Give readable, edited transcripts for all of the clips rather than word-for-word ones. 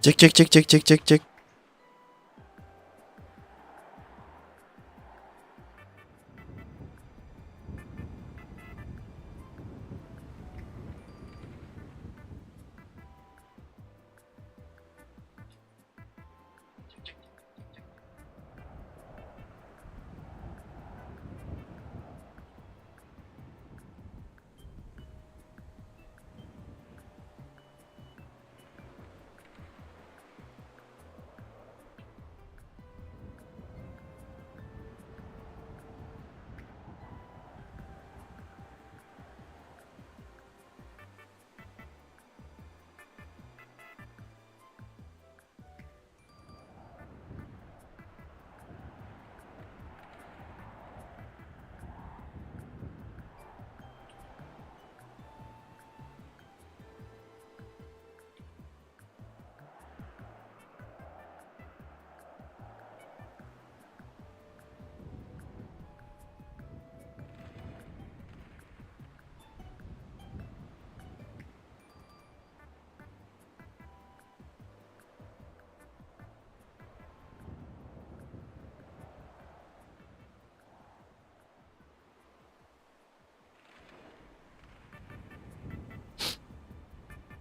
Cek cek cek cek cek cek cek.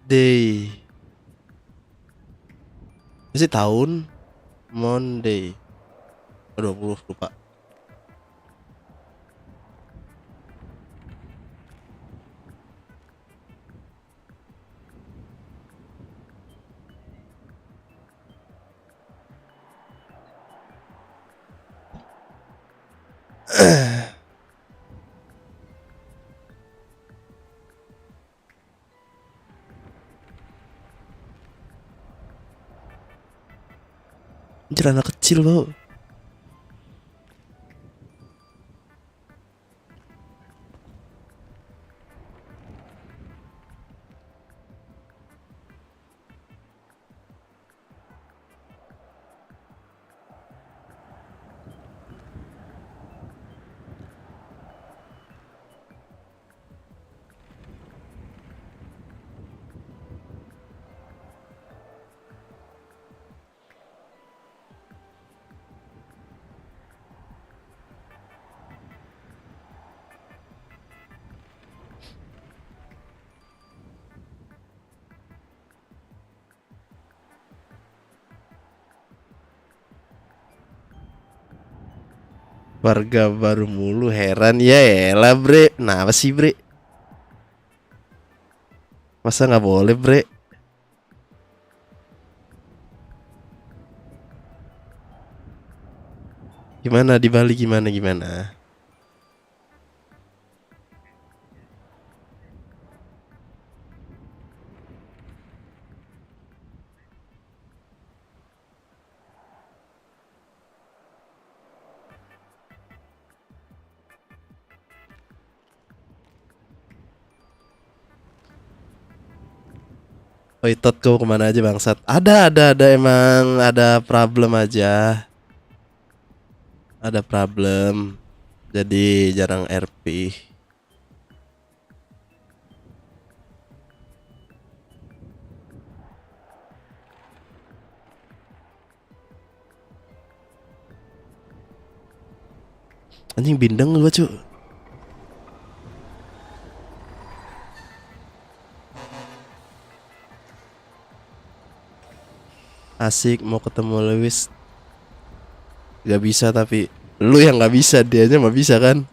Day. Masih tahun Monday. Aduh, aku lupa. Anjir, anak kecil bau. Warga baru mulu, heran ya elah bre. Kenapa sih bre? Masa nggak boleh bre? Gimana di Bali, gimana gimana? Oi Tot, kau kemana aja bangsat? Ada, emang ada problem aja. Ada problem. Jadi jarang RP. Anjing bindeng gua cu. Asik mau ketemu Lewis. Gak bisa tapi lu yang gak bisa, dianya mah bisa kan?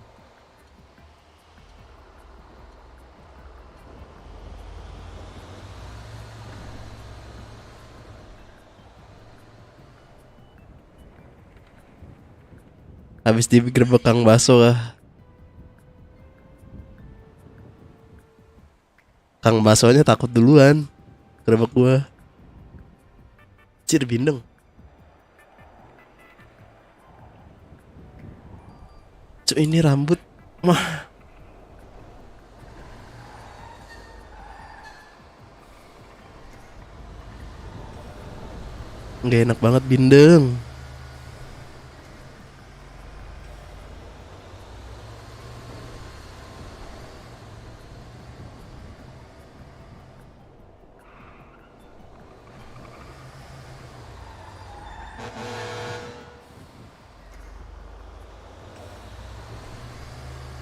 Habis digerebek Kang Baso kah? Kang Basonya takut duluan gerebek gua. Cir bindeng. Cuk, ini rambut mah nggak enak banget bindeng.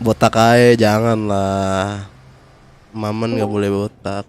Botak aja jangan lah. Maman nggak boleh botak.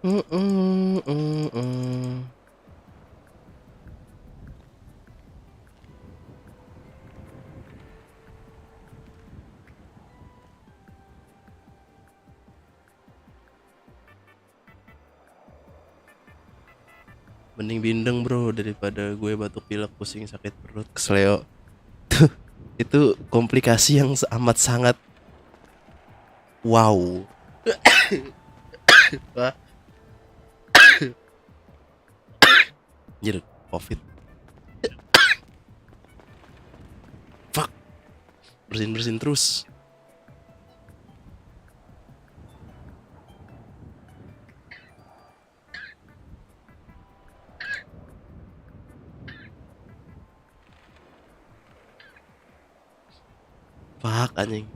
Mm, mm, mm, mm. Mending bindeng bro daripada gue batuk pilek pusing sakit perut kesleo. Itu komplikasi yang amat sangat wow. Wah, anjir, covid. Fuck, bersin-bersin terus. Fuck anjing.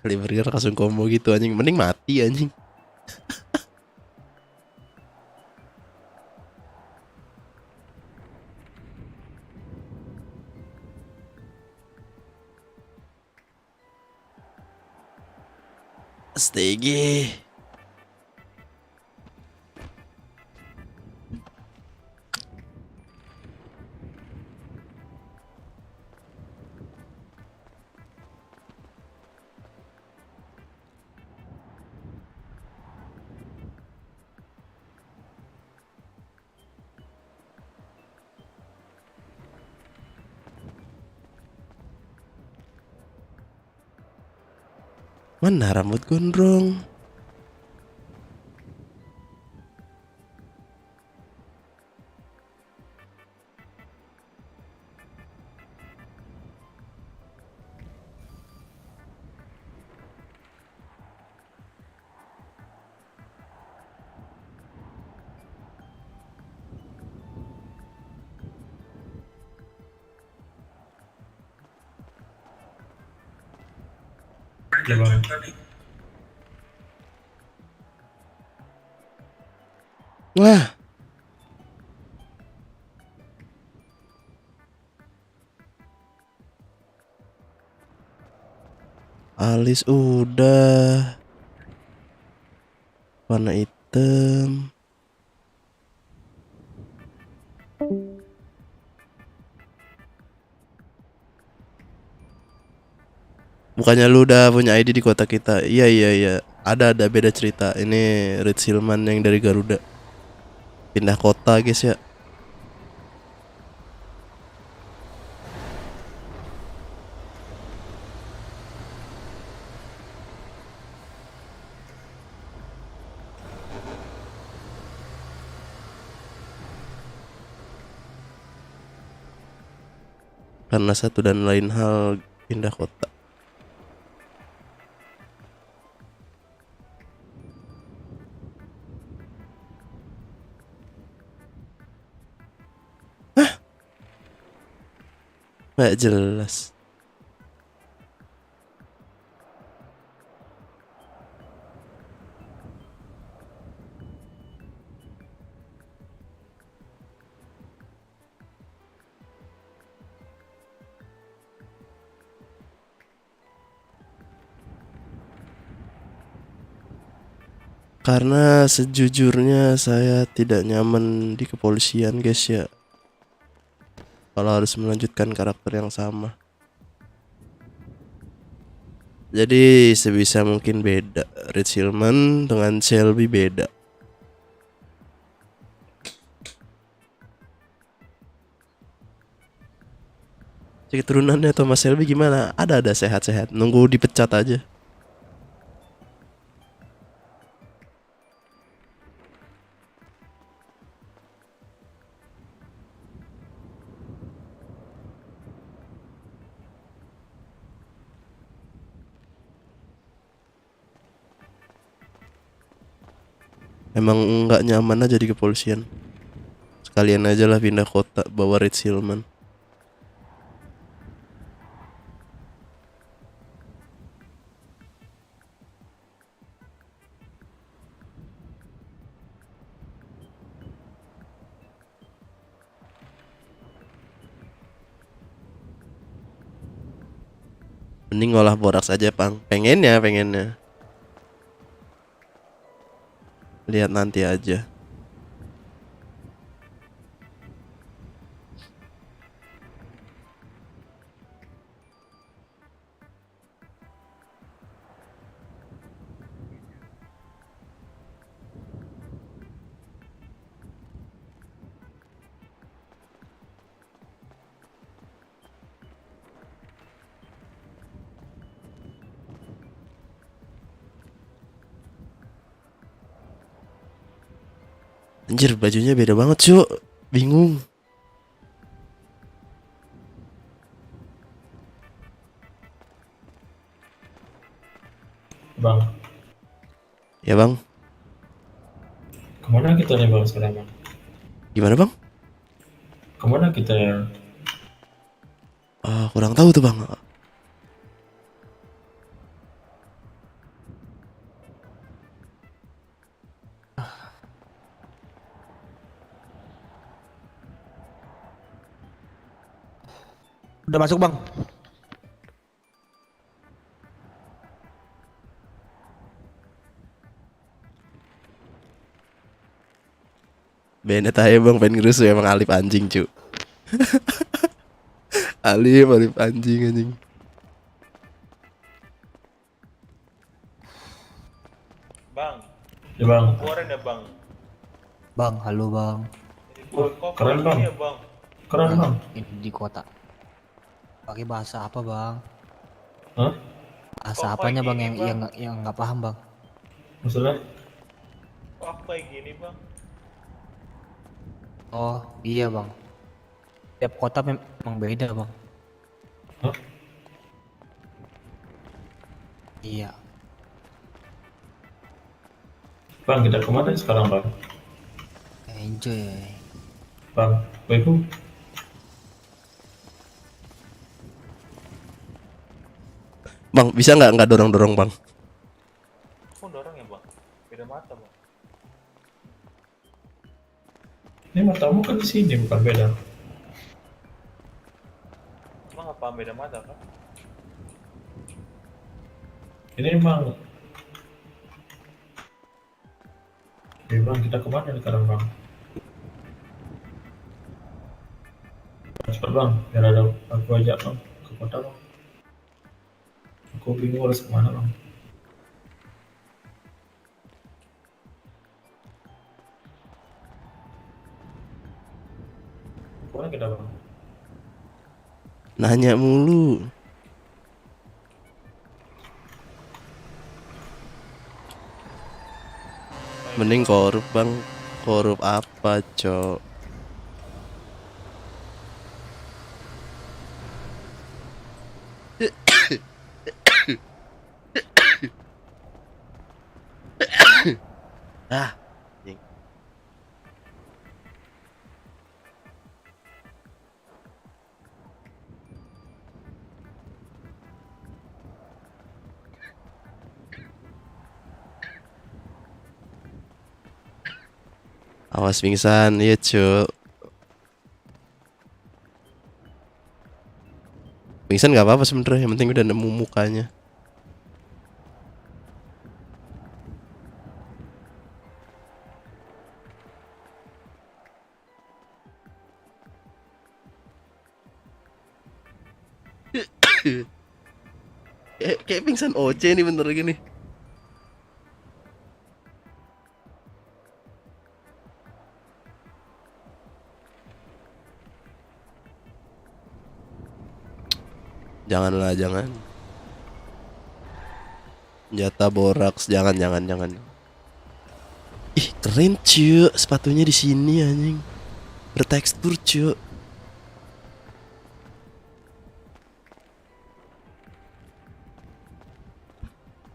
Sekali burger langsung combo gitu anjing, mending mati anjing. Astagih. Mana rambut gondrong? Wah, alis udah warna hitam. Bukannya lu udah punya ID di kota kita? Iya iya iya. Ada beda cerita. Ini Red Silman yang dari Garuda pindah kota guys ya. Karena satu dan lain hal pindah kota. Nggak jelas. Karena sejujurnya saya tidak nyaman di kepolisian guys ya. Kalau harus melanjutkan karakter yang sama. Jadi sebisa mungkin beda. Red Silman dengan Shelby beda. Cek turunannya Thomas Shelby gimana? Ada sehat-sehat. Nunggu dipecat aja. Emang nggak nyaman aja di kepolisian. Sekalian aja lah pindah kota bawa Red Silman. Mending ngolah boraks aja, Pang. Pengennya. Lihat nanti aja. Anjir, bajunya beda banget, Cuk. Bingung. Bang, Ya, Bang. kemana kita nih bang sekarang bang? Gimana, Bang? Kemana kita ya? Kurang tahu tuh, Bang. Udah masuk bang. Bennett aja, Bang. Pengen ngerusuh emang Alip anjing, Cuk. Alip anjing. Bang, Ya bang, keluarin ya bang. Bang, halo bang. Kok keren kayak bang, gini ya bang? keren Bang, bang. ini di kota. Pakai bahasa apa bang? Hah? Bahasa Kok apanya kayak bang gini, yang nggak paham bang? Maksudnya? Kok aku kayak gini bang? Oh iya bang. Tiap kota memang beda bang. Hah? Iya. Bang, kita kemana sekarang bang? Enjoy. Bang, baikku. Bang, bisa nggak dorong-dorong, Bang? Kok dorong ya bang? Beda mata bang. Ini matamu kan di sini bukan beda. Emang apa beda mata kan? Ini emang. Ya bang, kita kemana nih sekarang bang? Cepat bang, biar ada aku ajak bang ke kota bang. Aku bingung harus kemana bang. Kemana kita bang? Nanya mulu. Mending korup, Bang. Korup apa, Cok? Ah, anjing. Awas pingsan, iya, Cok. Pingsan nggak apa-apa sebenernya, yang penting udah nemu mukanya. Kayak pingsan OC nih bentar lagi nih. Janganlah, jangan. Jatah boraks, jangan, jangan, jangan. Ih, keren cuy, sepatunya di sini anjing. Bertekstur cuy.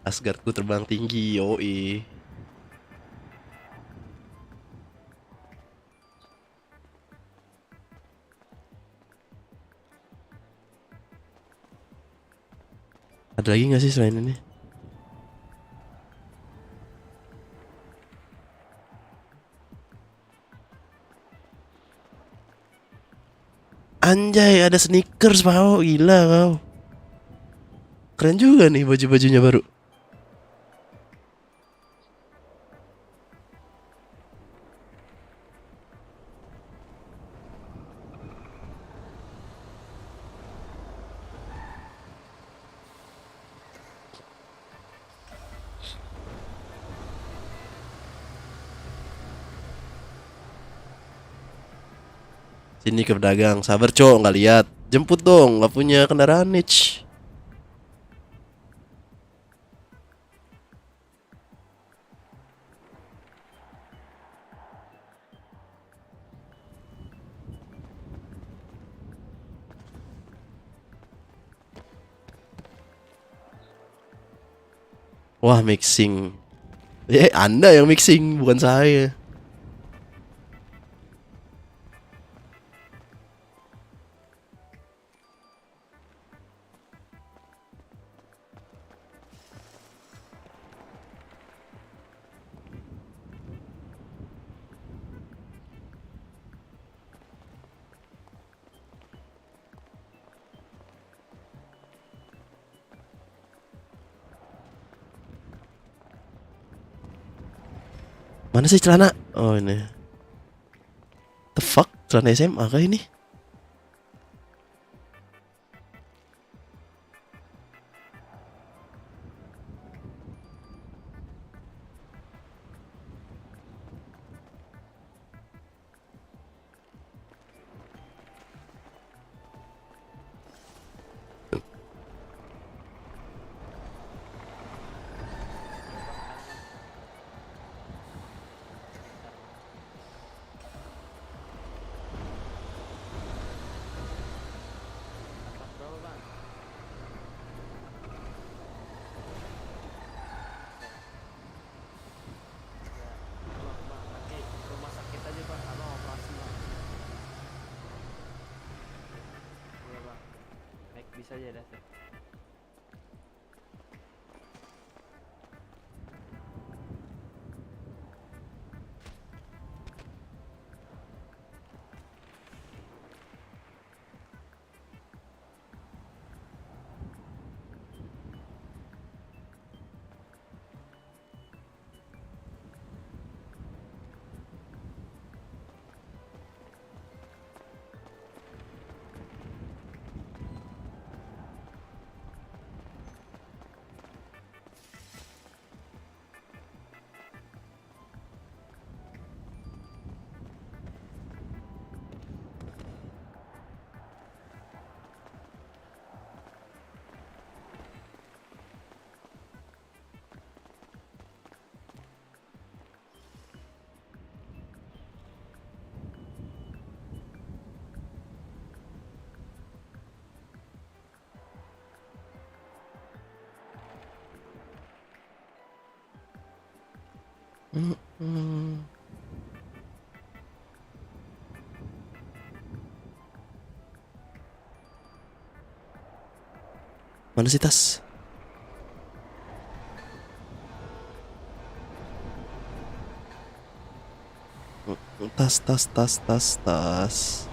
Asgardku terbang tinggi, yoi. Ada lagi nggak sih selain ini? Anjay, ada sneakers mau, gila kau. Keren juga nih baju-bajunya baru. Sini ke pedagang, sabar cok, nggak lihat. Jemput dong, nggak punya kendaraan niche. Wah, mixing. Anda yang mixing, bukan saya. Mana sih celana? Oh ini. The fuck? Celana SMA kah ini? rumah sakit aja bang, abang operasi bang. Iya bang, naik bis aja dah. Hmm. Mana sih tas? Tas.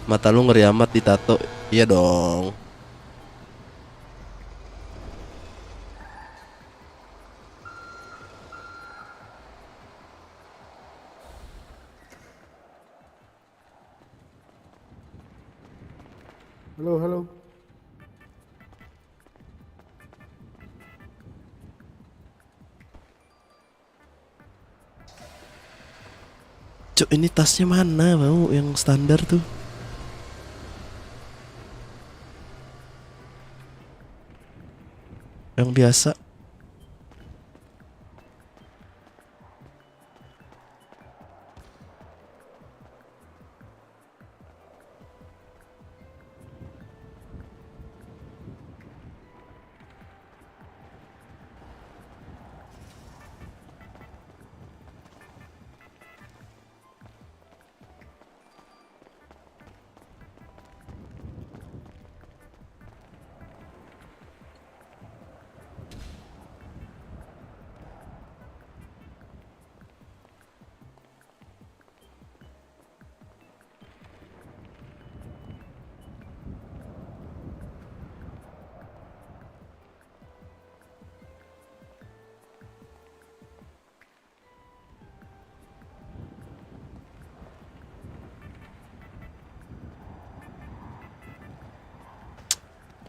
Mata lu ngeri amat ditato. Iya dong. Halo, halo. Cuk, ini tasnya mana mau yang standar tuh? Yang biasa.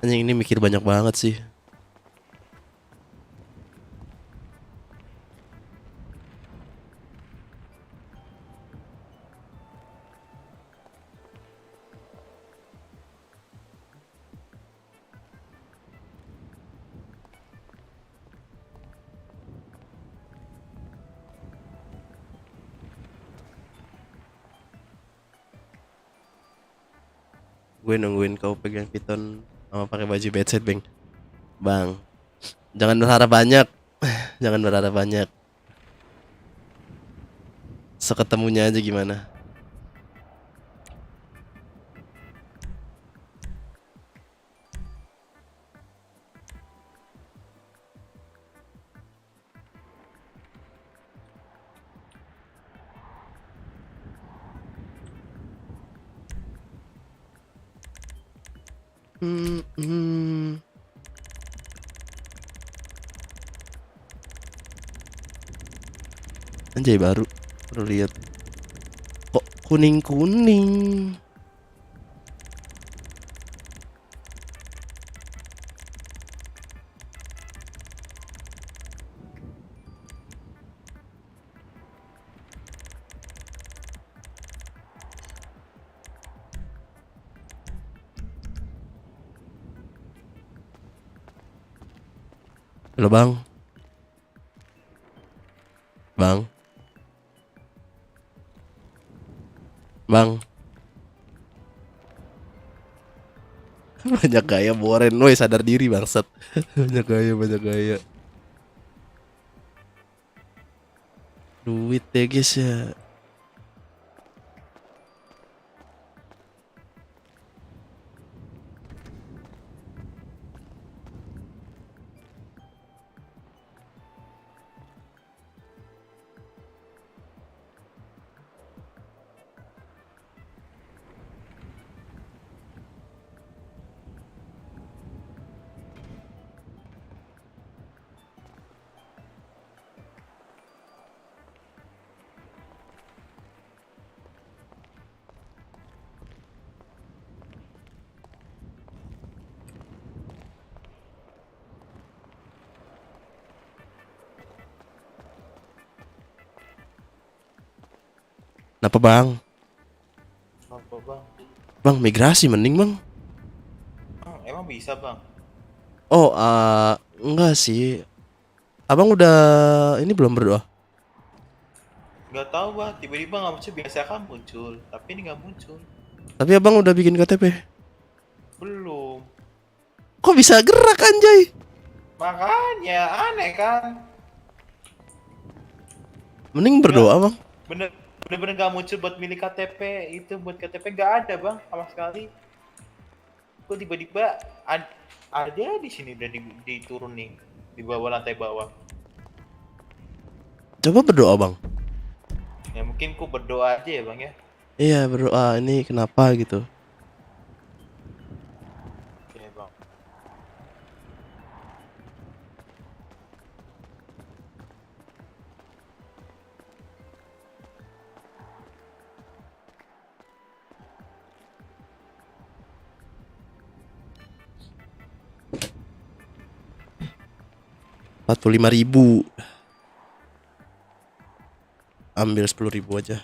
Anjing ini mikir banyak banget sih. Gue nungguin kau pegang piton sama pakai baju bedside, Bang. Bang, jangan berharap banyak. Jangan berharap banyak. Seketemunya aja gimana? Hmm, hmm. Anjay baru lihat. Kok kuning-kuning? Halo, Bang. Bang. Bang. Banyak gaya boren. Woi, sadar diri bangsat. Banyak gaya, banyak gaya. Duit ya, guys ya. Kenapa, Bang? Apa bang? Bang, migrasi mending, Bang. Emang bisa bang? Oh, enggak sih. Abang udah ini belum berdoa? Nggak tahu bang, tiba-tiba nggak muncul, biasa kan muncul, tapi ini nggak muncul. Tapi abang udah bikin KTP. Belum. Kok bisa gerak anjay? Makanya aneh kan? Mending Nggak, berdoa, Bang. bener bener nggak muncul buat milik KTP, itu buat KTP nggak ada bang sama sekali. Kok tiba-tiba ada di sini udah diturun nih di bawah lantai bawah. Coba berdoa, Bang. Ya mungkin ku berdoa aja ya bang ya. Iya, berdoa. Ini kenapa gitu? Oke bang. 45.000. Ambil 10.000 aja.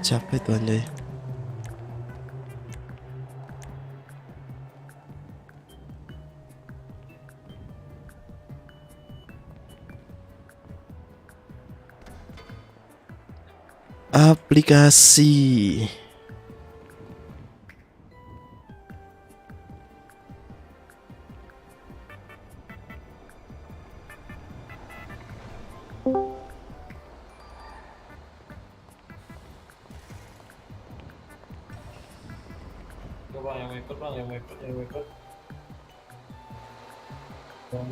Siapa itu anjay? Aplikasi. Bang, yang mau ikut bang, yang mau ikut. Yang mau ikut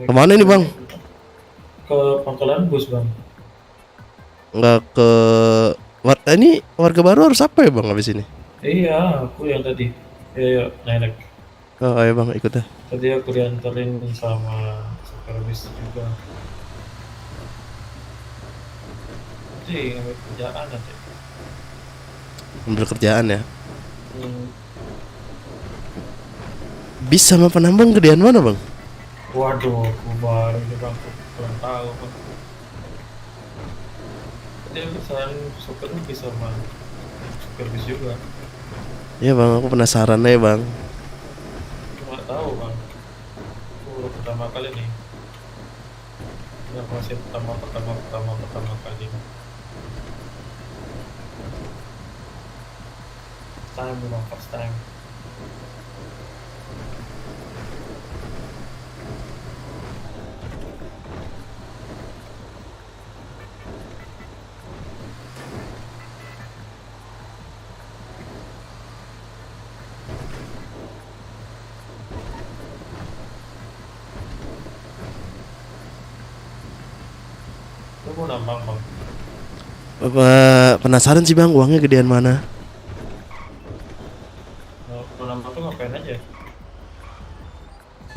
Kemana ini bang? Ke pangkalan bus bang. Nggak ke ini warga baru harus apa ya bang habis ini? Iya, aku yang tadi. Iya, naik. Oh ayo bang ikut dah. Tadi aku dianterin sama supir bis juga. Nanti ngambil kerjaan nanti. Ambil kerjaan ya. Hmm. Bis sama penambang gedean mana bang? Waduh, aku baru ini bang, aku kurang tahu bang. Dia pesan supir bis sama supir bis juga. Iya bang, aku penasaran aja bang. Cuma tahu bang, aku baru pertama kali nih. Ini masih pertama kali. First time. Lu mau nambang bang? Penasaran sih bang, uangnya gedean mana? Mau nambang tuh ngapain aja?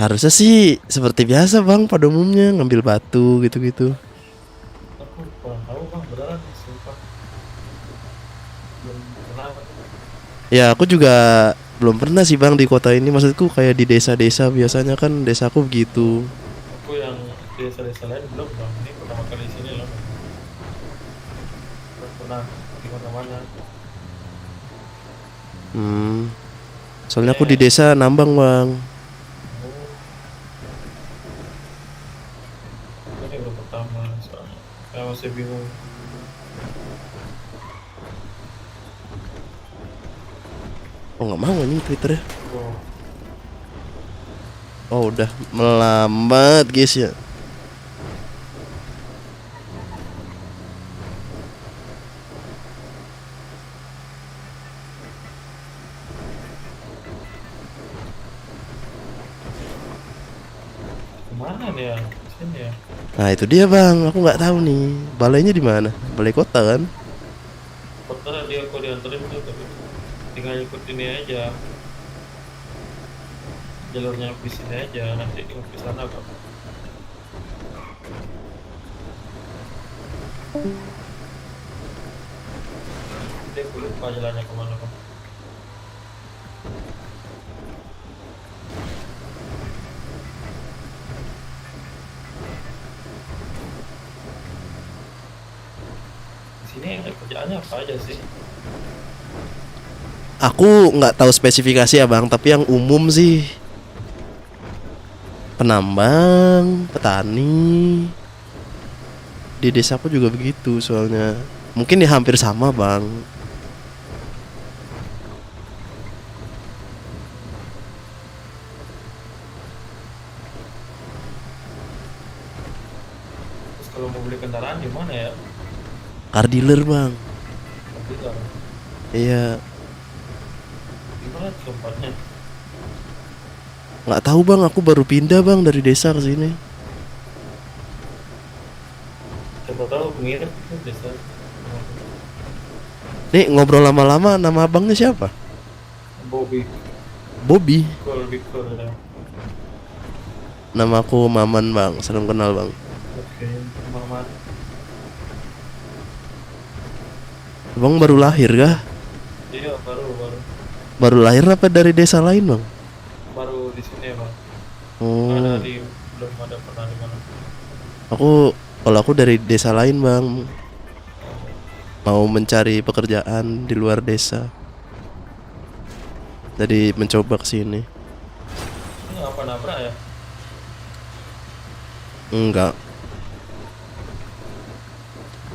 Harusnya sih seperti biasa bang, pada umumnya ngambil batu gitu-gitu. Aku kurang tahu bang, beneran sumpah. Belum pernah. Ya aku juga belum pernah sih bang di kota ini. Maksudku kayak di desa-desa biasanya kan desaku begitu. Aku yang di desa-desa lain belum bang. Ini pertama kali di sini loh. Belum pernah di mana-mana. Soalnya aku di desa nambang bang. Oh, ini baru pertama soalnya. Saya masih bingung. Oh nggak mau anjing Twitternya. Oh, Oh udah melambat guys ya. kemana nih ya? Sini ya. Nah itu dia bang, aku nggak tahu nih balainya di mana. Balai kota kan? Kota dia aku dianterin tuh, tapi tinggal ikut ini aja. Jalurnya di sini aja, nanti ke sana bang. Dia aku lupa jalannya kemana bang. sini kerjaannya apa aja sih? Aku nggak tahu spesifikasi ya bang, tapi yang umum sih penambang, petani. Di desaku juga begitu soalnya. Mungkin ya hampir sama bang. Terus kalau mau beli kendaraan di mana ya? Car dealer bang. Tapi kan, Iya, di mana tempatnya? nggak tahu bang. Aku baru pindah bang dari desa ke sini. Siapa tahu mirip tuh desa. Nih ngobrol lama-lama, nama abangnya siapa? Bobby, Bobby. Bikol ya. Nama aku Maman bang. Salam kenal bang. Oke, Muhammad. Bang baru lahir kah? Iya, Baru lahir apa dari desa lain bang? baru di sini ya bang. Oh, Belum ada pernah di mana. kalau aku dari desa lain bang. Mau mencari pekerjaan di luar desa. Jadi mencoba ke sini. Ini apa nabrak ya? Enggak.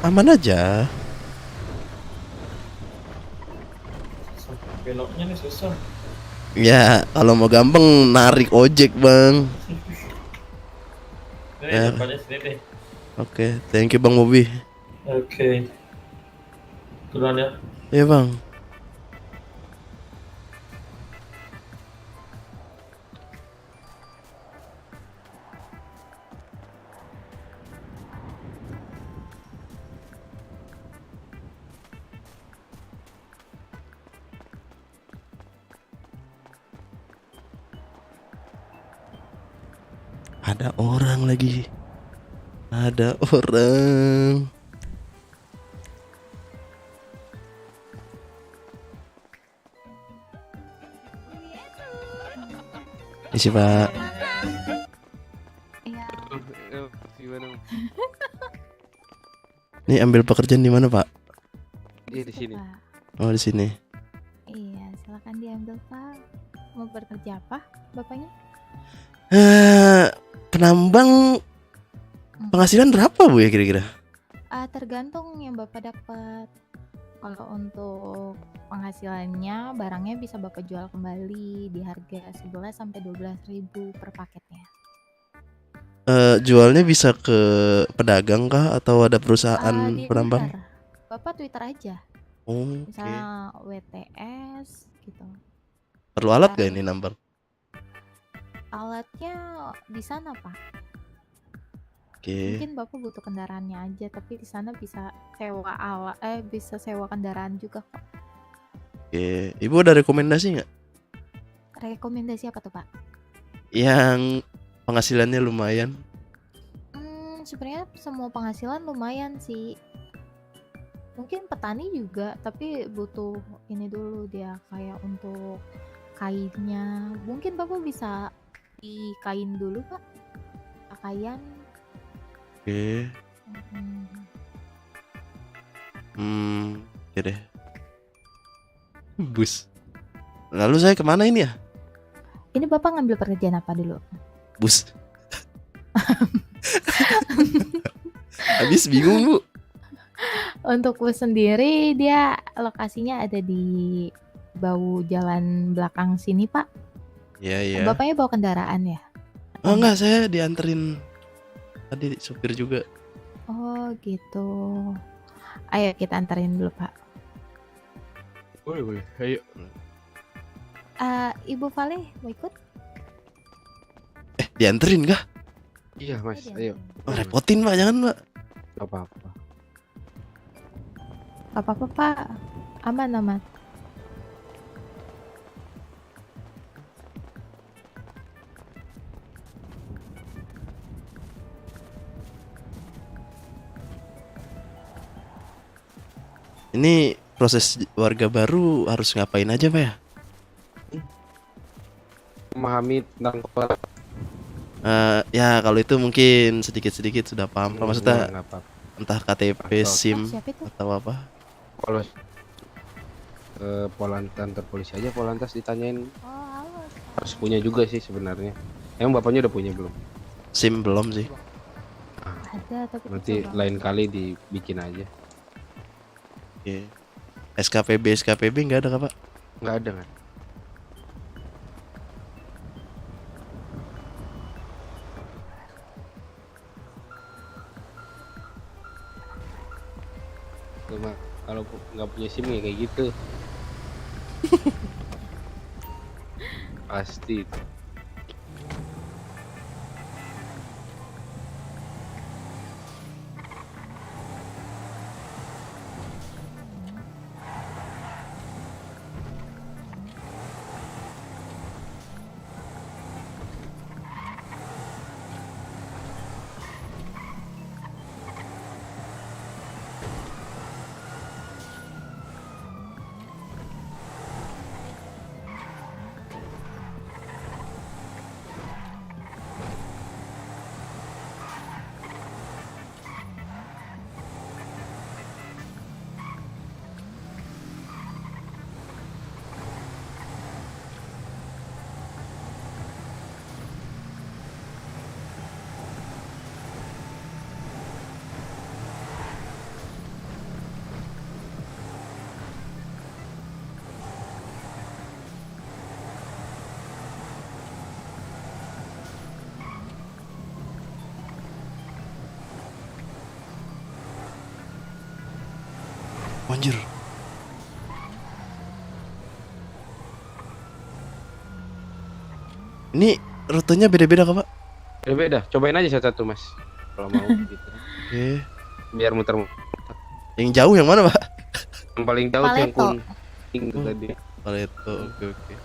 Aman aja. Beloknya nih susah. Ya, kalau mau gampang narik ojek, Bang. Ini Ya. depannya sini deh. Oke, thank you Bang Bobi. Oke. Duluan ya. Iya, Bang. Ada orang lagi. Ada orang. Isi Pak. Iya, Gimana? Nih ambil pekerjaan di mana, Pak? Iya di itu, sini. Pak. Oh, di sini. Iya, silakan diambil, Pak. Mau bekerja apa, bapaknya? Penambang penghasilan berapa, Bu ya kira-kira? Tergantung yang bapak dapat. Kalau untuk penghasilannya, barangnya bisa bapak jual kembali di harga 11 sampai 12.000 per paketnya. Jualnya bisa ke pedagang kah atau ada perusahaan Di penambang? Twitter, bapak Twitter aja. Oh, oke. Misalnya WTS gitu. Perlu alat gak ini nambang? Alatnya di sana, Pak. Oke. Mungkin bapak butuh kendaraannya aja, tapi di sana bisa sewa bisa sewa kendaraan juga kok. Oke. Ibu ada rekomendasi nggak? Rekomendasi apa tuh, Pak? Yang penghasilannya lumayan? Sebenarnya semua penghasilan lumayan sih. Mungkin petani juga, tapi butuh ini dulu dia kayak untuk kainnya. Mungkin bapak bisa di kain dulu, Pak. Pakaian. Oke. Oke deh. Bus. Lalu saya kemana ini ya? Ini bapak ngambil pekerjaan apa dulu? Bus. Habis bingung, Bu. Untuk bus sendiri dia lokasinya ada di bawah jalan belakang sini, Pak. Iya, iya. Bapaknya bawa kendaraan ya? Oh, enggak, saya dianterin tadi supir juga. Oh gitu. Ayo kita anterin dulu, Pak. Boleh. Ayo. Ibu Vale mau ikut? Dianterin kah? Iya mas, ayo. Oh, repotin, Pak, jangan, Pak. Gak apa-apa. Gak apa-apa, Pak. Aman. Ini proses warga baru harus ngapain aja, Pak ya? Memahami tentang kota. Ya kalau itu mungkin sedikit-sedikit sudah paham. Maksudnya Nggak apa-apa. Entah KTP, Atau- SIM siapa itu? atau apa. Polos ke Polantas, kantor polisi aja, Polantas ditanyain. Oh, halo. Harus punya juga sih sebenarnya. Emang bapaknya udah punya belum? SIM belum sih. Ada tapi Nanti kecil lain banget. kali dibikin aja. Oke. SKPB nggak ada Kak, Pak? Nggak ada kan? Cuma kalau nggak punya SIM ya kayak gitu. Pasti. Anjir. Ini rutenya beda-beda Kak, Pak? Beda, cobain aja satu-satu mas. Kalau mau gitu. Oke. Biar muter. Yang jauh yang mana, Pak? Yang paling jauh tuh yang Paleto. kuning tuh tadi. Kalau itu, oke.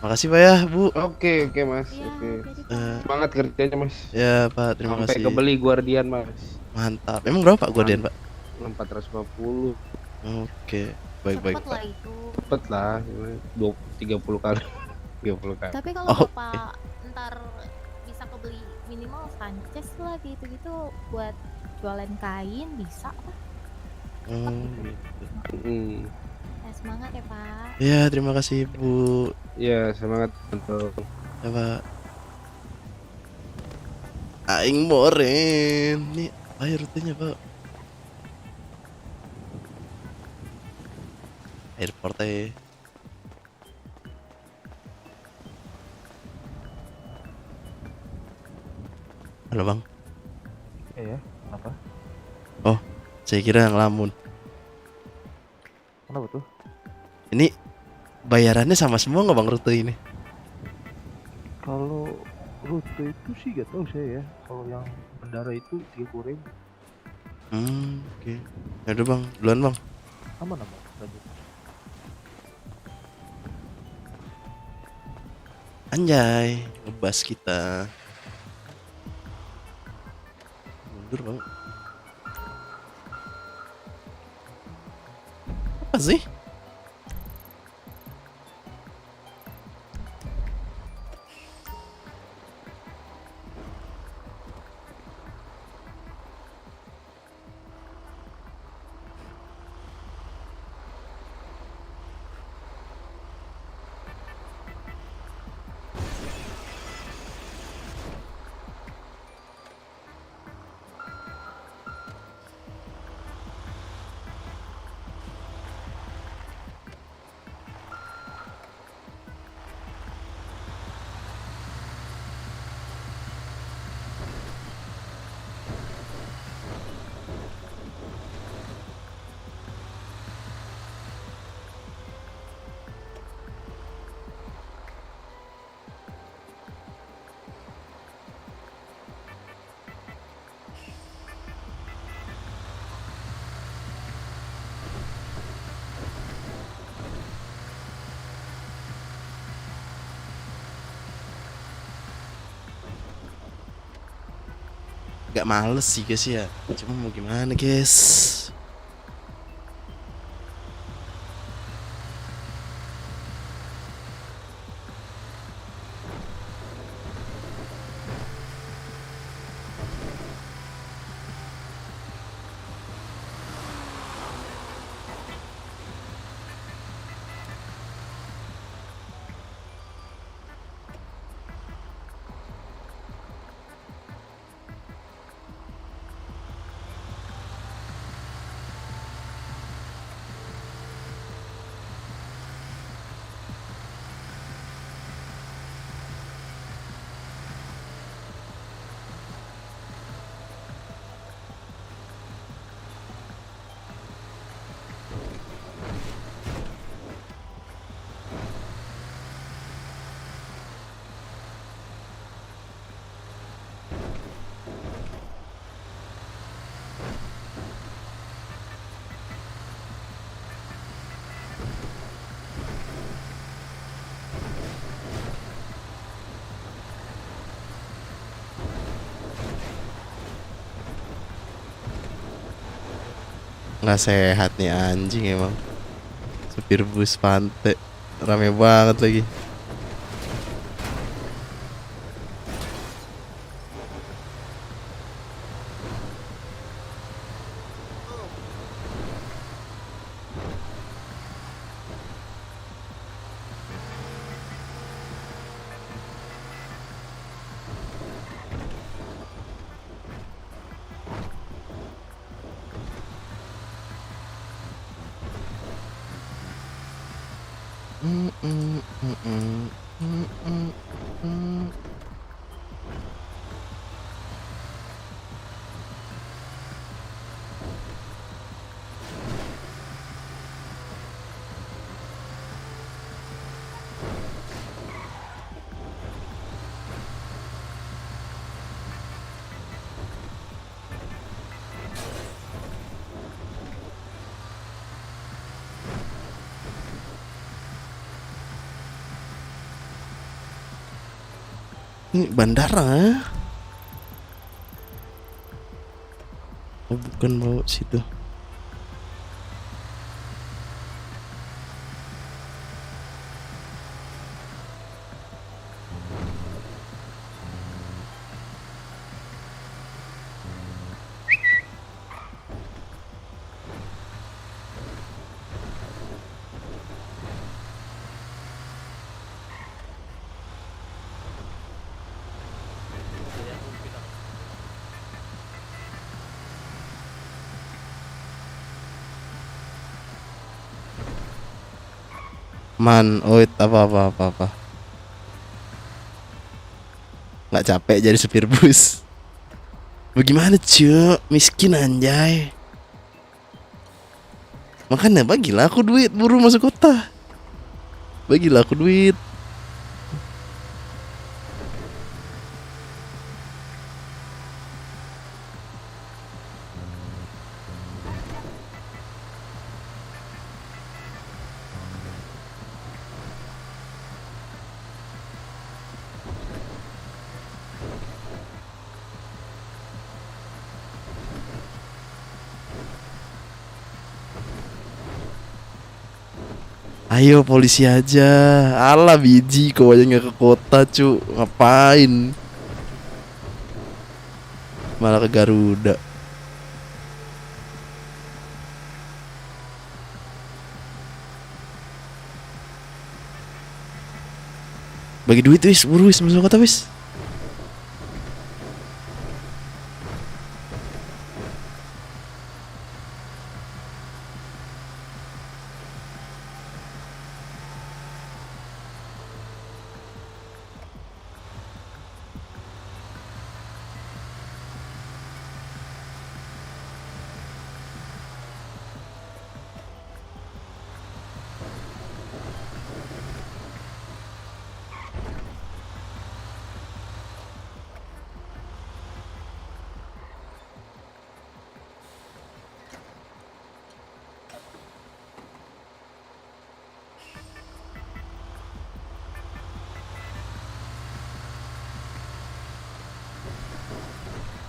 Makasih Pak ya, Bu. Oke mas. Iya, Oke. jadi Eh, Pak. Semangat kerjanya mas. Ya Pak, terima Sampai kasih. kebeli Guardian mas. Mantap. Emang berapa Pak Guardian, Pak? 450. Oke. Baik-baik, Cepet Pak. lah itu. Cepet lah. 30 kali. 30 kali. Tapi kalau Oh, Bapak ntar bisa kebeli minimal Sanchez lah gitu-gitu buat jualan kain bisa lah. Gitu. Hmm. Ya, semangat ya Pak. Ya, terima kasih Bu. Ya semangat untuk Ya Pak. Aing moren. Nih, ayo rutenya Pak. Airport aja. Halo Bang. Iya, kenapa? Oh, saya kira ngelamun. Kenapa tuh? Ini bayarannya sama semua nggak Bang rute ini? Kalau rute itu sih gak tahu saya ya. Kalau yang bandara itu 30.000. Oke. Ya udah Bang, duluan Bang. Aman aman. Lanjut. Anjay, ngebas kita. Mundur Bang. Apa sih? Gak males sih guys ya. Cuma mau gimana guys? Nggak sehat nih anjing emang. Supir bus pantai rame banget lagi. Mm, mm, mm, mm, mm, mm, mm. Ini bandara. Oh, bukan mau situ. Man, oh apa. Nggak capek jadi supir bus. Bagaimana cuk? Miskin anjay. Makanya bagilah aku duit buru masuk kota. Bagilah aku duit. Ayo polisi aja. Alah biji kau aja nggak ke kota cu. Ngapain? Malah ke Garuda. Bagi duit wis, buru wis masuk kota wis.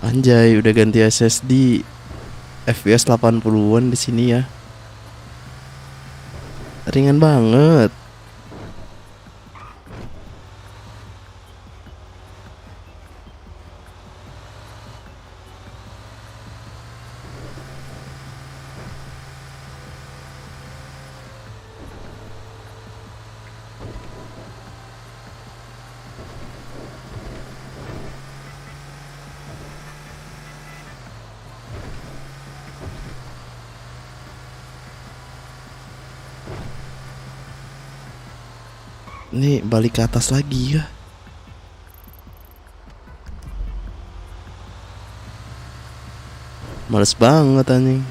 Anjay, udah ganti SSD. FPS 80-an di sini ya. Ringan banget. Ini balik ke atas lagi ya. Males banget anjing.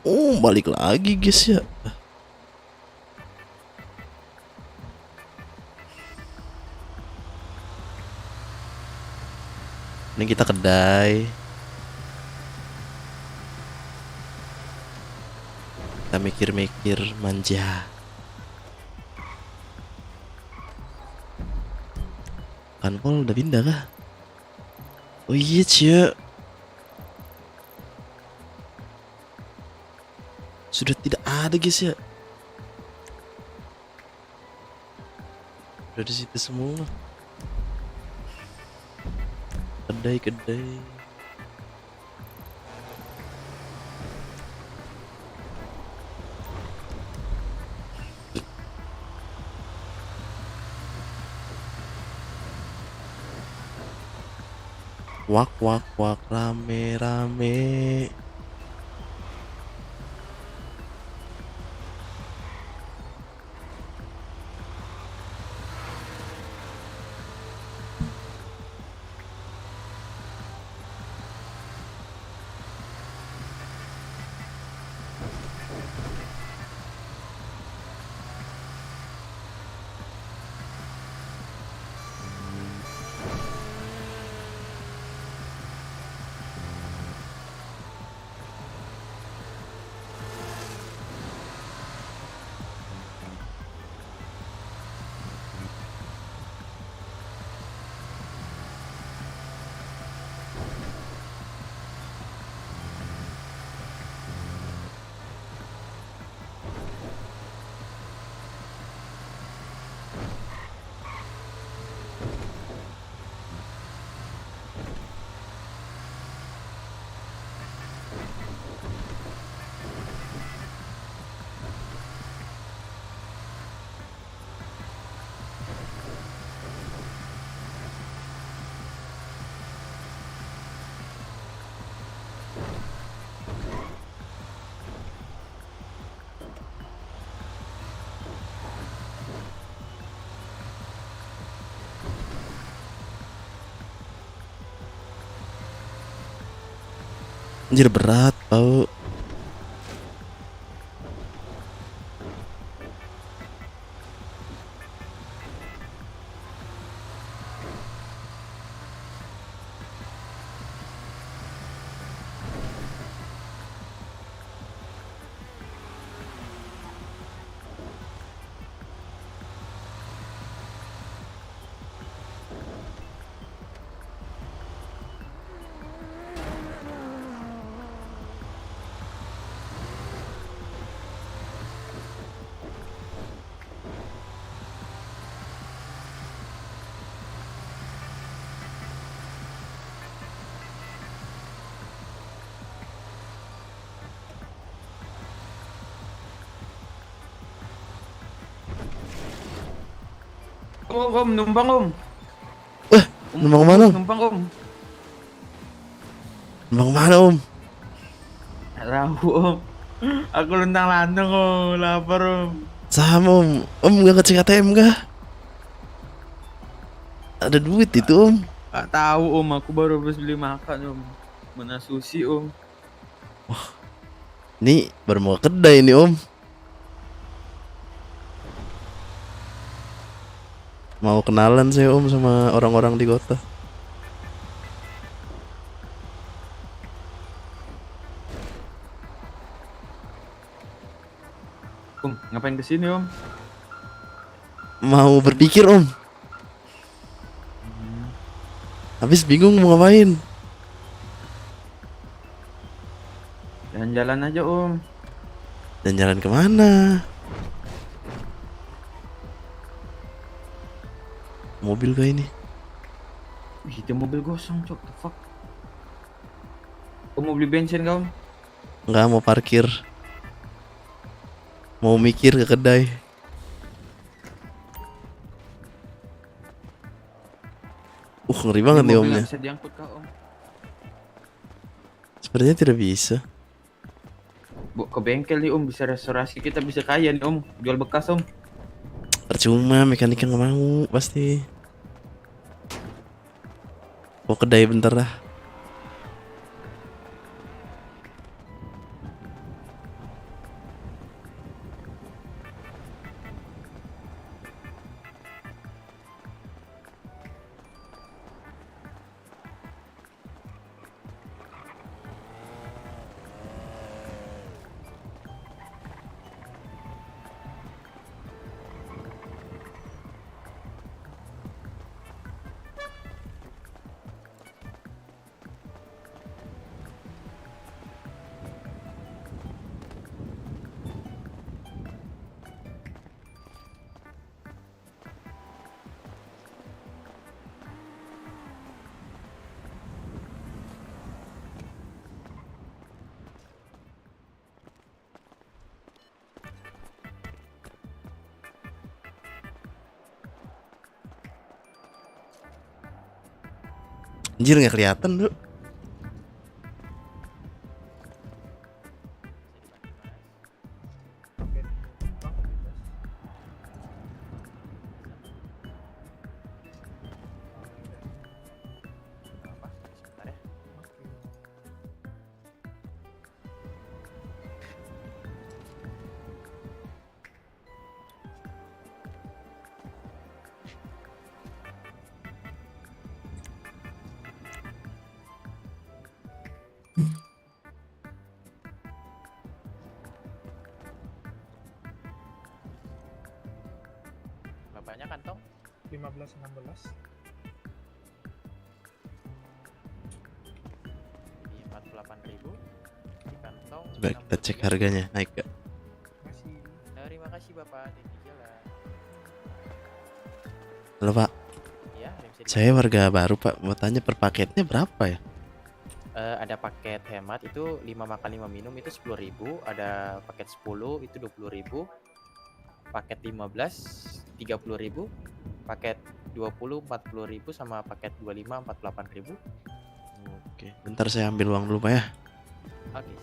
Oh, balik lagi guys ya. Ini kita kedai. Kita mikir-mikir manja. Kanpol udah pindah kah? Oh iya cie. Sudah tidak ada guys ya. Udah di situ semua. Kedai. Wak rame. Anjir berat tau. Om, numpang om. Numpang kemana om? Numpang om. Numpang kemana om? Tahu om. Aku luntang lantung om, lapar om. Sama om. Om gak ngecek ATM gak? Ada duit itu om. Gak tahu om, aku baru habis beli makan om. Mana sushi om. Ini baru mau ke kedai ini om. Mau kenalan saya om sama orang-orang di kota. Om, ngapain kesini om? Mau berpikir om. Habis bingung mau ngapain. Jalan-jalan aja om. Dan jalan kemana? Mobil kah ini? Wih, itu mobil gosong cok, the fuck. Om mau beli bensin kau? Nggak mau parkir. Mau mikir ke kedai. Ngeri banget nih omnya. Bisa diangkut kau om. Sepertinya tidak bisa. Bawa ke bengkel nih om, bisa restorasi, kita bisa kaya nih om. Jual bekas om. Percuma, mekaniknya nggak mau pasti. Mau kedai bentar lah. Anjir nggak kelihatan bro. Sebentar ya. Bapaknya kantong 15-16. di 48.000 di kantong. Coba kita cek harganya naik gak? Masih. Terima kasih Bapak, di jalan. Halo Pak, Ya, ada yang bisa saya warga baru Pak. Mau tanya per paketnya berapa ya? Ada paket hemat itu 5 makan 5 minum itu 10.000, ada paket 10 itu 20.000, paket 15 30.000, paket 20 40.000, sama paket 25 48.000. Oke, bentar saya ambil uang dulu Pak ya. Oke.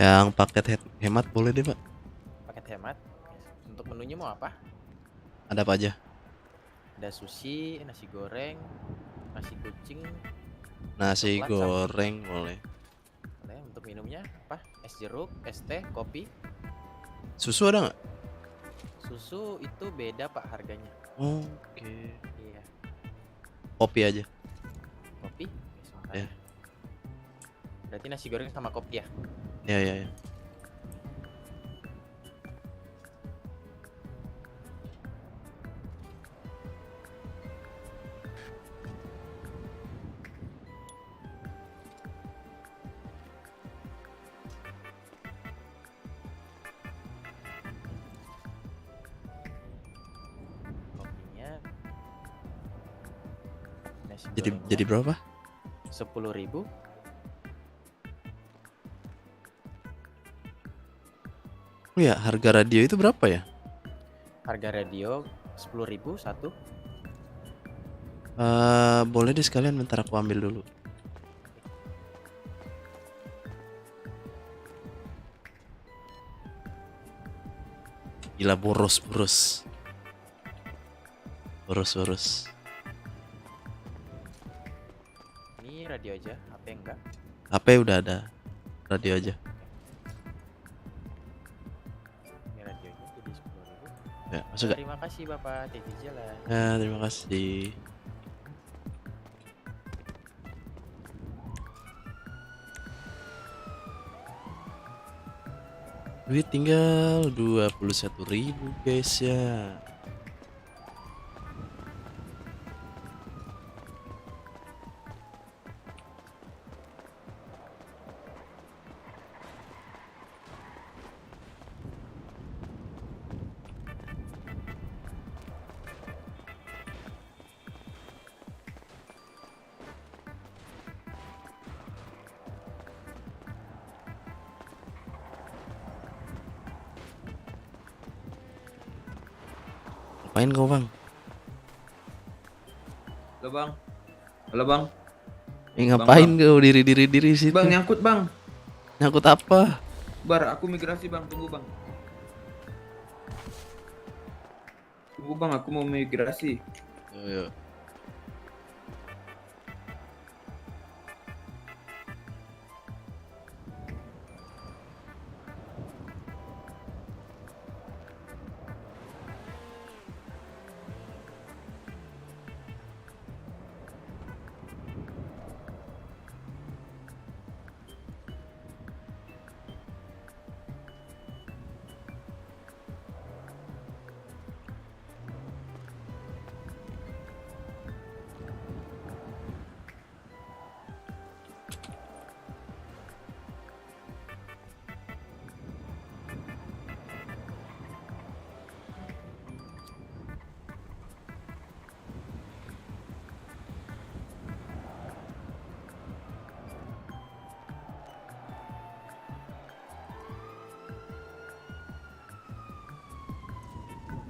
Yang paket hemat boleh deh Pak. Paket hemat. Untuk menunya mau apa? Ada apa aja? Ada sushi, nasi goreng, nasi kucing. Nasi Coklat goreng boleh. Boleh. Untuk minumnya apa? Es jeruk, es teh, kopi. Susu ada nggak? Susu itu beda Pak harganya. Oke. Iya. Kopi aja. Kopi? Oke, sebentar Ya. ya. Berarti nasi goreng sama kopi ya? Ya ya ya. Kopinya. Nasi Jadi gorengnya berapa? 10.000. Oh ya, harga radio itu berapa ya? Harga radio 10.000 satu. Boleh deh sekalian, bentar aku ambil dulu. Gila boros. Boros. Ini radio aja, HP enggak? HP udah ada. Radio aja. Ini radionya jadi 10.000. Ya, masuk gak? Terima kasih Bapak, Titi jalan. Ya, terima kasih. Duit tinggal 21.000 guys ya. Ngapain kau bang? Halo bang. Halo bang. Ngapain kau diri situ? Bang nyangkut bang. Nyangkut apa? Bar aku migrasi bang. Tunggu bang. Tunggu bang, aku mau migrasi. Yo.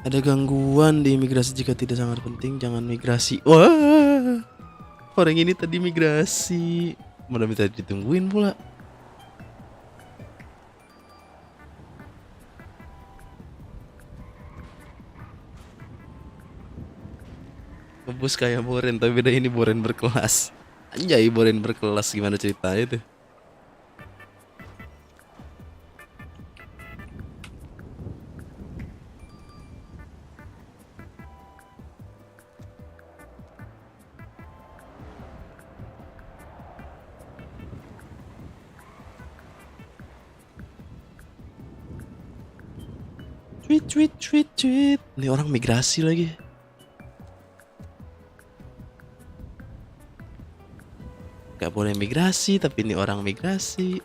Ada gangguan di imigrasi, jika tidak sangat penting jangan migrasi. Wah, orang ini tadi migrasi, malah minta ditungguin pula. Ngebus kayak Boren, tapi beda ini Boren berkelas. Anjay, Boren berkelas, gimana ceritanya tuh? Tweet tweet tweet tweet. Ini orang migrasi lagi. Gak boleh migrasi, tapi ini orang migrasi.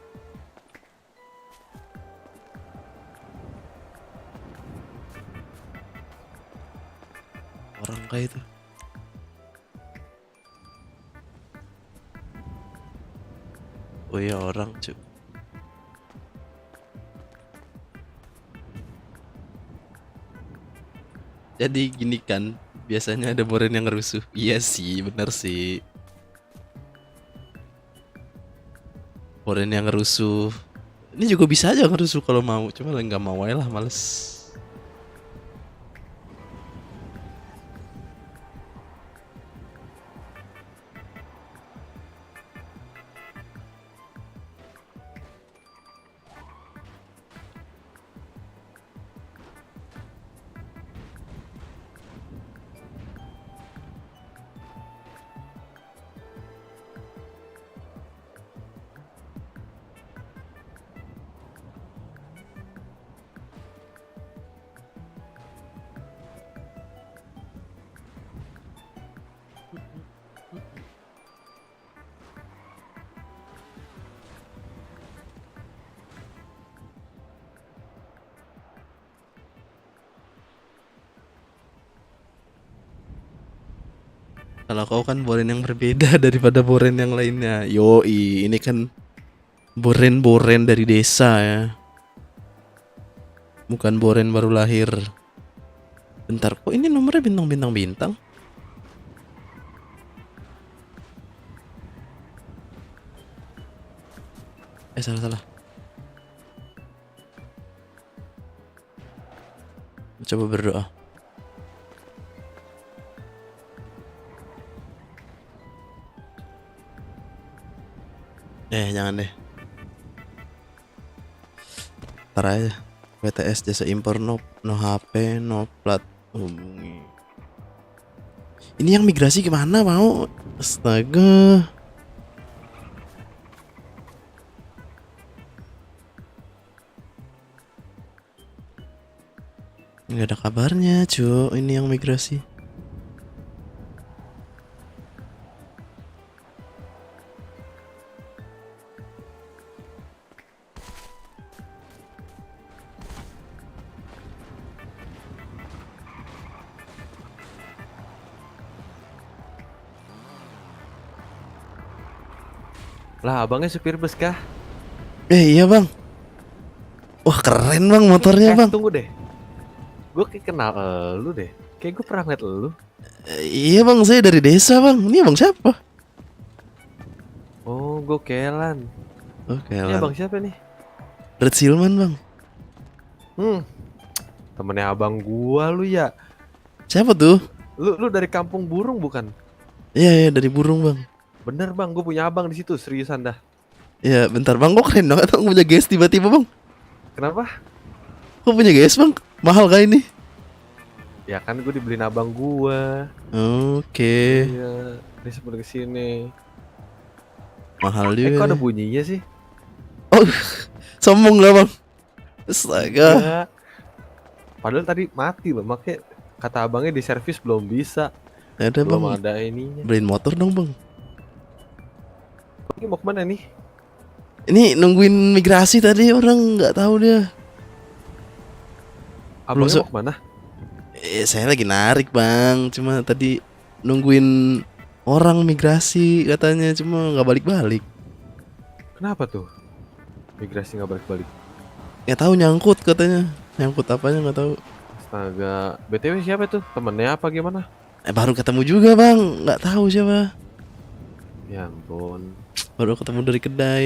Orang kayak itu. Oh iya, orang cuy. Jadi gini kan, biasanya ada Boren yang rusuh. Iya sih, bener sih. Boren yang rusuh. Ini juga bisa aja ngerusuh kalau mau, cuma nggak mau aja lah, males. Kalau kau kan Boren yang berbeda daripada Boren yang lainnya. Yoi, ini kan Boren-Boren dari desa ya. Bukan Boren baru lahir. Bentar, kok ini nomornya bintang-bintang-bintang? Salah. Coba berdoa. Jangan deh. Ntar aja. WTS jasa impor no HP no plat hubungi. Ini yang migrasi gimana mau? Astaga. Nggak ada kabarnya cu. Ini yang migrasi. Lah, abangnya supir bus kah? Iya bang. Wah keren bang motornya bang. Tunggu deh. Gue kayak kenal lu deh. Kayak gue pernah ngeliat lu. Iya bang, saya dari desa bang. Ini abang siapa? Oh, gue Kelan. Oke Ini lah. abang siapa nih? Red Silman bang. Temennya abang gua lu ya. Siapa tuh? Lu dari kampung burung bukan? Iya dari burung bang. Bener bang, gue punya abang di situ, seriusan dah. Ya bentar bang, kok keren banget bang punya GS tiba-tiba bang. Kenapa? Kok punya GS bang? Mahal kah ini? Ya kan gue dibeliin abang gua. Oke. Iya, dia sebelum kesini. Mahal juga. Kok ada nih. bunyinya sih? Oh, sombong gak bang? Astaga. Ya. Padahal tadi mati loh, makanya kata abangnya di servis belum bisa. Ada Belum bang. ada ininya. Beliin motor dong bang. Ini mau kemana nih? Ini nungguin migrasi tadi, orang nggak tahu dia. Abangnya mau kemana? Saya lagi narik bang. Cuma tadi nungguin orang migrasi katanya, cuma nggak balik-balik. Kenapa tuh? Migrasi nggak balik-balik. Nggak tahu, nyangkut katanya. Nyangkut apanya nggak tahu. Astaga, BTW siapa tuh? Temennya apa gimana? Baru ketemu juga bang, nggak tahu siapa. Ya ampun. Baru ketemu dari kedai.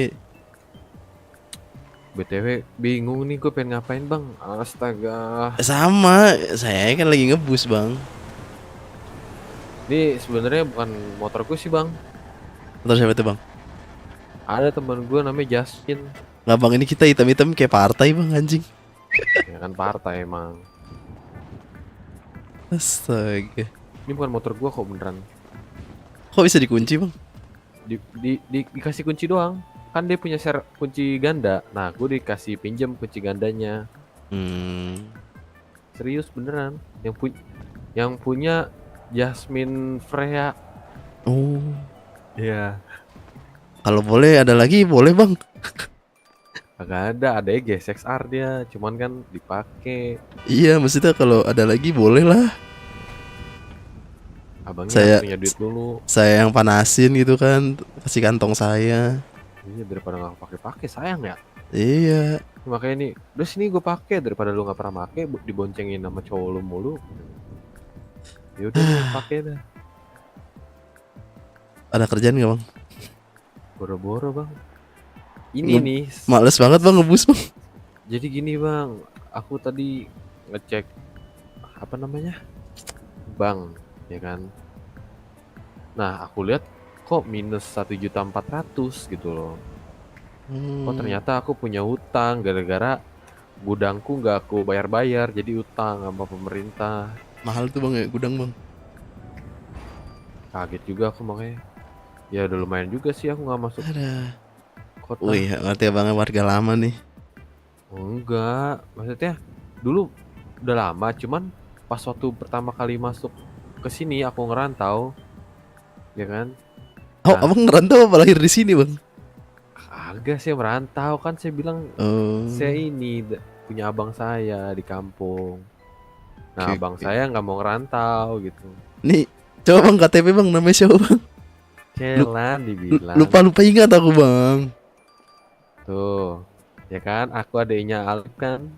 BTW bingung nih gue pengen ngapain bang. Astaga. Sama, saya kan lagi ngebus bang. Ini sebenarnya bukan motorku sih bang. Motor siapa itu bang? Ada teman gue namanya Justin. Nggak bang, ini kita hitam-hitam kayak partai bang anjing. Ya kan partai emang. Astaga. Ini bukan motor gue kok beneran. Kok bisa dikunci bang? Dikasih kunci doang. Kan dia punya kunci ganda. Nah gue dikasih pinjam kunci gandanya. Serius beneran. Yang punya Jasmine Freya. Oh. Iya. Kalau boleh ada lagi boleh bang. Agak ada GSXR dia, cuman kan dipakai. Iya maksudnya kalau ada lagi boleh lah. Abangnya punya duit dulu. Saya yang panasin gitu kan, kasih kantong saya. Iya daripada nggak pakai sayang ya. Iya. Makanya nih, udah sini gue pakai daripada lu nggak pernah pakai, diboncengin sama cowok lu mulu. Ya udah pakai dah. Ada kerjaan nggak bang? Boro-boro bang. Ini nih. Males banget bang ngebus bang. Jadi gini bang, aku tadi ngecek apa namanya bank, ya kan. Nah aku lihat kok minus 1.400.000 gitu loh. Kok ternyata aku punya hutang gara-gara gudangku nggak aku bayar-bayar, jadi utang sama pemerintah. Mahal tuh bang ya gudang bang. Kaget juga aku makanya. Ya udah lumayan juga sih aku nggak masuk kota. Wih, ngerti abangnya warga lama nih. Oh, enggak, maksudnya dulu udah lama, cuman pas waktu pertama kali masuk ke sini aku ngerantau, ya kan? Oh, abang ngerantau apa lahir di sini bang? Agak sih merantau kan, saya bilang saya ini punya abang saya di kampung. Nah abang saya nggak mau ngerantau gitu. Nih, coba bang KTP bang, namanya siapa bang? Celan dibilang. Lupa ingat aku bang. Tuh, ya kan? Aku adiknya Alif kan.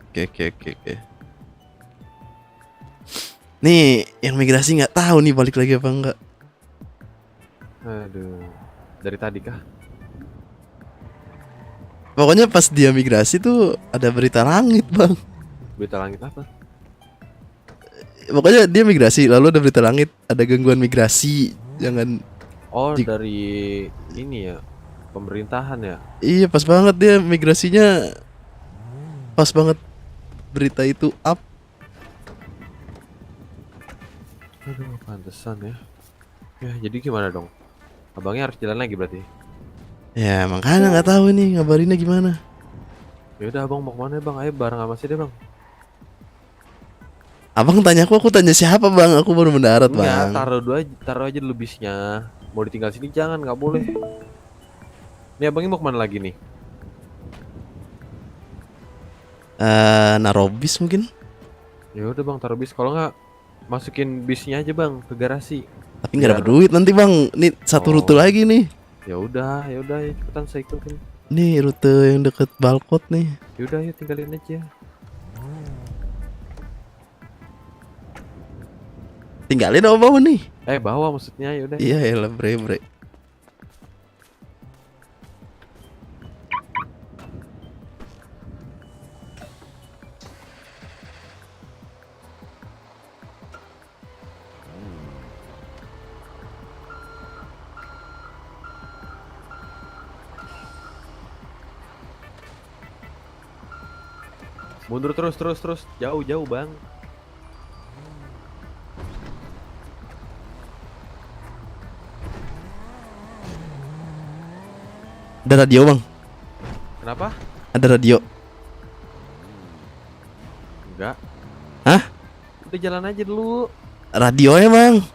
Oke. Nih, yang migrasi nggak tahu nih balik lagi apa enggak. Aduh, dari tadi kah? Pokoknya pas dia migrasi tuh ada berita langit bang. Berita langit apa? Pokoknya dia migrasi, lalu ada berita langit, ada gangguan migrasi, jangan. Oh dari ini ya, pemerintahan ya? Iya pas banget dia migrasinya, pas banget berita itu up. Aduh pantesan ya. Ya jadi gimana dong? Abangnya harus jalan lagi berarti? Ya makanya nggak tahu nih ngabarinnya gimana. Ya udah abang mau kemana bang? Ayo bareng sama si deh bang. Abang tanya aku tanya siapa bang? Aku baru mendarat bang. Taruh aja dulu bisnya. Mau ditinggal sini jangan, nggak boleh. Nih abangnya mau kemana lagi nih? Naruh bis mungkin. Ya udah bang taruh bis, kalau nggak masukin bisnya aja bang ke garasi. Tapi nggak dapat duit nanti bang. Nih satu rute lagi nih. Ya udah ya cepetan saya ikutin. Nih rute yang deket Balkot nih. Ya udah ayo tinggalin aja. Tinggalin apa bawa nih? Bawa maksudnya ya udah. Iya ya lah bre. Mundur terus jauh bang. Ada radio bang. Kenapa? Ada radio. Enggak. Hah? Udah jalan aja dulu. Radio emang?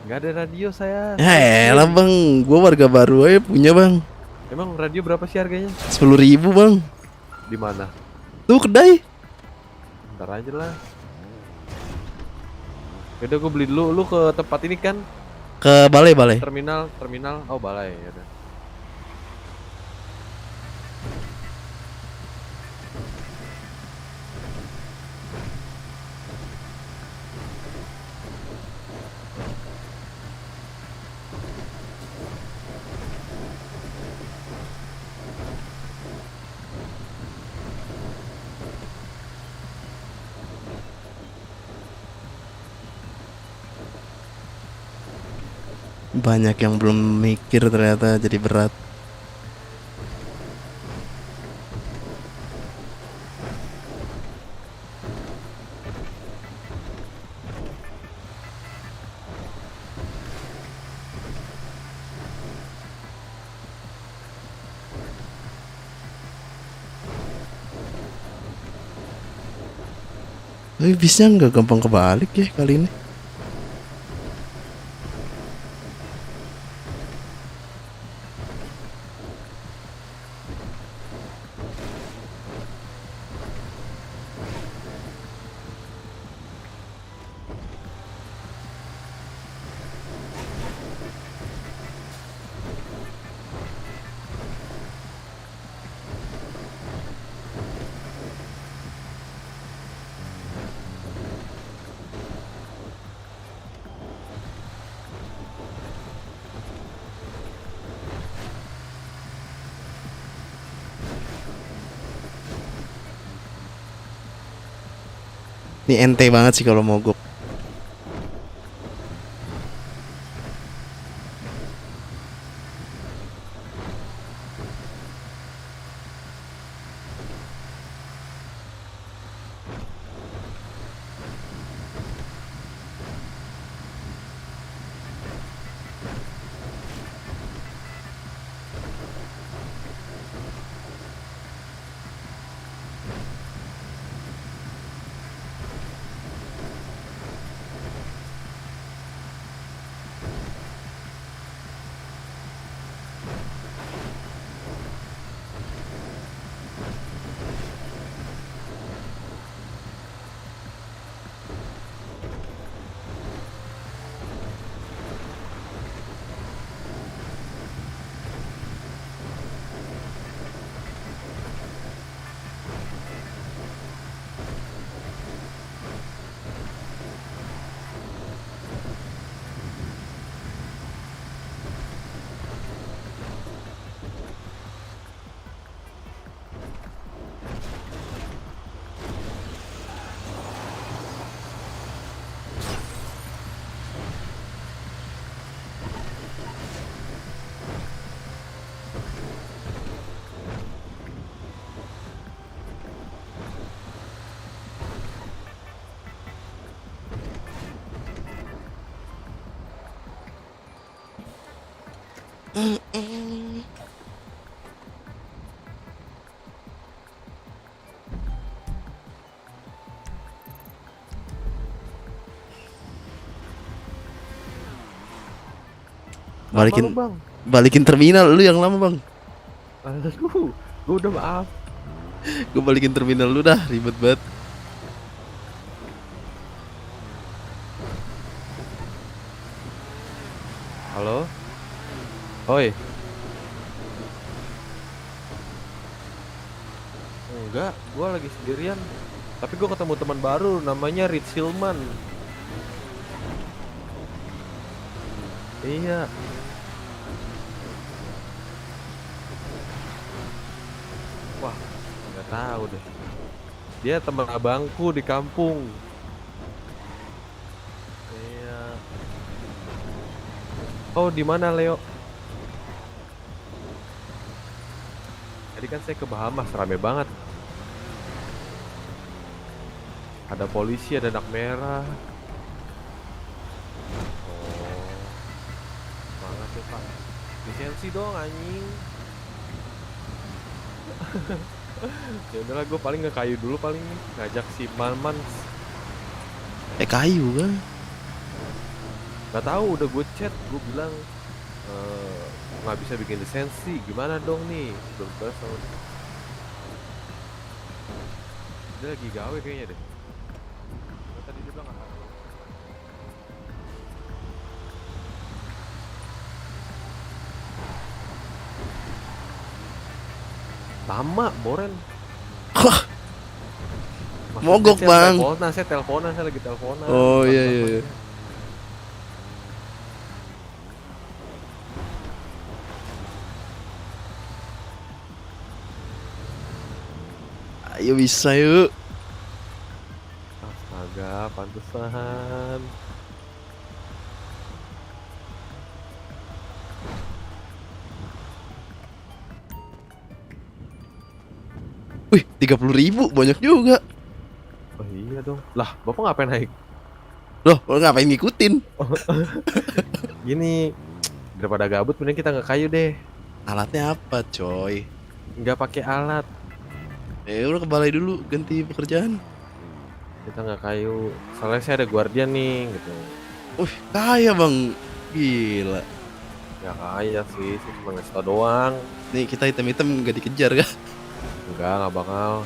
Enggak ada radio saya. Ya elah bang, gua warga baru aja punya bang. Emang radio berapa sih harganya? 10.000 bang. Di mana? Tuh kedai. Ntar aja lah. Yaudah gue beli dulu. Lu ke tempat ini kan? Ke balai. Terminal. Oh balai ya udah. Banyak yang belum mikir ternyata jadi berat. Tapi bisnya nggak gampang kebalik ya kali ini. Ini ente banget sih kalau mogok. Balikin, Bang. balikin terminal lu yang lama bang. Aduh, gue udah maaf. Gue balikin terminal lu dah, ribet banget. Halo? Oi. Enggak, gue lagi sendirian. Tapi gue ketemu teman baru, namanya Rich Silman. Iya. Wah, nggak tahu deh. Dia teman abangku di kampung. Iya. Oh, di mana Leo? Tadi kan saya ke Bahamas, rame banget. Ada polisi, ada anak merah. Oh, semangat ya Pak. Lisensi dong anjing. Ya udahlah, gue paling ngekayu dulu, paling ngajak si Malman. Kayu kan? Gak tahu, udah gue chat, gue bilang nggak bisa bikin lisensi, gimana dong nih? Belum balas sama dia. Dia lagi gawe kayaknya deh. Tadi dia bilang nggak tahu. Lama, Boren. Maksudnya Mogok, saya Bang. teleponan, saya lagi teleponan. Oh, sama iya, iya, temannya. iya. Ayo bisa yuk. Astaga, pantesan. Wih, 30.000 banyak juga. Oh iya dong. Lah, Bapak ngapain naik? Loh, lo ngapain ngikutin? Gini, daripada gabut mending kita ngekayu deh. Alatnya apa, coy? Nggak pakai alat. Udah ke balai dulu, ganti pekerjaan. Kita ngekayu. Soalnya saya ada guardian nih gitu. Wih, kaya bang. Gila. Ya kaya sih, saya cuma ngasih tau doang. Nih kita item-item gak dikejar kah? Enggak bakal.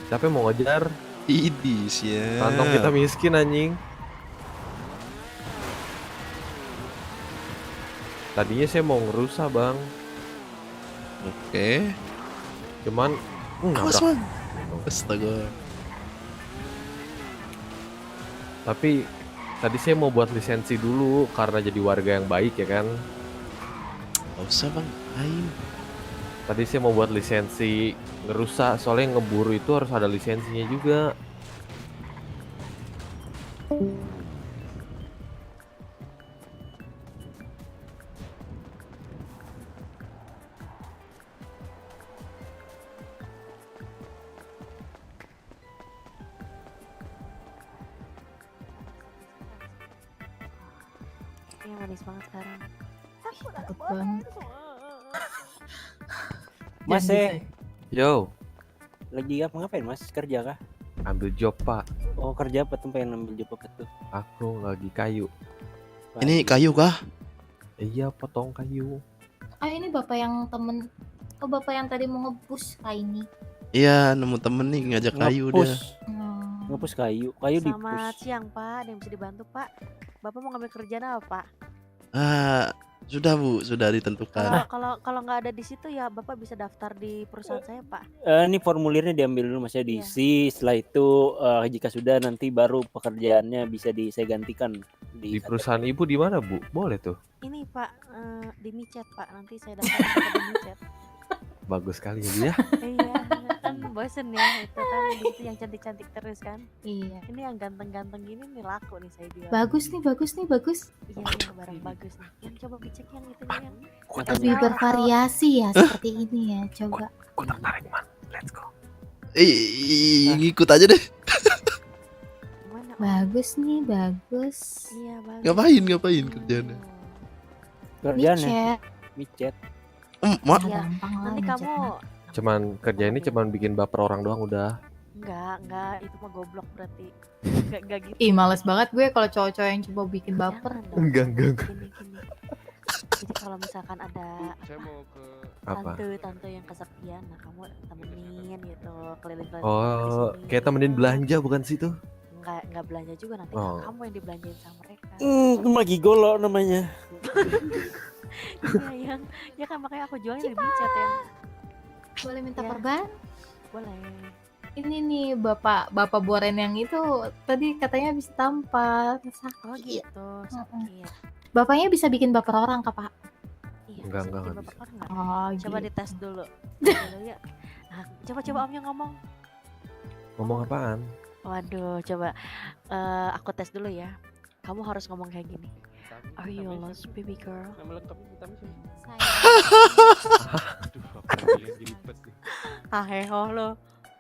Siapa yang mau ngejar? Idis ya. Kantong kita miskin anjing. Tadinya saya mau ngerusak bang, Oke. cuman Awas nabrak. bang. Astaga. Tapi tadi saya mau buat lisensi dulu karena jadi warga yang baik ya kan. Gak usah bang. Ayo. Tadi saya mau buat lisensi ngerusak, soalnya ngeburu itu harus ada lisensinya juga. Iya manis banget sekarang. Takut banget. Mas Yo, lagi ngapain mas? Kerja kah? ambil job pak. Oh kerja apa tuh, pengen ambil job apa tuh? Aku lagi kayu. Ini kayu kah? Iya, potong kayu. Ah ini bapak yang temen. Oh bapak yang tadi mau ngebus kayak ini. Iya, nemu temen nih ngajak kayu dia. Ngepus kayu, kayu Selamat dipus. siang Pak, ada yang bisa dibantu Pak? Bapak mau ngambil kerjaan apa Pak? Ah, sudah bu, sudah Kalau ditentukan. kalau nggak ada di situ ya Bapak bisa daftar di perusahaan saya Pak. Ini formulirnya diambil dulu mas ya, diisi. Setelah itu jika sudah nanti baru pekerjaannya bisa saya gantikan Di perusahaan ibu di mana bu? Boleh tuh. Ini Pak di micet Pak, nanti saya daftar di micet. Bagus sekali ya. Iya, kan bosen ya itu kan gitu yang cantik-cantik terus kan. Iya. Ini yang ganteng-ganteng gini nih laku nih saya jual. Bagus nih, bagus nih, bagus. Iya, iya barang bagus nih. Yang coba dicek yang itu yang. Lebih bervariasi ya seperti ini ya. Coba. Gue tertarik man. Let's go. Ngikut aja deh. Bagus nih, bagus. Iya bagus. Ngapain kerjanya? Kerjaannya Micet. micet. Mak. Iya. Gampang lah Nanti micet kamu mah. Cuman kerja ini cuman bikin baper orang doang udah. enggak itu mah goblok berarti. Enggak gitu. Ih males banget gue kalau cowok-cowok yang coba bikin baper. Jangan dong. Enggak. Gini. Jadi kalau misalkan ada Saya mau ke apa? tante yang kesepian, nah kamu temenin gitu keliling-keliling. Oh, kayak temenin belanja bukan sih tuh? Enggak belanja juga nanti Oh. kamu yang dibelanjain sama mereka. Lagi golo namanya. Iya yang ya kan makanya aku jualnya di micet ya. Boleh minta Iya. perban? Boleh. Ini nih bapak Boren yang itu tadi katanya habis tampar Oh sakit. gitu, sakit. Bapaknya bisa bikin baper orang kak pak? Iya, Enggak, bisa bikin enggak baper enggak? Oh Coba gitu. dites dulu. Dulu ya. Nah, coba omnya ngomong. Ngomong apaan? Waduh, coba aku tes dulu ya. Kamu harus ngomong kayak gini. Are you lost, baby girl? Nama lengkapnya kita Saya. Aduh, apa yang jadi pet nih? Haheho lo.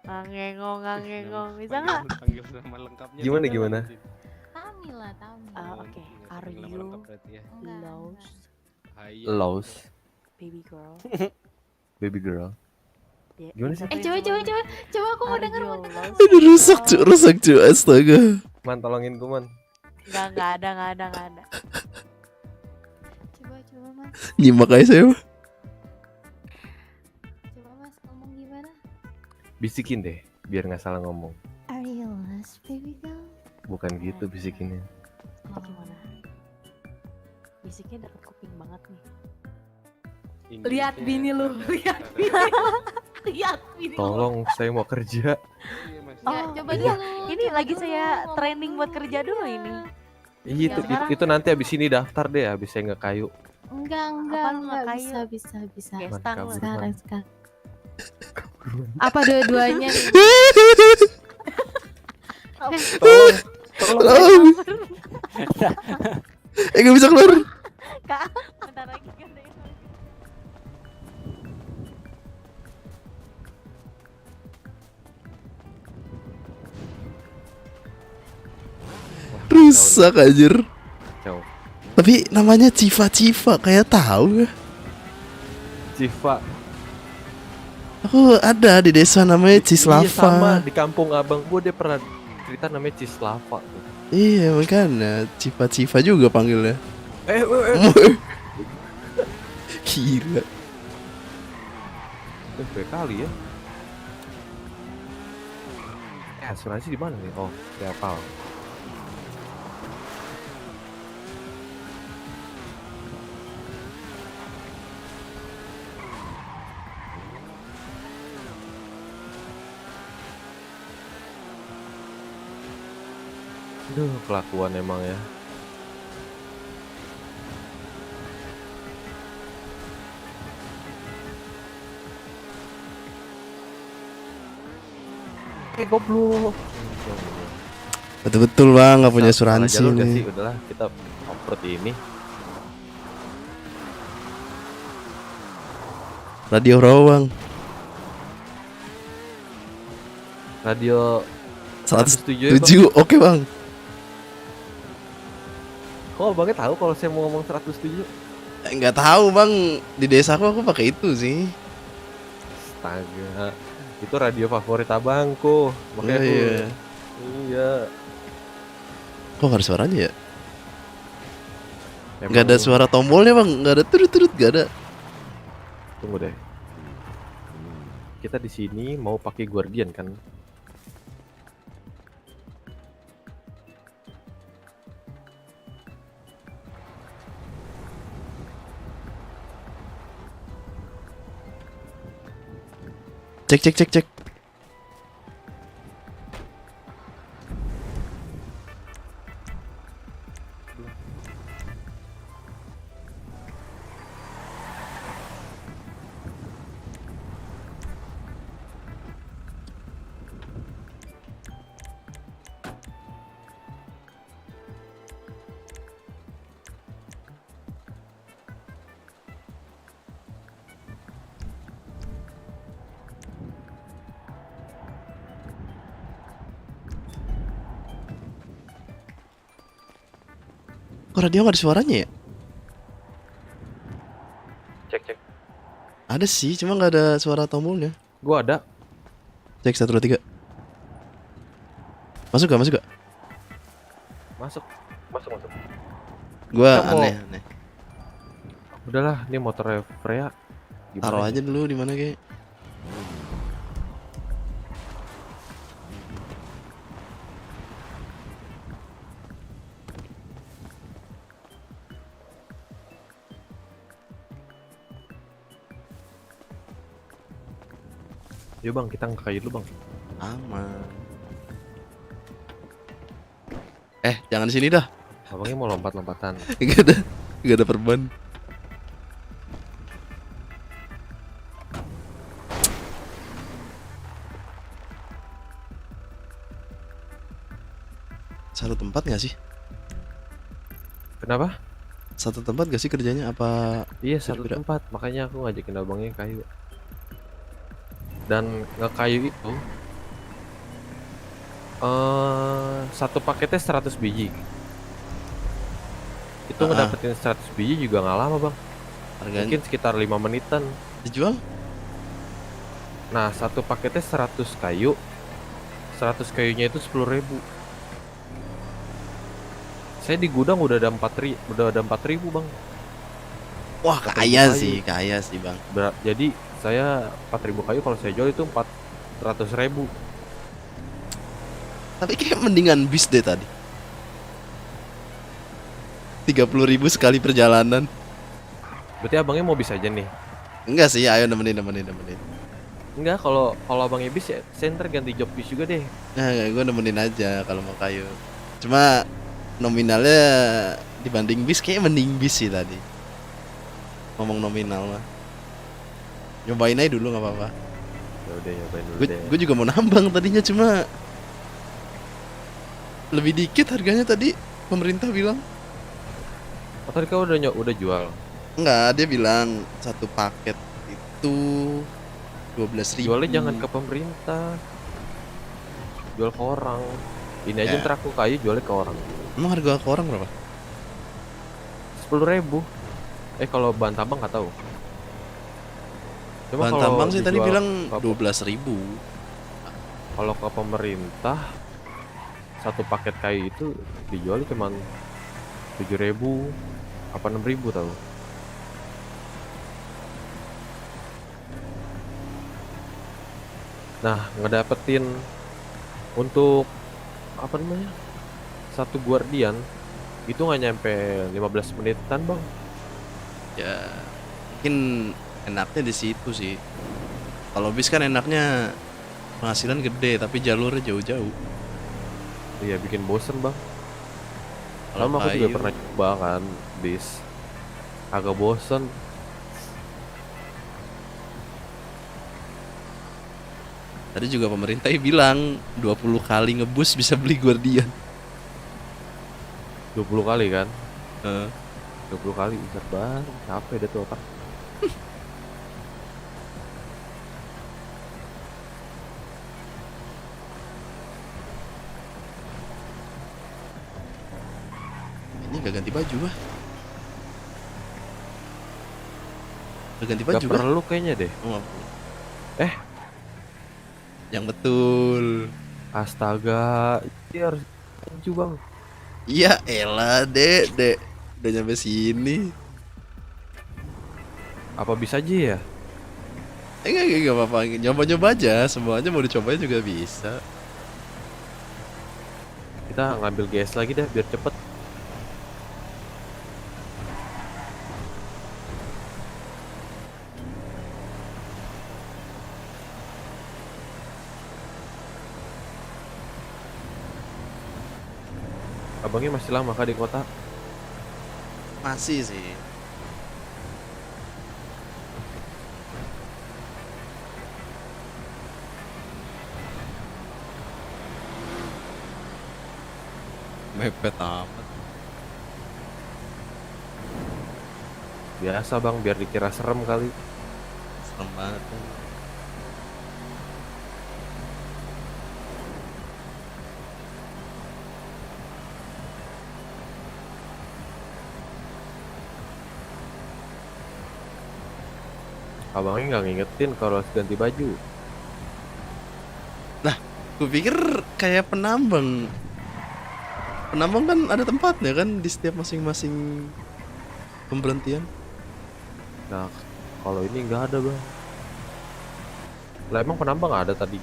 Ngangengong. Bisa nggak? Panggil nama lengkapnya. Gimana? Tami lah Tami. Oke. Are you lost, Lost, baby girl? baby girl. Ya, Gimana yang sih? satu yang Coba aku mau Are denger you mau denger. lost, Aduh, baby rusak girl? cu, astaga. Man, tolongin gue man. Nggak ada. Coba mas. Nyimak aja saya. Coba mas ngomong gimana? Bisikin deh, biar nggak salah ngomong. Are you lost baby girl? Bukan gitu bisikinnya. Itu gimana? Bisiknya deket kuping banget nih. Lihat bini lu, lihat bini. Tolong, saya mau kerja. Ya, coba iya. dulu. Ini coba lagi dulu, saya ngomong training buat dulu, kerja dulu ini. Iya, sekarang- itu nanti abis ini daftar deh, abis saya ngekayu. Enggak, Apaan lu nggak kayu? bisa. Kayak Man, stang kabur, lu. man. Sekarang. Apa dua-duanya nih? Tolong. Gak bisa keluar. Kak, bentar lagi kan deh. rusak anjir. Kacau. Tapi namanya Civa kayak tahu ya. Civa. Aku ada di desa namanya Iya sama Cislava. di kampung abang gua dia pernah cerita namanya Cislava tuh. Iya makanya Civa juga panggilnya. Gila. Baik kali ya. Asuransi di mana nih? Oh, di Apal. Duh, kelakuan emang ya. Goblok. Betul bang nggak punya Salah asuransi jalur gak nih. sih? Udahlah kita off-road ini. Radio berapa bang? Radio 107 ya, Bang. 107 oke bang. Kok abangnya tahu kalau saya mau ngomong 107? Nggak tahu bang, di desaku aku pakai itu sih. Astaga, itu radio favorit abangku. Makanya aku, Iya. iya. Kok nggak ada suaranya ya? Emang Nggak ada suara tombolnya bang, nggak ada turut nggak ada. Tunggu deh. Kita di sini mau pakai Guardian kan? Cek. Kok radio nggak ada suaranya ya? Cek. Ada sih, cuma nggak ada suara tombolnya. Gua ada. Cek 1, 2, 3. Masuk gak? Masuk. Gua Kita mau- aneh. Udahlah, ini motor Freya. Taruh aja dulu di mana kayak. Yuk bang, kita ngekayu dulu bang. Aman. Jangan di sini dah. Abangnya mau lompat-lompatan. Gak ada perban. Satu tempat gak sih? Kenapa? Satu tempat gak sih kerjanya? Apa Iya satu beda-beda? tempat, makanya aku ngajakin abangnya kayu. Dan ngekayu itu satu paketnya 100 biji. Itu ngedapetin 100 biji juga nggak lama bang. Harganya Mungkin sekitar 5 menitan. dijual? Nah satu paketnya 100 kayu. 100 kayunya itu 10.000. Saya di gudang udah ada 4.000 bang. Wah kaya sih bang. Jadi saya 4.000 kayu, kalau saya jual itu 400.000. Tapi kayak mendingan bis deh tadi. 30.000 sekali perjalanan. Berarti abangnya mau bis aja nih? Enggak sih, ayo nemenin. Enggak, kalau abangnya bis ya saya ntar ganti job bis juga deh. Nah, gue nemenin aja kalau mau kayu. Cuma nominalnya dibanding bis kayak mending bis sih tadi. Ngomong nominal mah. Nyobain aja dulu nggak apa-apa. Ya udah nyobain dulu deh. Gue juga mau nambang tadinya, cuma lebih dikit harganya tadi pemerintah bilang. Oh, tadi kau udah jual? Enggak, dia bilang satu paket itu 12.000. Jualnya jangan ke pemerintah, jual ke orang. Ini aja Ya. ntar aku kayu jualnya ke orang. Emang harga ke orang berapa? 10.000. Kalau bahan tambang nggak tahu. Cuma Bahan kalau tambang sih tadi dijual bilang ke- 12.000. Kalau ke pemerintah satu paket kayu itu dijual cuma 7.000 apa 6.000 tahu. Nah, ngedapetin untuk apa namanya? Satu guardian itu nggak nyampe 15 menitan, Bang. Ya mungkin enaknya di situ sih. Kalau bis kan enaknya penghasilan gede tapi jalurnya jauh-jauh. Iya, bikin bosen, Bang. Kalau Sama aku juga kayu- pernah coba kan bis. Agak bosen. Tadi juga pemerintah bilang 20 kali ngebus bisa beli guardian. 20 kali kan? Heeh. 20 kali bisa banget. Capek deh tuh otak. Ini gak ganti baju ah. Gak ganti Gak baju kan? perlu kayaknya deh. Oh, nggak perlu. Yang betul. Astaga, ini harus baju, Bang. Iya elah dek udah nyampe sini. Apa bisa aja ya? Enggak apa-apa, nyoba-nyoba aja. Semuanya mau dicobain juga bisa. Kita ngambil GS lagi deh biar cepet. Abangnya masih lama kah di kota? Masih sih. Mepet amat. Biasa bang, biar dikira serem kali. Serem banget. Abangnya nggak ngingetin kalau harus ganti baju. Nah, gue pikir kayak penambang. Penambang kan ada tempatnya kan di setiap masing-masing pemberhentian. Nah, kalau ini nggak ada bang. Lah emang penambang nggak ada tadi?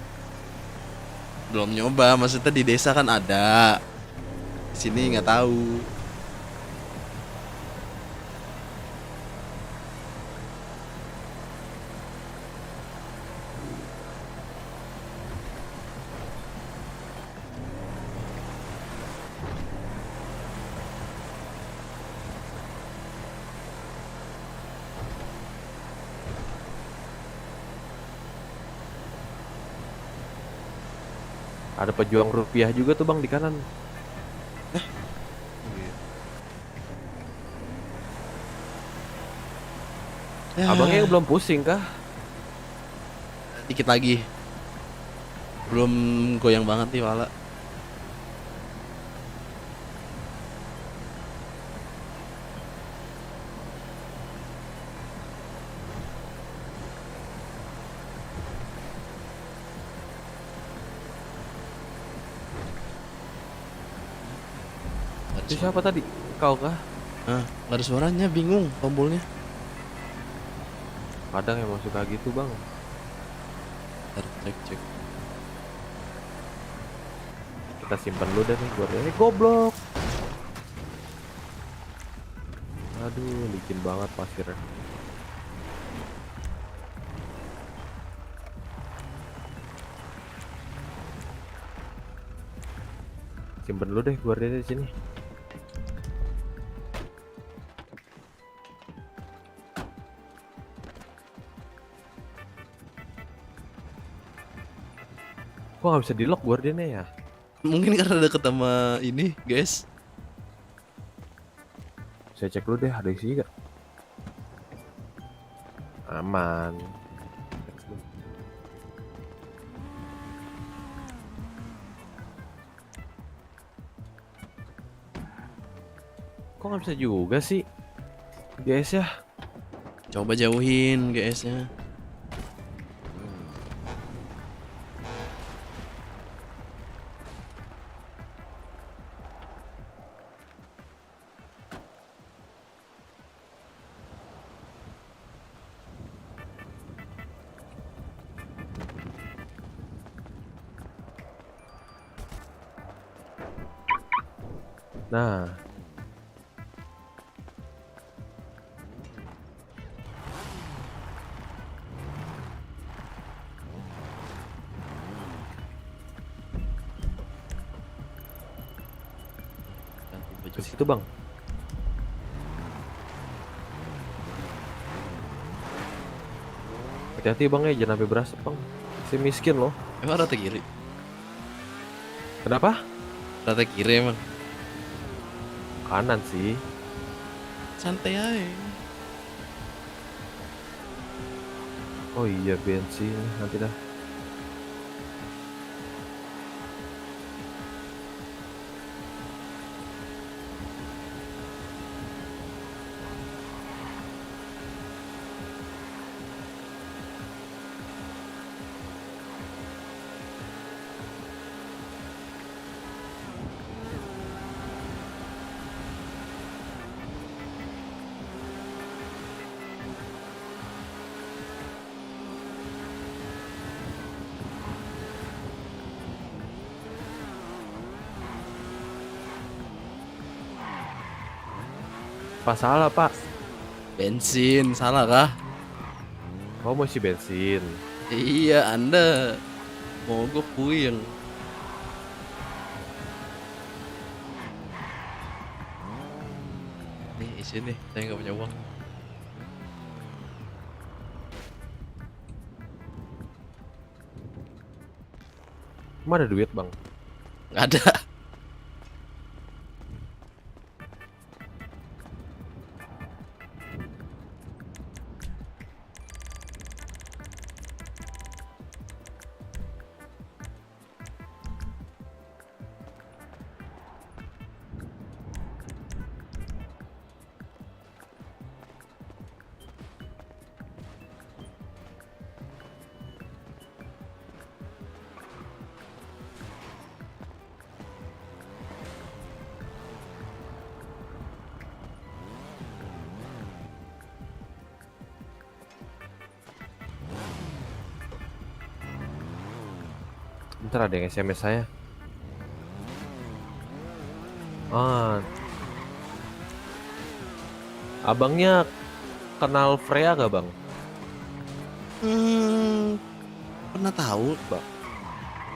Belum nyoba, maksudnya di desa kan ada. Di sini nggak tahu. Ada pejuang rupiah juga tuh bang di kanan. Abangnya belum pusing kah? Dikit lagi. Belum goyang banget nih pala. Itu siapa tadi? Kau kah? Nah, nggak ada suaranya, bingung tombolnya. Kadang emang suka gitu bang. Ntar cek. Kita simpan dulu deh nih buat ini goblok. Aduh, licin banget pasirnya. Simpen dulu deh gua di sini. Kok nggak bisa di lock guardiannya ya? Mungkin karena deket sama ini, guys. Saya cek dulu deh, ada isi gak? Aman. Kok nggak bisa juga sih? GS ya. Coba jauhin GS-nya. Nah, Ganti baju. ke situ bang. Hati-hati bang ya, jangan sampai berasap bang. Si miskin loh. Emang rata kiri? Kenapa? Rata kiri emang. Kanan sih. Santai aja. Oh iya bensin nanti dah. Pak salah pak. Bensin, salah kah? Kau mau isi bensin. Iya, Anda mogok puyeng. Nih, isi nih, saya nggak punya uang. Emang ada duit bang? Nggak ada. Bentar ada yang SMS saya. Ah, abangnya kenal Freya gak bang? Pernah tahu, Bang.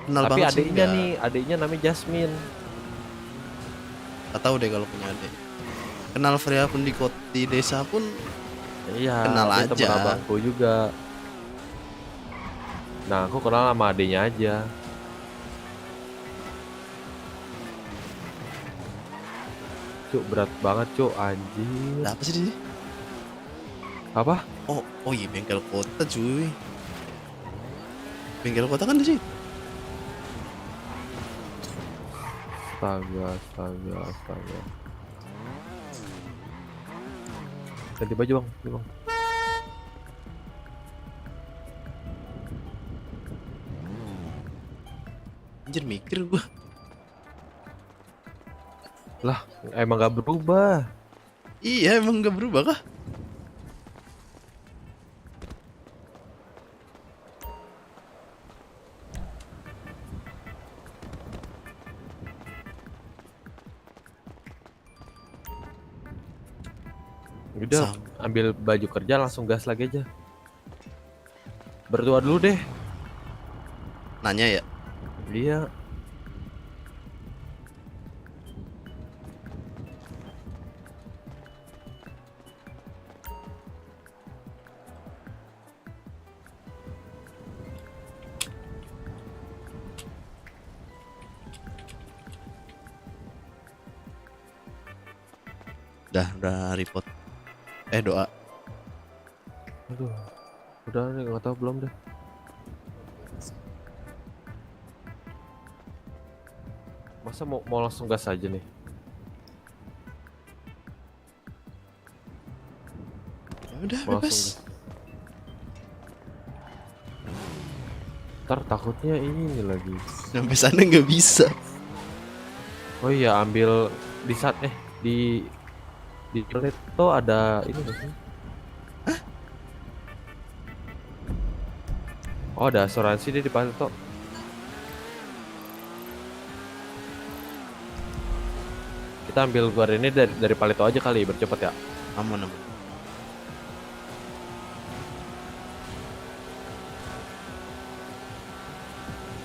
Kenal Tapi banget sih, adiknya enggak. nih, adiknya namanya Jasmine. Gak tahu deh kalau punya adik. Kenal Freya pun di desa pun Iya, kenal dia aja. temen abangku juga. Nah, aku kenal sama adiknya aja. Cuk, berat banget cuk, anjir. Ada apa sih di sini? Apa? Oh iya, bengkel kota cuy. Bengkel kota kan di sini. Astaga. Ganti baju bang, ini bang. Anjir, mikir gua. Lah, emang gak berubah. Iya, emang gak berubah kah? Udah, ambil baju kerja langsung gas lagi aja. Berdua dulu deh. Nanya ya? Iya. Udah report. Doa. Aduh, udah nih nggak tahu belum deh. Masa mau langsung gas aja nih? Udah Langsung bebas. gas. Ntar takutnya ini lagi. Sampai sana nggak bisa. Oh iya, ambil di saat di Paleto ada ini nggak sih? Oh, ada asuransi deh di Paleto. Kita ambil keluar ini dari Paleto aja kali, bercepat ya. Aman aman.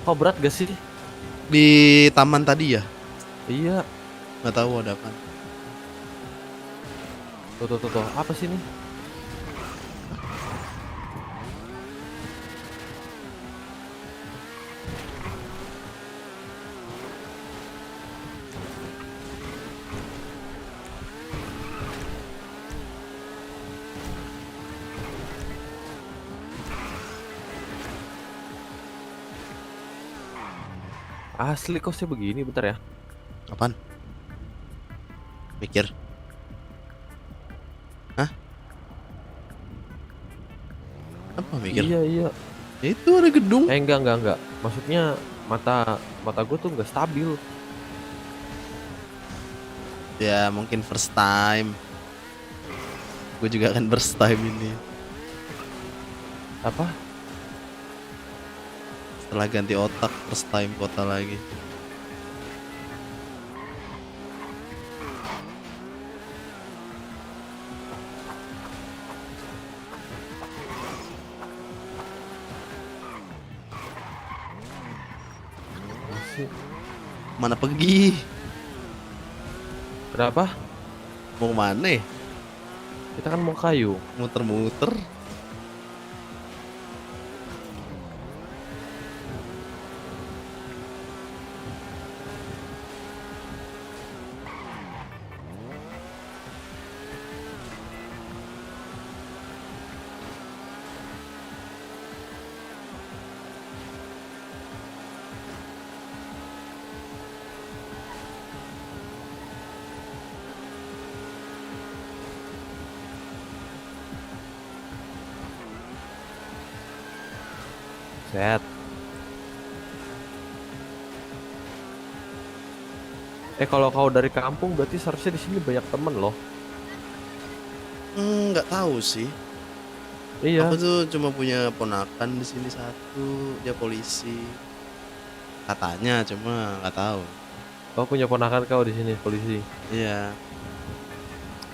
Kok berat gak sih? Di taman tadi ya? Iya. Nggak tahu ada apa. Tuh. Apa sih ini? Asli kosnya begini, bentar ya. Apaan? Mikir. Hah? Apa mikir? Iya. Itu ada gedung. Enggak. Maksudnya mata gue tuh nggak stabil. Ya mungkin first time. Gue juga kan first time ini. Apa? Setelah ganti otak first time kota lagi. Mana pergi? Kenapa? Mau mana? Kita kan mau kayu. Muter-muter. Set. Kalau kau dari kampung berarti seharusnya di sini banyak temen loh. Nggak tahu sih. Iya. Aku tuh cuma punya ponakan di sini satu, dia polisi. Katanya, cuma nggak tahu. Kau punya ponakan kau di sini polisi. Iya.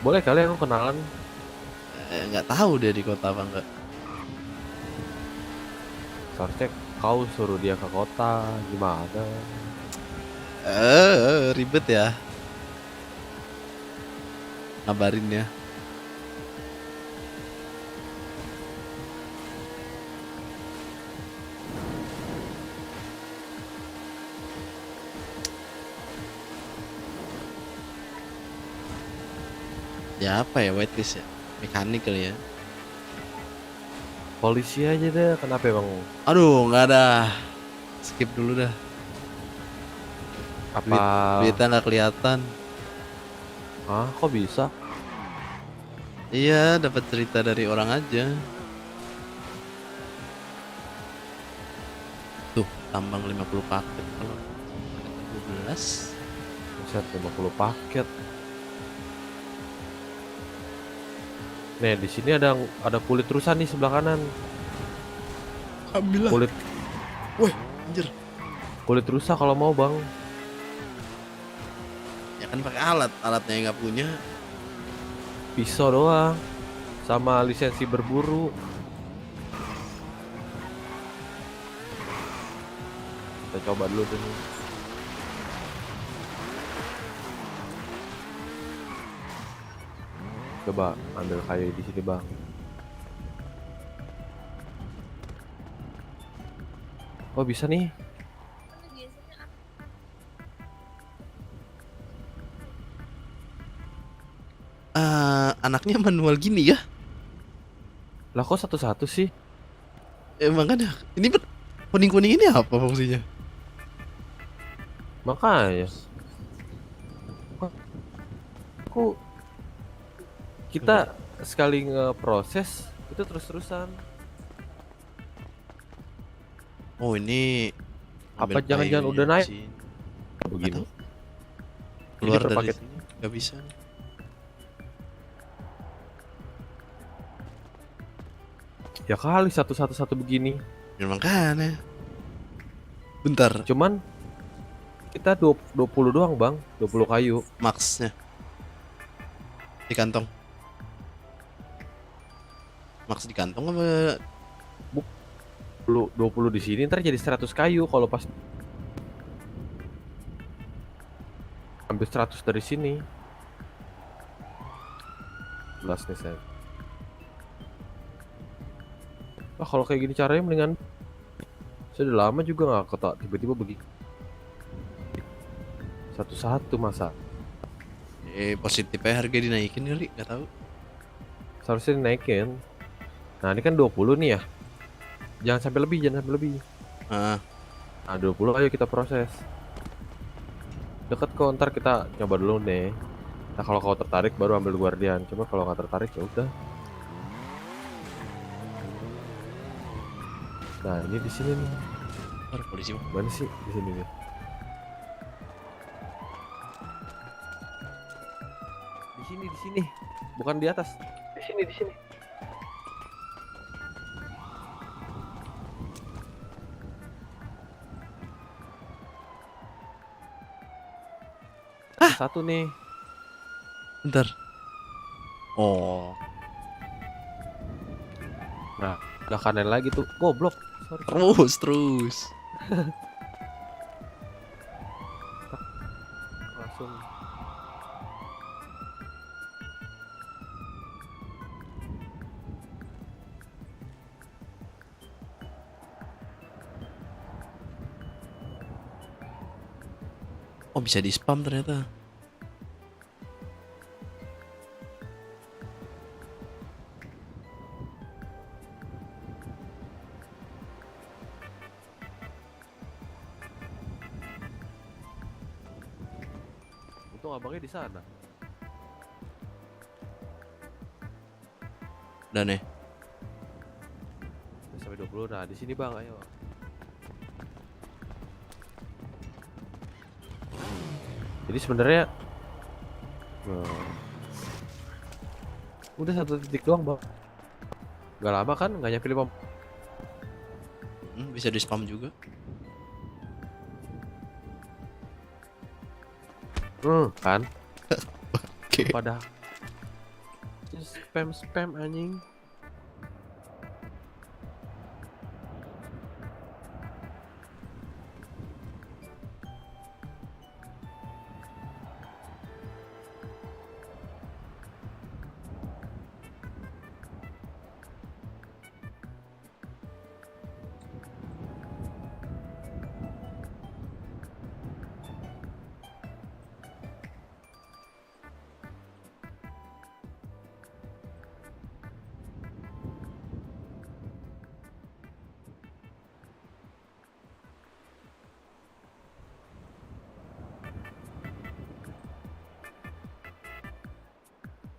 Boleh kali aku kenalan. Nggak tahu dia di kota apa enggak. Seharusnya kau suruh dia ke kota, gimana? Ribet ya. Ngabarin ya. Ya apa ya, whitelist ya? Mekanik kali ya. Polisi aja deh, kenapa emang? Aduh, nggak ada. Skip dulu dah. Apa? Duitnya nggak kelihatan. Ah, kok bisa? Iya, dapat cerita dari orang aja. Tuh, tambang 50 paket kalau 12. Buset, 50 paket. Nih, di sini ada kulit rusa nih sebelah kanan. Ambil lah. Kulit. Wih, anjir. Kulit rusa kalau mau, Bang. Ya kan pakai alatnya yang nggak punya. Pisau doang. Sama lisensi berburu. Kita coba dulu tuh nih. Coba ambil kayu di sini, Bang. Oh, bisa nih. Anaknya manual gini ya? Lah kok satu-satu sih? Emang kan ya? Ini kuning-kuning ini apa fungsinya? Makanya. Kok kita sekali ngeproses itu terus-terusan. Oh ini Apa ambil jangan-jangan kayunya udah naik? di sini. Begini. Keluar per dari paket. sini nggak bisa. Ya kali satu begini. Memang kan ya. Bentar, Cuman kita 20 doang, Bang. 20 kayu. maxnya di kantong. Max di kantong apa? 20 di sini ntar jadi 100 kayu kalau pas ambil 100 dari sini. Jelas nih saya. Wah, kalau kayak gini caranya mendingan saya udah lama juga nggak ketok tiba-tiba begini. Satu-satu masa. Positifnya harga dinaikin kali, nggak tahu. Seharusnya dinaikin. Nah, ini kan 20 nih ya. Jangan sampai lebih. Ah, Nah, 20 ayo kita proses. Deket kok, ntar kita nyoba dulu nih. Nah, kalau kau tertarik baru ambil guardian. Cuma kalau nggak tertarik ya udah. Nah, ini di sini nih. ada polisi. Mana sih di sini nih? Di sini. Bukan di atas. Di sini. Satu nih. Bentar. Oh, Nah, udah kanan lagi tuh. Goblok. Sorry. terus. Langsung. Oh bisa di spam ternyata. Untung abangnya di sana. Udah nih. Udah sampai 20. Nah, di sini Bang, ayo. Jadi sebenarnya udah 1 titik doang, Bang. Gak lama kan, nggak nyampe 5. Bisa di spam juga. Kan? Oke. Pada spam anjing.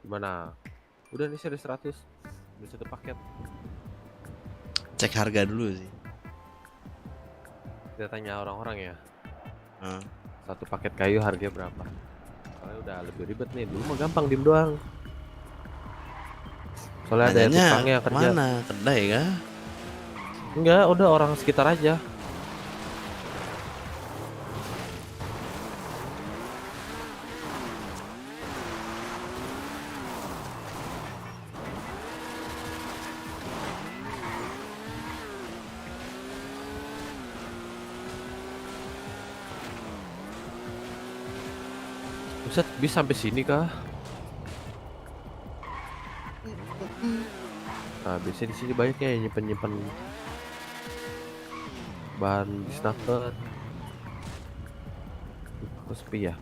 Gimana? Udah nih seri 100. Beli 1 paket. Cek harga dulu sih. Kita tanya orang-orang ya. Ah. 1 paket kayu harganya berapa? Soalnya udah lebih ribet nih. Dulu mah gampang diem doang. Soalnya ada Nanyanya tukangnya kerja. mana? Kedai kah? Enggak, udah orang sekitar aja. Buset, bisa sampai sini kah? Nah, biasanya di sini banyaknya yang nyimpen bahan disnaker. Kok sepi ya?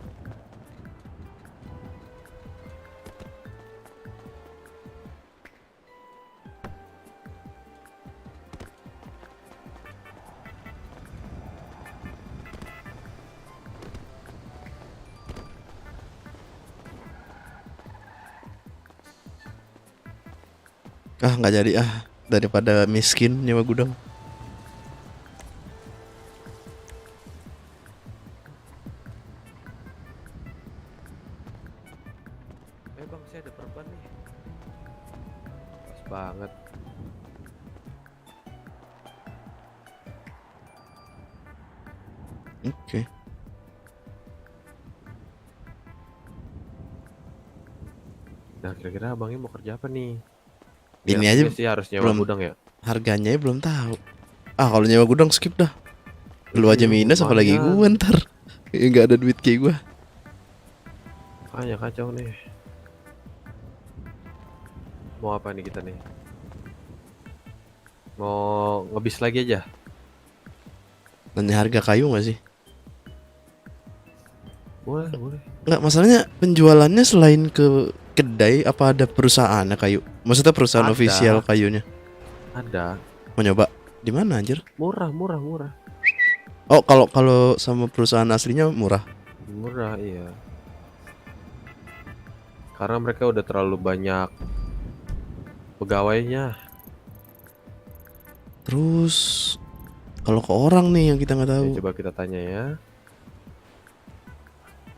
Ah nggak jadi daripada miskin nyewa gudang. Bang, saya ada perban nih. Pas banget. Oke. Nah, kira-kira abangnya mau kerja apa nih? Ini Ya, aja sih harus nyewa belum gudang ya. harganya belum tahu. Kalau nyewa gudang skip dah. Lu aja minus apalagi lumayan. gua ntar. Nggak ada duit kayak gua. Makanya kacau nih. Mau apa nih kita nih? Mau ngebis lagi aja? Nanya harga kayu nggak sih? Boleh, boleh. Nggak, masalahnya penjualannya selain ke kedai apa ada perusahaan kayu? Maksudnya perusahaan Ada. official kayunya? Ada. Mau nyoba? Di mana anjir? Murah, murah, murah. Oh, kalau sama perusahaan aslinya murah. Murah, iya. Karena mereka udah terlalu banyak pegawainya. Terus kalau ke orang nih yang kita nggak tahu. Ya, coba kita tanya ya.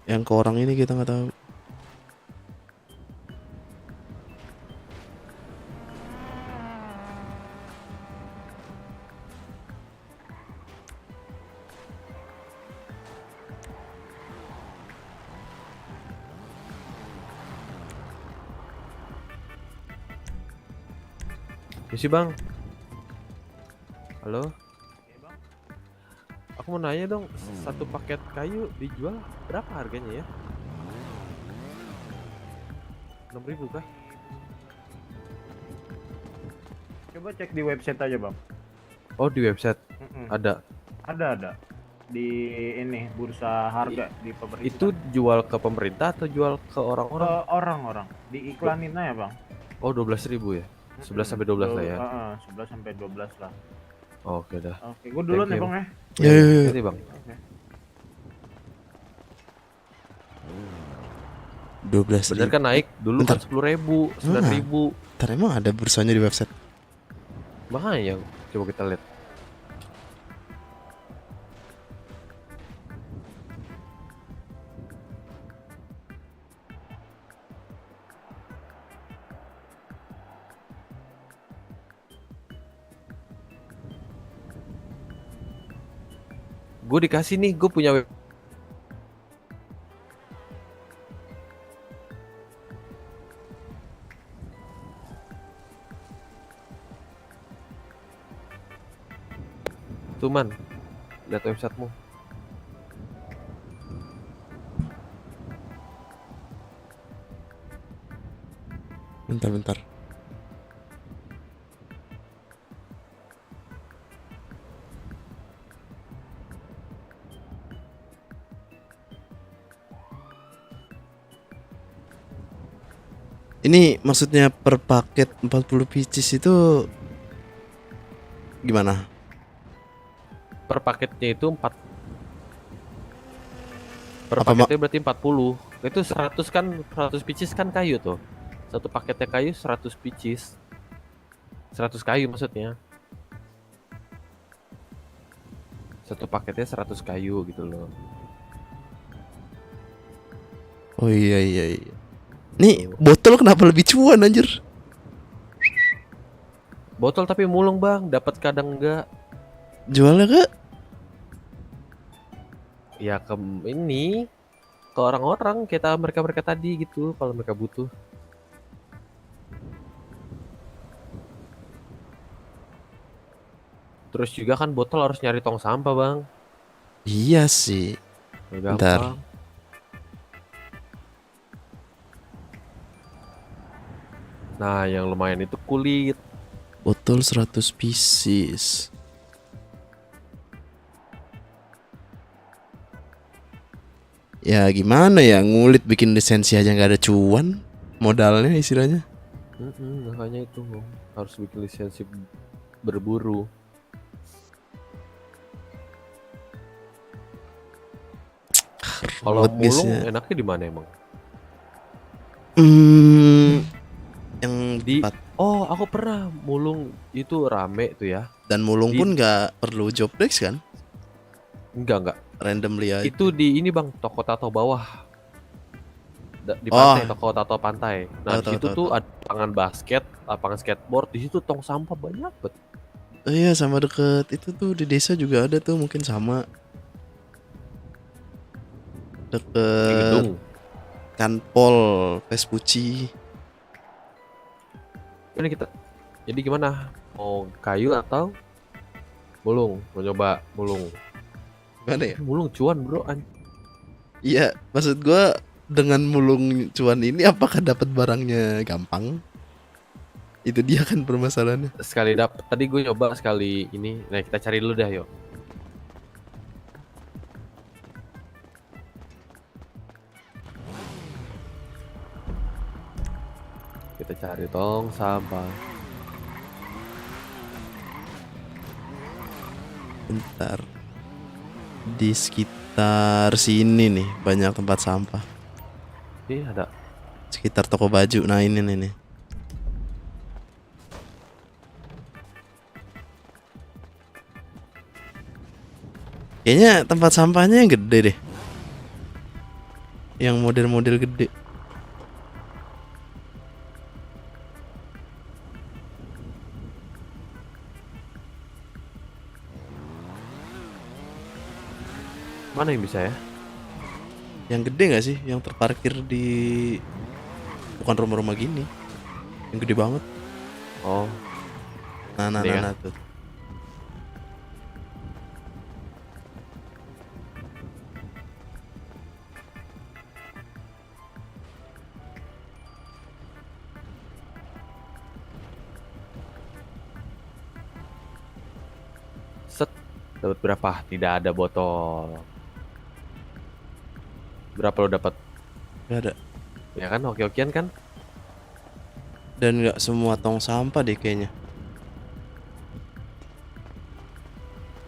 Yang ke orang ini kita nggak tahu. Misi bang. Halo. Aku mau nanya dong, satu paket kayu dijual berapa harganya ya? 6.000 kah? Coba cek di website aja bang. Oh di website ada. Ada di ini bursa harga di pemerintah. Itu jual ke pemerintah atau jual ke orang-orang? Orang-orang diiklanin aja bang. Oh 12.000 ya? 11 sampai 12 lah ya? 11 sampai 12 lah. Oke dah. Oke, gue duluan ya bang ya. Ya. Nanti bang. 12.000. Bener kan naik dulu kan 10.000, 9.000. Ntar emang ada bursanya di website? Makanya coba kita lihat. Gue dikasih nih, gue punya web. Tuman, lihat websitemu. Bentar. Ini maksudnya per paket 40 pieces itu gimana? Per paketnya itu 4. Per Apa, paketnya berarti 40. Itu 100 kan, 100 pieces kan kayu tuh. Satu paketnya kayu 100 pieces. 100 kayu maksudnya. Satu paketnya 100 kayu gitu loh. Oh iya. Nih botol kenapa lebih cuan anjir? Botol tapi mulung bang, dapat kadang enggak. Jualnya ke? Ya ke ini, ke orang-orang kita mereka tadi gitu kalau mereka butuh. Terus juga kan botol harus nyari tong sampah bang. Iya sih. Ya, Bentar. gampang. Nah yang lumayan itu kulit. Botol 100 pieces. Ya gimana ya, ngulit bikin lisensi aja nggak ada cuan modalnya istilahnya. Makanya itu harus bikin lisensi berburu. Kalau Ruwet, guys, mulung ya. enaknya di mana emang? Yang Di tempat Oh, aku pernah mulung itu rame tuh ya. Dan mulung Di- pun nggak perlu job desk kan? Enggak. Randomly aja. Itu di ini bang, toko tato bawah. Di Oh. pantai, toko tato pantai. Nah, di Tahu, situ tahu, tuh tahu. ada lapangan basket, lapangan skateboard. Di situ tong sampah banyak banget. Oh iya, sama deket itu tuh di desa juga ada tuh, mungkin sama. Di Deket gedung. Kanpol Vespucci. Ini kita. Jadi gimana? Mau kayu atau mulung? Mau coba mulung? Gimana ya? Mulung cuan bro. Iya, maksud gua dengan mulung cuan ini apakah dapat barangnya gampang? Itu dia kan permasalahannya. Sekali dapet. Tadi gue nyoba sekali ini. Nah kita cari dulu dah yuk. Kita cari tong sampah. Bentar. Di sekitar sini nih banyak tempat sampah. Ini ada. Sekitar toko baju. Nah ini nih. Kayaknya tempat sampahnya yang gede deh. Yang model-model gede. Mana yang bisa ya? Yang gede gak sih? Yang terparkir di bukan rumah-rumah gini. Yang gede banget. Oh. Nah, Ini kan? tuh. Set. Dapat berapa? Tidak ada botol. Berapa lo dapat? Gak ada. Ya kan, oke-okean kan? Dan gak semua tong sampah deh kayaknya.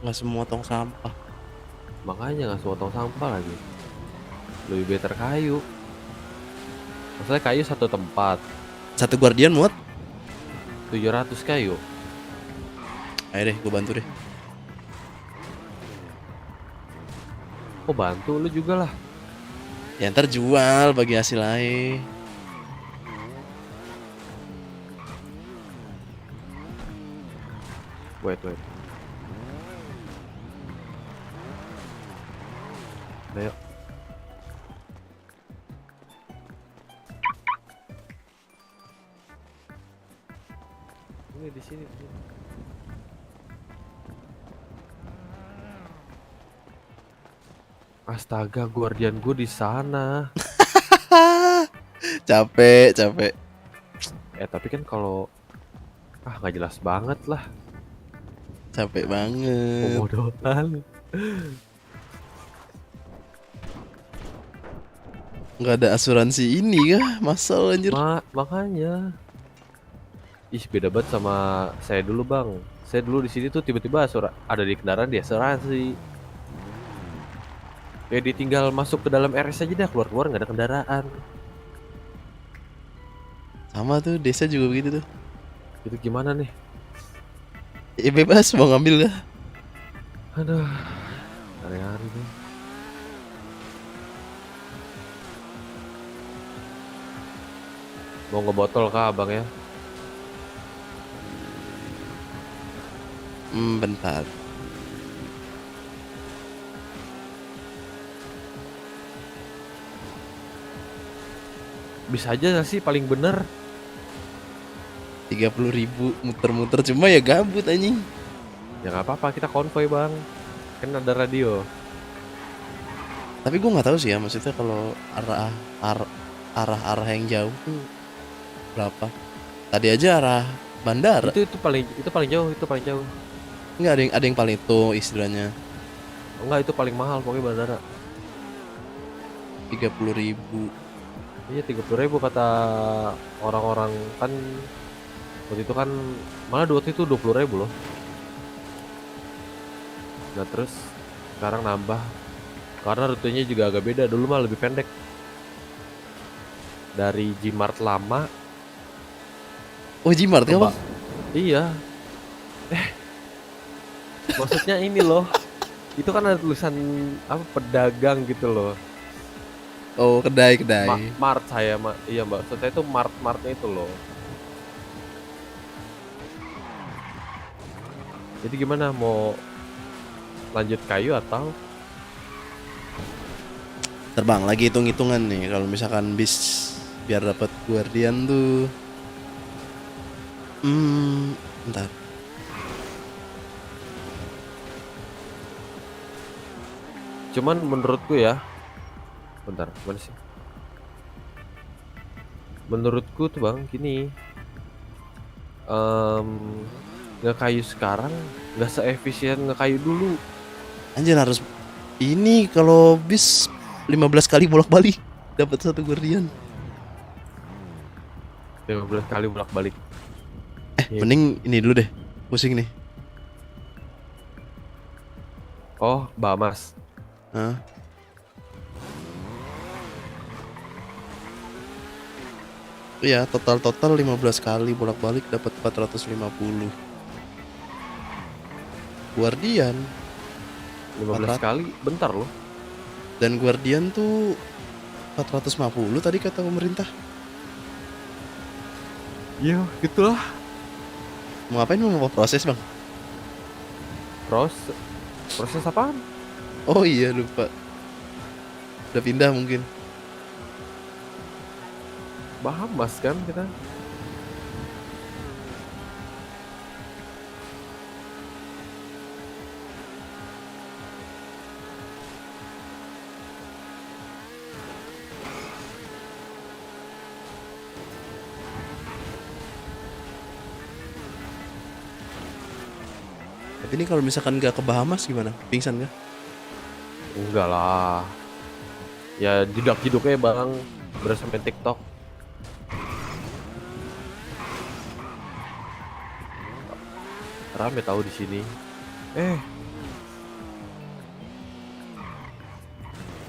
Gak semua tong sampah. Makanya nggak semua tong sampah lagi. Lebih better kayu. Maksudnya kayu satu tempat. Satu guardian muat 700 kayu. Ayo deh, gue bantu deh. Oh bantu lu juga lah. Ya ntar jual bagi hasil aja. Wait. Ayo. Ini di sini. Astaga, guardian gue di sana. Capek. Tapi kan kalau nggak jelas banget lah. Capek banget. Pembodohan. Nggak ada asuransi ini kah? Masal anjir. Makanya. Ih, beda banget sama saya dulu, Bang. Saya dulu di sini tuh tiba-tiba ada di kendaraan dia asuransi. Ya ditinggal masuk ke dalam RS aja dah, keluar-keluar nggak ada kendaraan. Sama tuh, desa juga begitu tuh. Itu gimana nih? Ya bebas mau ngambil kah? Aduh, hari-hari nih. Mau ngebotol kah abang ya? Bentar. Bisa aja gak sih paling bener 30.000 muter-muter, cuma ya gabut anjing. Ya nggak apa-apa, kita konvoy bang. Kan ada radio. Tapi gue nggak tahu sih ya, maksudnya kalau arah yang jauh tuh berapa? Tadi aja arah bandara. Itu paling jauh, itu paling jauh. Enggak, ada yang paling itu istilahnya. Enggak, itu paling mahal pokoknya bandara. 30.000. Iya 30.000 kata orang-orang kan. Waktu itu kan malah waktu itu 20.000 loh. Nah terus sekarang nambah karena rutenya juga agak beda. Dulu mah lebih pendek dari Gmart lama Oh, Gmart ya, Bang? Iya. Maksudnya ini loh. Itu kan ada tulisan apa pedagang gitu loh. Oh, kedai. Mart saya, iya Mbak. Maksudnya itu martnya itu loh. Jadi gimana, mau lanjut kayu atau Terbang lagi hitung-hitungan nih kalau misalkan bis biar dapat Guardian tuh. Bentar. cuman menurutku ya, bentar, mana sih? Menurutku tuh Bang, gini, ngekayu sekarang nggak seefisien ngekayu dulu. Anjir, harus ini kalau bis 15 kali bolak-balik dapat 1 Guardian. 15 kali bolak-balik. Mending ini dulu deh. Pusing nih. Oh, Bamas. Hah? Iya, total 15 kali bolak-balik dapat 450. Guardian 15 kali, bentar loh. Dan Guardian tuh 450 tadi kata pemerintah. Iya, gitulah. Mau ngapain, mau proses, Bang? Proses apaan? Oh iya, lupa. Udah pindah mungkin. Bahamas kan kita. Tapi ini kalau misalkan gak ke Bahamas gimana? Pingsan gak? Enggak lah. Ya jedak-jeduknya Bang, berasa main TikTok. Rame tahu di sini.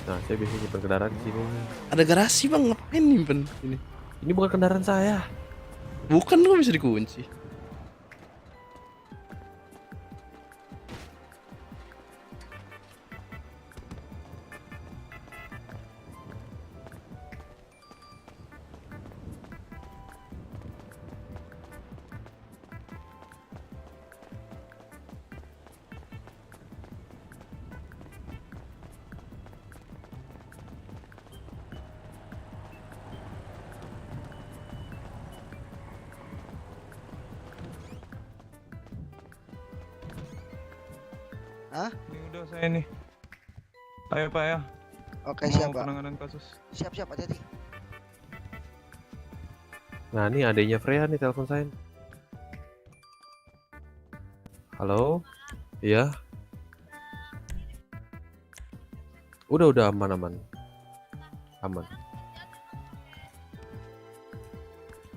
Nah, saya biasanya nyimpen kendaraan di sini. Ada garasi, Bang, ngapain nyimpen ini? Ini bukan kendaraan saya. Bukan, kok bisa dikunci? Hah? Ini udah saya nih. Ayo Pak ya. Oke, Mau siap Pak. penanganan kasus. Siap, hati-hati. Nah, ini adanya Freya nih telepon saya. Halo? Iya? Udah aman. Aman.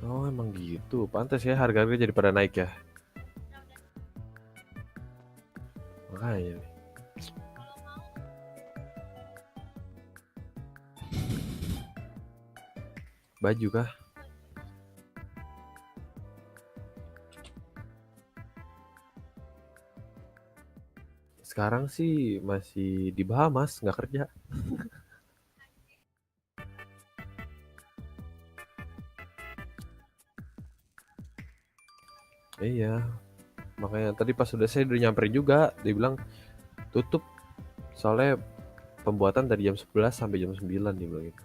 Oh, emang gitu. Pantas ya harga-harga jadi pada naik ya. Makanya nih. Baju kah? Sekarang sih masih di Bahamas, nggak kerja. Iya, makanya tadi pas saya udah nyamperin juga, dia bilang tutup soalnya pembuatan dari jam 11 sampai jam 9 dia bilang gitu.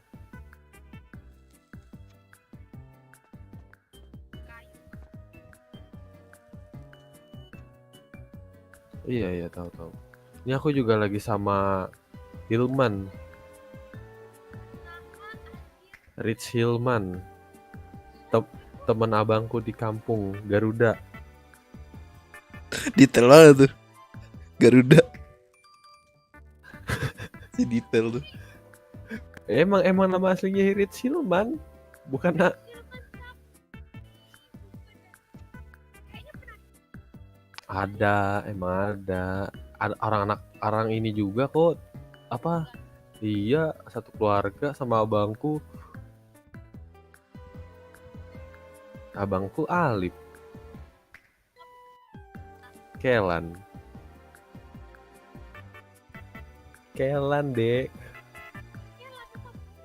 Iya tahu. Ini aku juga lagi sama Hilman, Rich Hilman, teman abangku di kampung Garuda. Detail banget tuh Garuda. Si detail tuh. Emang nama aslinya Rich Hilman, bukan emang ada orang ini juga kok, apa, iya, satu keluarga sama abangku. Abangku Alip. Kelan. Kelan, Dek.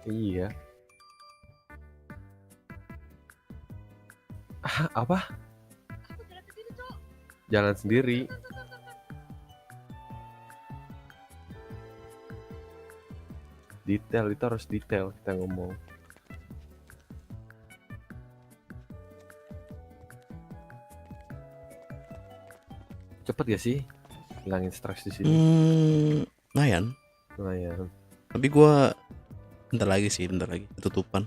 Iya. Apa? Jalan sendiri. Detail, itu harus detail kita ngomong. Cepet gak sih hilangin stres di sini? Lumayan. Lumayan. Tapi gua bentar lagi ketutupan.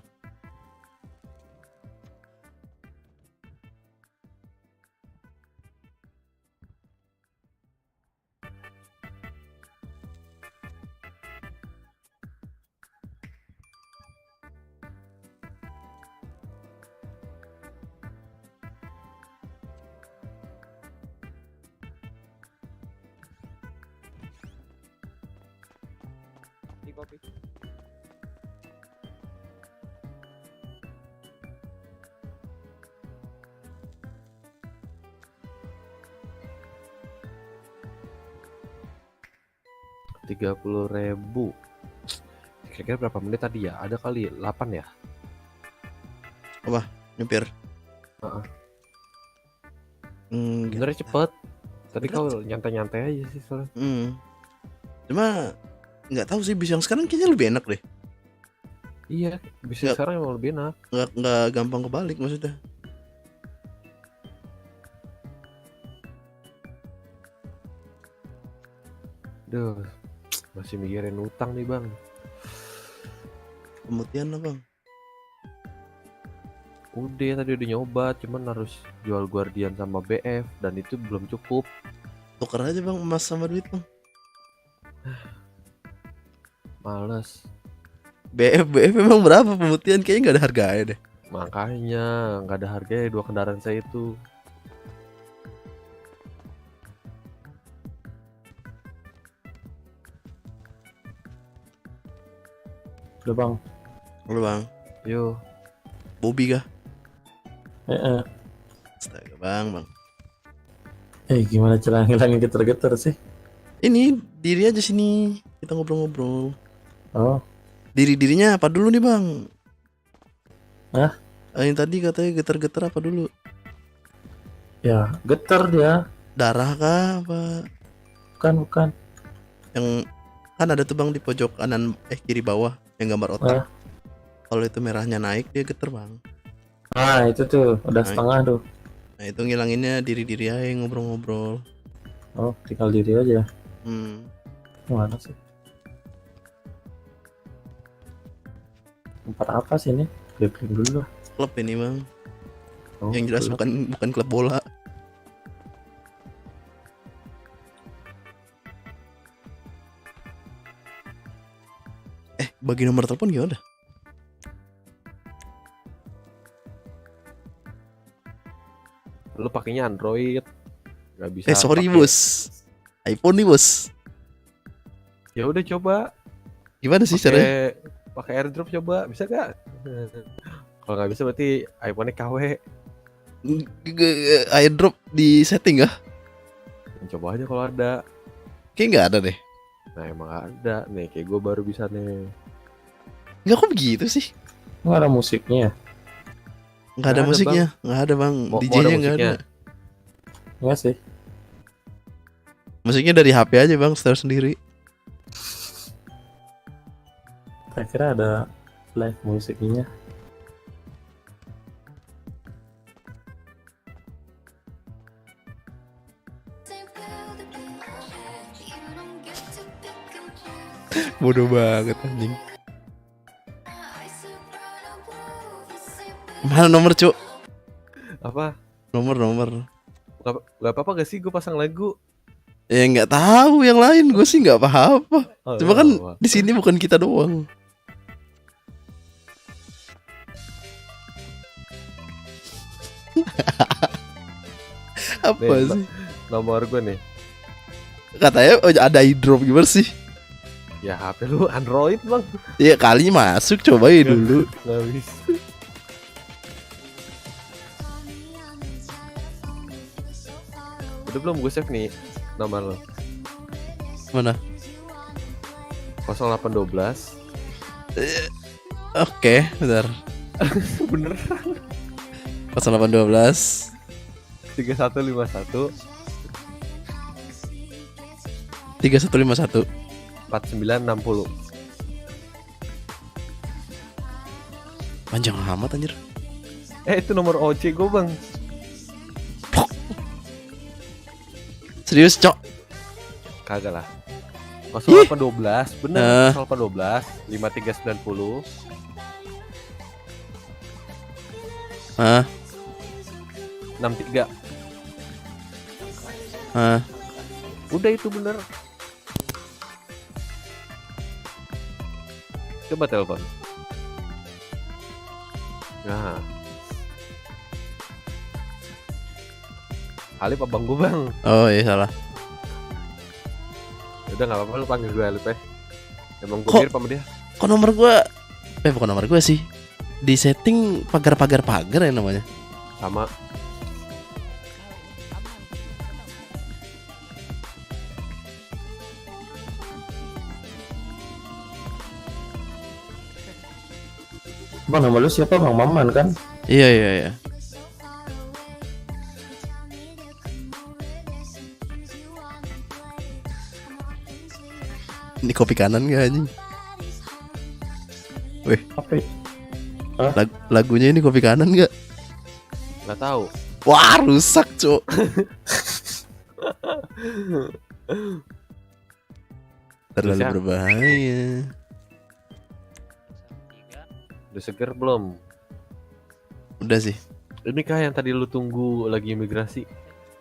Di kopi. Rp30.000. Kira-kira berapa menit tadi ya? Ada kali 8 ya? Apa? Nyupir? Heeh. Gitu. Sebenarnya cepet. Tadi kau nyantai-nyantai aja sih soalnya. Cuma nggak tahu sih bis yang sekarang kayaknya lebih enak deh. Iya, bis sekarang emang lebih enak. Nggak gampang kebalik maksudnya. Duh, masih mikirin utang nih bang. Pemutihan lah bang. Udah tadi udah nyoba, cuman harus jual Guardian sama BF dan itu belum cukup. Tuker aja bang emas sama duit bang. Males. BF memang berapa pemutihan? Kayaknya nggak ada harganya deh. Makanya nggak ada harganya 2 kendaraan saya itu. Udah bang. Udah bang. Yo. Bobby kah? Astaga bang. Gimana cara ngilangin getar-getar sih? Ini diri aja sini, kita ngobrol-ngobrol. Oh. Diri-dirinya apa dulu nih bang? Hah? Yang tadi katanya getar-getar apa dulu? Ya getar dia. Darah kah apa? Bukan. Yang kan ada tuh bang di pojok kanan kiri bawah yang gambar otak. Kalau itu merahnya naik dia getar bang. Ah itu tuh udah setengah tuh. Nah itu ngilanginnya diri-diri aja ngobrol-ngobrol. Oh tinggal diri aja. Gimana sih? Tempat apa sih ini? Klik dulu lah. Klub ini bang. Oh, yang jelas klub. bukan klub bola. Bagi nomor telepon gimana? Lu pakainya Android, nggak bisa. Sorry pake... bos, iPhone nih bos. Ya udah coba. Gimana sih caranya? Pakai AirDrop coba, bisa gak? Kalau nggak bisa berarti iPhone-nya KW. AirDrop di setting kah? Coba aja kalau ada. Kayak nggak ada deh. Nah emang ada nih, kayak gue baru bisa nih. Nggak kok begitu sih? Nggak ada musiknya. Nggak ada musiknya, nggak ada bang. DJ-nya nggak ada. Nggak sih. Musiknya dari HP aja bang, setel sendiri. Saya kira ada live musiknya. Bodoh banget anjing. Mana nomor cuk? Apa? Nomor. Gak apa-apa gak sih gue pasang lagu? Ya nggak tahu yang lain, gue sih nggak apa-apa. Cuma kan di sini bukan kita doang. Apa nih, sih? Nomor gue nih. Katanya ada iDrop gimana sih? Ya HP lu Android bang. Ya kali masuk cobain dulu. Nggak bisa. Udah belum gue save nih nomor lo. Mana? 0812 Oke, bentar. bener 0812 3151 3151 4960. Panjang amat anjir. Itu nomor OC gue bang. Serius, Cok? Kagak lah. 0812 bener. 0812 5390 Hah? 63. Hah? Udah itu bener. Coba telepon. Nah. Alip abang gue bang. Oh iya salah. Udah nggak apa-apa lu panggil gue Alip ya. Emang gue Kok- mirip sama dia. Kok nomor gua bukan nomor gua sih. Di setting pagar ya namanya. Sama. Bang, nama lu siapa Bang? Maman kan? Iya. Ini kopi kanan gak anjing? Wih, Apa ya? lagunya ini kopi kanan gak? Nggak tahu. Wah, rusak, Cok. Terlalu Bisa. berbahaya. Udah seger belum? Udah sih. Ini kah yang tadi lu tunggu lagi imigrasi?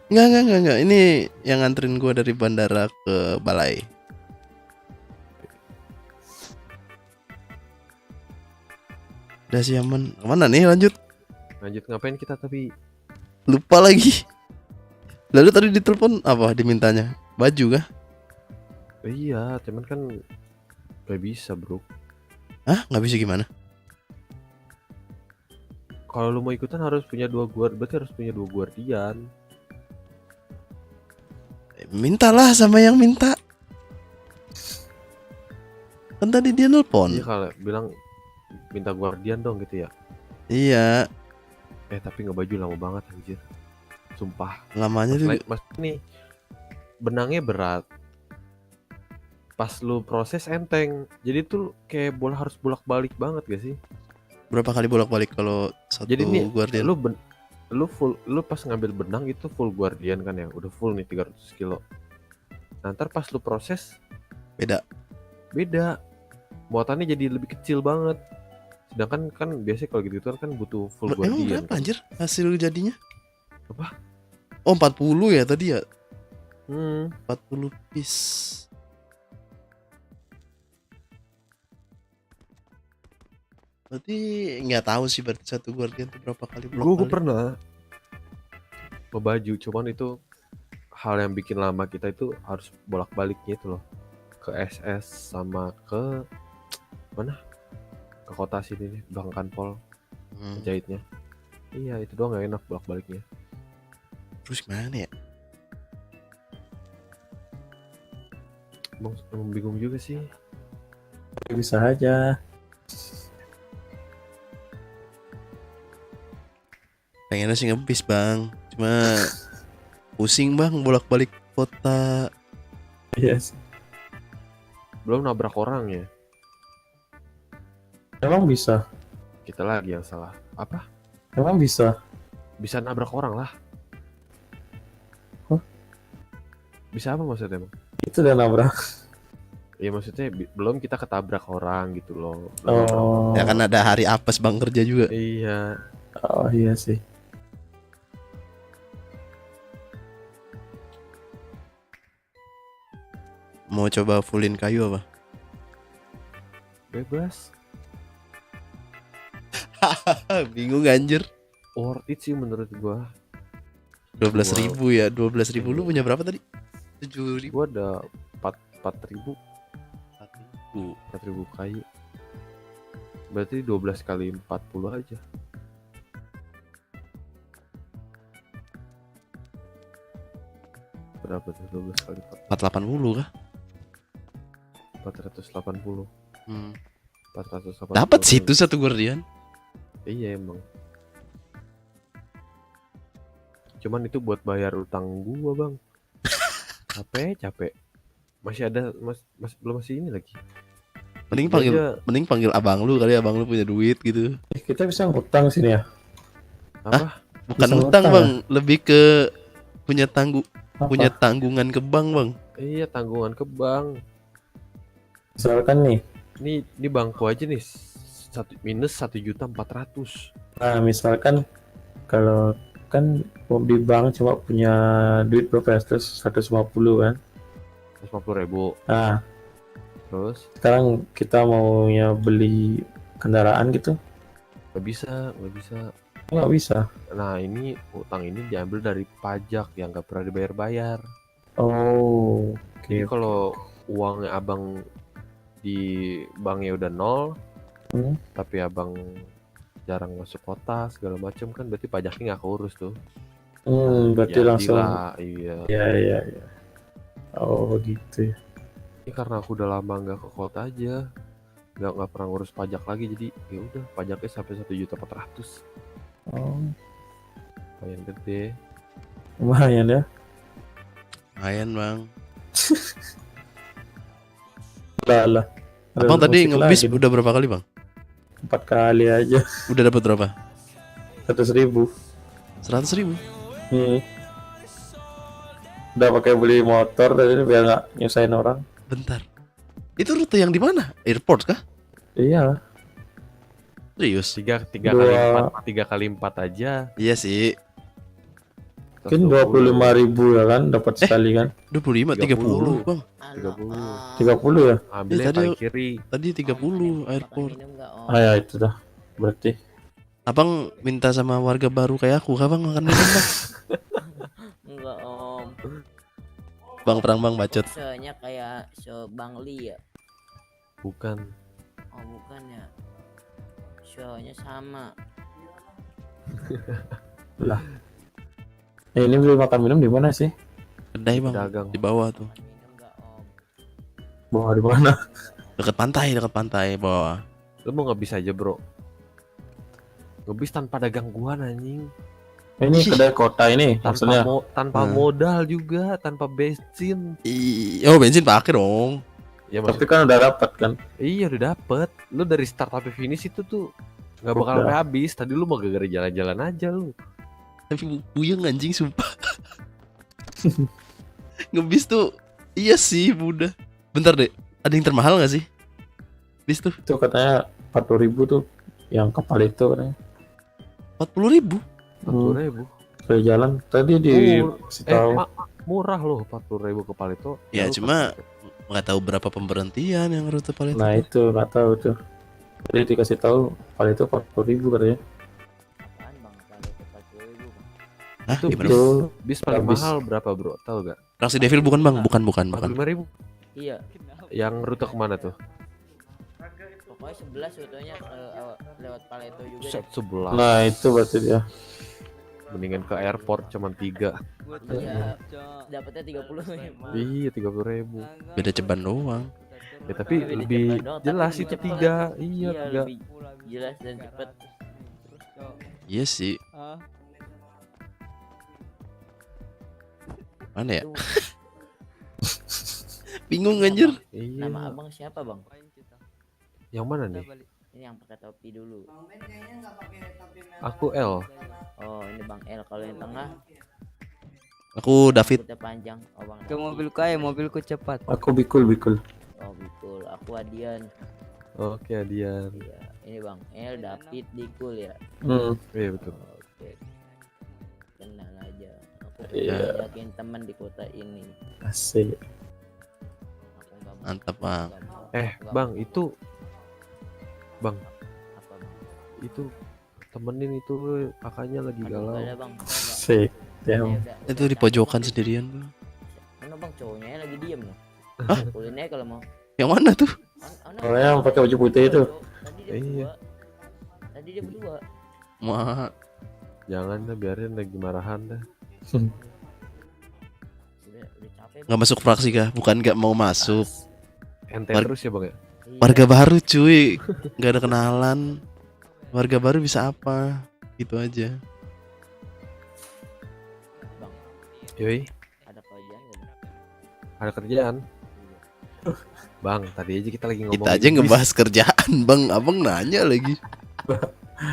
Enggak. Ini yang nganterin gua dari bandara ke balai. Udah sih aman. Kemana nih lanjut? Lanjut ngapain kita tapi? Lupa lagi. Lalu tadi ditelepon apa dimintanya? Baju kah? Iya, cuman kan gak bisa bro. Hah? Nggak bisa gimana? Kalau lu mau ikutan harus punya berarti harus punya 2 guardian. Mintalah sama yang minta. Kan tadi dia nelpon. Iya kalau bilang minta guardian dong gitu ya. Iya. Tapi ngebaju lama banget anjir. Sumpah. Lamanya tuh. Mas nih benangnya berat. Pas lu proses enteng. Jadi tuh kayak harus bolak-balik banget gak sih? Berapa kali bolak-balik kalau satu Jadi nih guardian? lu pas ngambil benang itu full guardian kan ya, udah full nih 300 kilo. Nah, ntar pas lu proses beda muatannya jadi lebih kecil banget, sedangkan kan biasanya kalau gitu kan butuh full Emang guardian berapa kan. anjir hasil jadinya? Apa? Oh 40 ya tadi ya? 40 piece. Berarti nggak tahu sih berarti satu guardian tuh berapa kali Gue pernah ngebaju, cuman itu hal yang bikin lama kita itu harus bolak-baliknya itu loh, ke SS sama ke mana, ke kota sini nih Bang Kanpol jahitnya. Iya itu doang gak enak bolak-baliknya. Terus gimana ya? Emang bingung juga sih. Bisa aja. Pengennya sih ngebis bang, cuma pusing bang bolak-balik kota. Yes. Belum nabrak orang ya. Emang bisa? Kita lagi yang salah. Apa? Emang bisa? Bisa nabrak orang lah. Hah? Bisa apa maksudnya emang? Itu udah nabrak. Ya maksudnya belum kita ketabrak orang gitu loh. Oh. Ya kan ada hari apes bang kerja juga. Iya. Oh iya sih. Mau coba fullin kayu apa? Bebas. Bingung anjir. Worth it sih menurut gua. 12.000 ya, 12.000 lu punya berapa tadi? 7.000. Gua ada 4.000 kayu. Berarti 12 kali 40 aja. Berapa tuh 12 kali 480 kah? 480. 480. Dapat sih itu satu Guardian. Iya emang. Cuman itu buat bayar utang gua, Bang. Capek. Masih ada belum masih ini lagi. Mending panggil abang lu kali, abang lu punya duit gitu. Kita bisa ngutang sini ya? Apa? Bukan Bisa ngutang, ngutang Bang, lebih ke punya tanggungan ke bank, Bang. Iya, tanggungan ke bank. Misalkan nih, Ini bangku aja nih minus 1.400.000. nah misalkan kalau kan di bank cuma punya duit berapa ya? Terus 150 kan? 150.000. Nah, terus sekarang kita maunya beli kendaraan gitu? nggak bisa. Nggak bisa. Nah ini utang ini diambil dari pajak yang nggak pernah dibayar-bayar. Oh, Jadi kalau uangnya abang di banknya udah 0, tapi abang jarang masuk kota segala macam kan, berarti pajaknya nggak keurus tuh. Berarti Ya, langsung. gila, iya. Iya. Oh gitu ya. Ini karena aku udah lama nggak ke kota aja, nggak pernah ngurus pajak lagi, jadi ya udah pajaknya sampai 1.400.000. Oh, Lumayan gede. lumayan ya. Lumayan, Bang. Lah. Abang tadi ngebis udah berapa kali, Bang? 4 kali aja. Udah dapat berapa? 100.000. 100.000. Udah pakai beli motor tadi biar nggak nyusahin orang. Bentar. Itu rute yang di mana? Airport kah? Iya. Serius? 3 kali 4 aja. Iya sih. Mungkin 25.000 ya kan, dapat sekali kan? 25, 30, Bang. 30 ya? Ambil tadi paling kiri. Tadi 30 airport. Ah ya itu dah. Berarti Abang minta sama warga baru kayak aku, Bang, makan minum, Bang. Enggak om. Bang perang, Bang, bacot. Soalnya kayak Bang Li ya. Bukan. Oh bukan ya. Soalnya sama. lah. Ini beli makan minum di mana sih? Kedai, Bang. Dagang. Di bawah tuh. Bawah di mana? Dekat pantai bawah. Lu mau ngebis aja, Bro. Ngebis tanpa ada gangguan anjing. Ini kedai kota ini maksudnya. Tanpa modal juga, tanpa bensin. Oh, bensin pakai dong. Ya, tapi kan udah dapat kan? Iya, udah dapet. Lu dari start sampai finish itu tuh nggak bakal sampai habis. Tadi lu mau gara-gara jalan-jalan aja lu. Tapi puyeng anjing sumpah. Ngebis tuh iya sih, mudah. Bentar deh, ada yang termahal gak sih? Bis tuh. Itu katanya 40.000 tuh yang kapal itu katanya. 40.000? 40.000. Saya jalan tadi di tahu. Murah loh 40.000 ke Palito. Ya cuma nggak tahu berapa pemberhentian yang rute Palito. Nah itu nggak tahu tuh. Jadi dikasih tahu Palito 40.000 katanya. Hah, itu gimana? bis paling mahal berapa, Bro? Tahu gak? Taksi Devil bukan, Bang, bukan. 45.000. Iya. Yang rute kemana tuh? Pokoknya 11 rutenya lewat Paleto juga. Set 11. Nah itu berarti dia. Mendingan ke airport cuman 3. Iya. Dapatnya 30. Iya 30.000. Beda ceban doang. Ya tapi lebih jelas itu 3. Iya 3. Lebih jelas dan cepat. Iya sih. Mana ya? Bingung anjir. Iya. Nama abang siapa, Bang? Yang mana nih? Ini yang pakai topi dulu. Aku L. Oh, ini Bang L. Kalau yang tengah Aku David. rambutnya panjang. Oh, Bang. Ke mobilku aja, mobilku cepat. Aku Bikul. Oh, Bikul. Aku Adian. Oke, Adian. Iya, ini Bang L, David, Bikul ya. Iya betul. Oke. Kenal aja. Aku Iya. yakin teman di kota ini. Asik. Mantap, Bang. Bang, itu Bang. Apa, Bang? Itu temenin itu kakaknya lagi galau. Ada, Bang. Asik. Ya. Itu di pojokan sendirian, Bang. Mana Bang cowoknya lagi diem loh. Hah? Kulinernya kalau mau. Yang mana tuh? Oh yang pakai baju putih itu. Iya. Tadi dia berdua. Wah. Jangan dah, biarin lagi marahan dah. Udah Nggak masuk fraksi kah? Bukan nggak mau masuk. Ente War- terus ya bang ya. Warga baru cuy, nggak ada kenalan. Warga baru bisa apa? Gitu aja. Bang, Yoi, ada kerjaan nggak Bang? ada kerjaan. Bang, tadi aja kita lagi ngomongin Kita aja ngebahas kerjaan, Bang. Abang nanya lagi.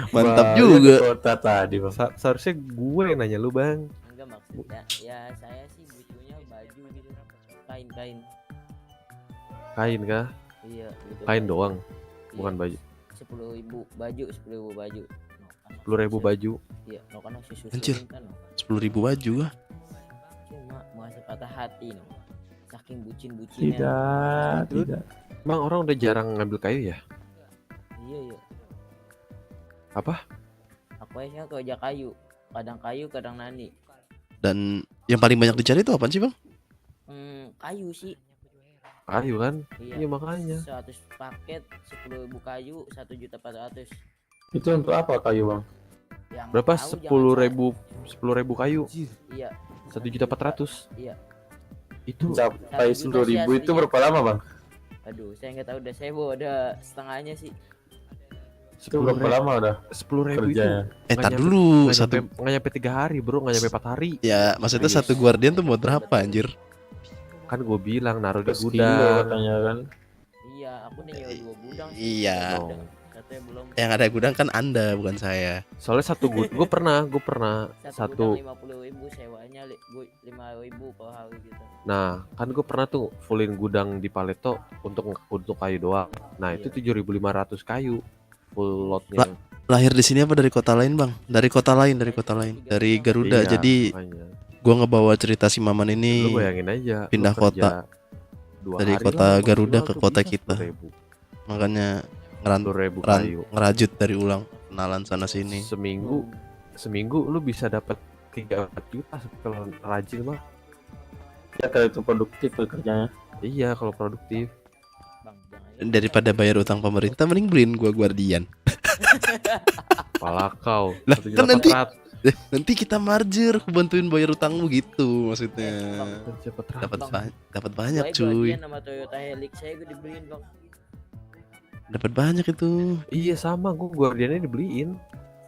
Mantap Balik juga. ke kota tadi bang. Seharusnya gue yang nanya lu bang. Enggak maksudnya, ya saya sih butuhnya baju gitu, kain-kain. Kain kah? Iya, butuh Kain baju. doang, Iya. bukan baju. 10.000 baju, 10.000 baju. 10.000 baju. Iya, no kan si susu Anjir. kan. 10.000 baju ah. Cuma mau kasih patah hati no. Saking bucin-bucinnya. Tidak. Bang, orang udah jarang ngambil kayu ya? Iya, iya. Apa? Aku aja kerja kayu. Kadang nani. Dan yang paling banyak dicari itu apaan sih, Bang? Kayu sih. Kayu kan? Iya, Iya makanya. 100 paket 10.000 kayu 1.400.000. Itu untuk apa kayu bang? Yang Berapa? tahu jangan 10.000 kayu. Iya. 1.400.000. Iya. Itu Capai 1 juta sih 10.000 itu aslinya. berapa lama bang? Aduh, saya nggak tahu udah, saya bawa ada setengahnya sih. Itu berapa lama udah? 10.000 itu. kerjanya? Tar dulu, Nggak nyampe 3 hari bro, nggak nyampe 4 hari. Ya, maksudnya Serius. satu guardian tuh buat berapa anjir? Kan gue bilang naruh di 100 kilo gudang. katanya kan. Iya, aku udah nyewa 2 gudang sih. Iya. Katanya belum. Yang ada gudang kan Anda, bukan saya. Soalnya satu gue pernah Satu gudang 50.000 sewanya 5.000 per hari gitu. Nah, kan gue pernah tuh fullin gudang di Paleto untuk kayu doang. Nah, itu 7.500 kayu full lotnya. Lahir di sini apa dari kota lain, Bang? Dari kota lain. Dari Garuda. Iya, Jadi makanya. gua ngebawa cerita si Maman ini Lu bayangin aja, lu pindah kerja kota 2 dari hari kota lah, Garuda maksimal ke tuh kota bisa kita. 10.000. Makanya 10.000 kayu. ngerajut dari ulang kenalan sana sini. Seminggu lu bisa dapat 3-4 juta kalau rajin mah. Ya kalau itu produktif kerjanya. Iya, kalau produktif. Daripada bayar utang pemerintah mending beliin gua guardian. Pala kau. Lah, 1.400.000. kan nanti kita merger, aku bantuin bayar utangmu gitu maksudnya. Dapat banyak Saya cuy. gajian sama Toyota Helix saya gue dibeliin bang. Dapat banyak itu. Iya sama, gue guardiannya dibeliin.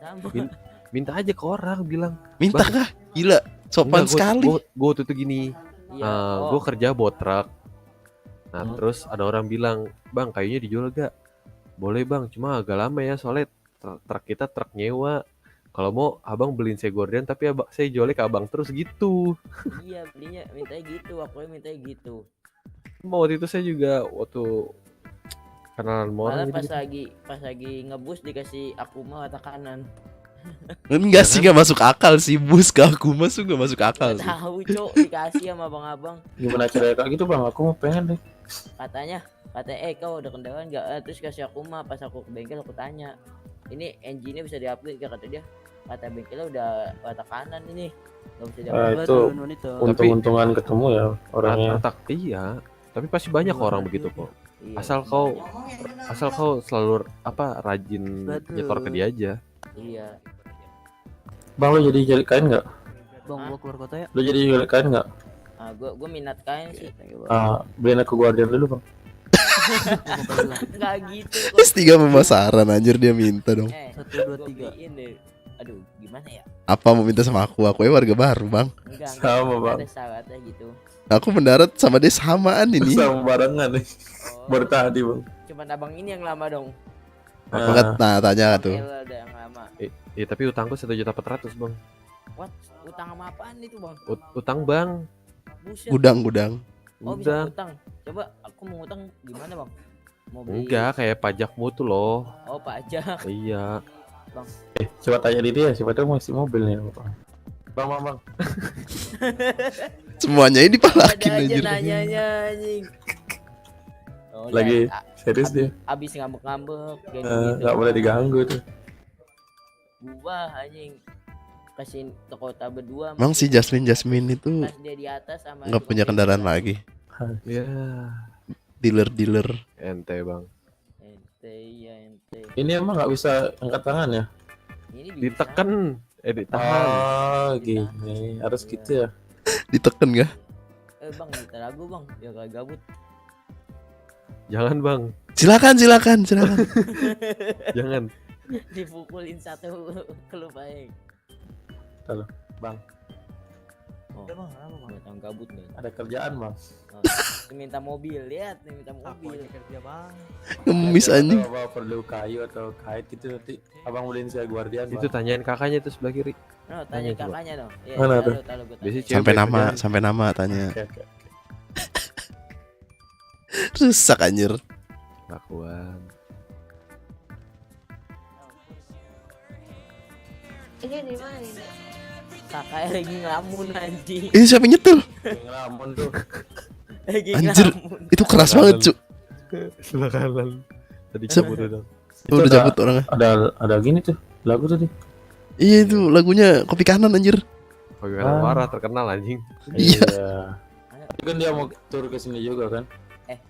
Sama. Minta aja ke orang bilang. Minta "Bang." kah? Gila, sopan Enggak, sekali. Gue tuh gini. Iya, Gue kerja botrak. Nah terus ada orang bilang, "Bang, kayunya dijual gak?" "Boleh bang, cuma agak lama ya soalnya truk kita truk nyewa. Kalau mau abang beliin saya guardian tapi saya jualnya ke abang terus gitu." Iya, belinya mintanya gitu, aku mintanya gitu. Mau waktu itu saya juga waktu kenalan sama orang Malah gitu. pas lagi ngebus dikasih Akuma mata kanan. Enggak sih, enggak masuk akal sih, bus ke aku masuk enggak masuk akal Nggak sih. tahu cok, dikasih sama abang-abang. Gimana caranya kayak gitu bang? Aku mau pengen deh. Katanya kau ada kendaraan nggak? Terus kasih Akuma. Pas aku ke bengkel aku tanya, ini engine-nya bisa diupgrade gak? Kata dia, kata bengkelnya udah mata kanan ini, nggak bisa diupgrade. Itu untung-untungan ketemu ya orangnya. Iya, tapi pasti banyak orang begitu kok. Iya, Asal kau selalu rajin nyetor ke dia aja. Iya. Bang lo jadi kain nggak? Bang, gua keluar kota ya. Lo jadi kain nggak? Ah, gua minat kain sih. Beliin aku guardian dulu bang. Nggak gitu. S3 pemasaran anjir dia minta dong. 1, 2, 3. Ini, aduh, gimana ya? Apa mau minta sama aku? Aku ya warga baru, Bang. Enggak, Sama, Bang. ada syaratnya gitu. Aku mendarat sama dia samaan ini. Sama barengan nih. Baru tadi bang. Cuman abang ini yang lama dong. Nah, tanya tuh. El ada yang lama. Iya, tapi utangku 1.400.000 bang. What? Utang sama apaan itu bang? Utang bang. Buset. Gudang. Oh bisa utang. Coba aku mau utang gimana bang? Mau beli. Enggak, kayak pajakmu tuh loh. Oh pajak. Iya. Bang. Coba tanya di dia, siapa tahu masih mobil nih bang. Semuanya ini dipalakin Ada aja anjir. nanyanya anjing. Oh, Lagi dan serius dia. abis ngambek-ngambek kayak Nggak boleh diganggu tuh. Gua anjing kasih ke kota berdua. Emang si Jasmine itu Pas dia di atas sama nggak punya kendaraan lagi. Ya. Dealer. Ente bang. Ente ya ente. Ini emang nggak bisa angkat tangan ya? Ini Ditekan. Ditahan. Oh gini, harus gitu ya. Diteken gak? Bang minta lagu bang, ya kayak gabut. Jangan bang. Silakan. Jangan. Dipukulin satu klub aja. Halo, Bang. Oh, Bang, kenapa bang? buat yang gabut nih. Ada kerjaan, Bang. Oh, minta mobil, lihat nih minta mobil. Kerja bang. Ngemis anjing. Apa perlu kayu atau kait gitu nanti abang beliin saya guardian. Itu tanyain kakaknya tuh sebelah kiri. No, tanya coba. kakaknya dong. Ya, Mana tuh? tahu gua tanya. Biasanya cewek Sampai nama tanya. Oke. Rusak anjir. Lakuan. Ini di mana ini? Kakaknya lagi ngelamun anjing. Ini siapa yang nyetel? Ngelamun tuh. Lagi Anjir, ngelamun. itu keras banget, Cuk. Sebelah kanan. Tadi Siapa? cabut udah. Oh, udah cabut orangnya. Ada gini tuh lagu tadi. Iya itu lagunya Kopi Kanan anjir. Kopi Kanan marah terkenal anjing. Iya. Tapi kan dia mau tur ke sini juga kan?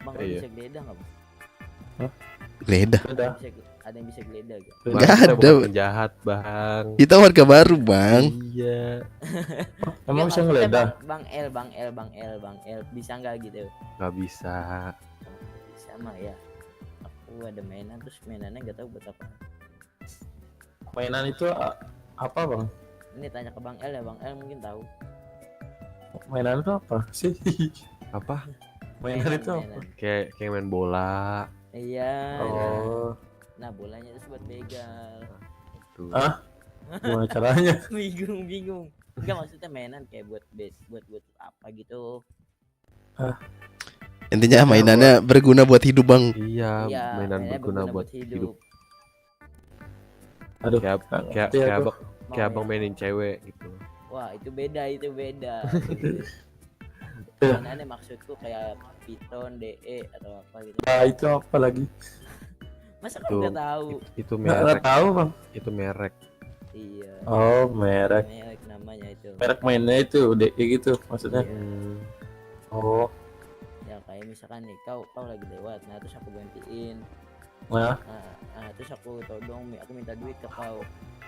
Bang Iya. bisa geledah nggak bang? Geledah. Ada yang bisa geledah gak? Bang, Nggak kita ada. bukan penjahat bang. Kita warga baru, Bang. Iya. Emang bisa maksudnya ngeledah? Bang L, bisa nggak gitu? Gak bisa. Bisa mah ya. Aku ada mainan terus mainannya nggak tahu buat apa. Mainan itu apa, Bang? Ini tanya ke Bang L ya, Bang L mungkin tahu. Mainan itu apa sih? Apa? Mainan itu apa? Kayak main bola. Iya. Oh. Nah bolanya itu buat begal. Tuh. Ah? Gimana caranya? bingung. Enggak maksudnya mainan kayak buat apa gitu. Intinya mainannya berguna buat hidup, Bang. Iya, Iya, mainan mainannya berguna berguna buat buat hidup. hidup. Aduh, Kayak abang mainin cewek gitu. Wah itu beda. Mainannya maksudku kayak Python, DE atau apa gitu. Nah, itu apa lagi? Masa kamu nggak tahu? Itu Nggak merek. tahu, Bang. Itu merek. Iya. Oh, merek. Merek namanya itu. Merek mainnya itu DE gitu maksudnya. Oh. Ya kayak misalkan nih kau lagi lewat, nah terus aku gantiin. Nah. Nah, terus aku todong, aku minta duit ke kau.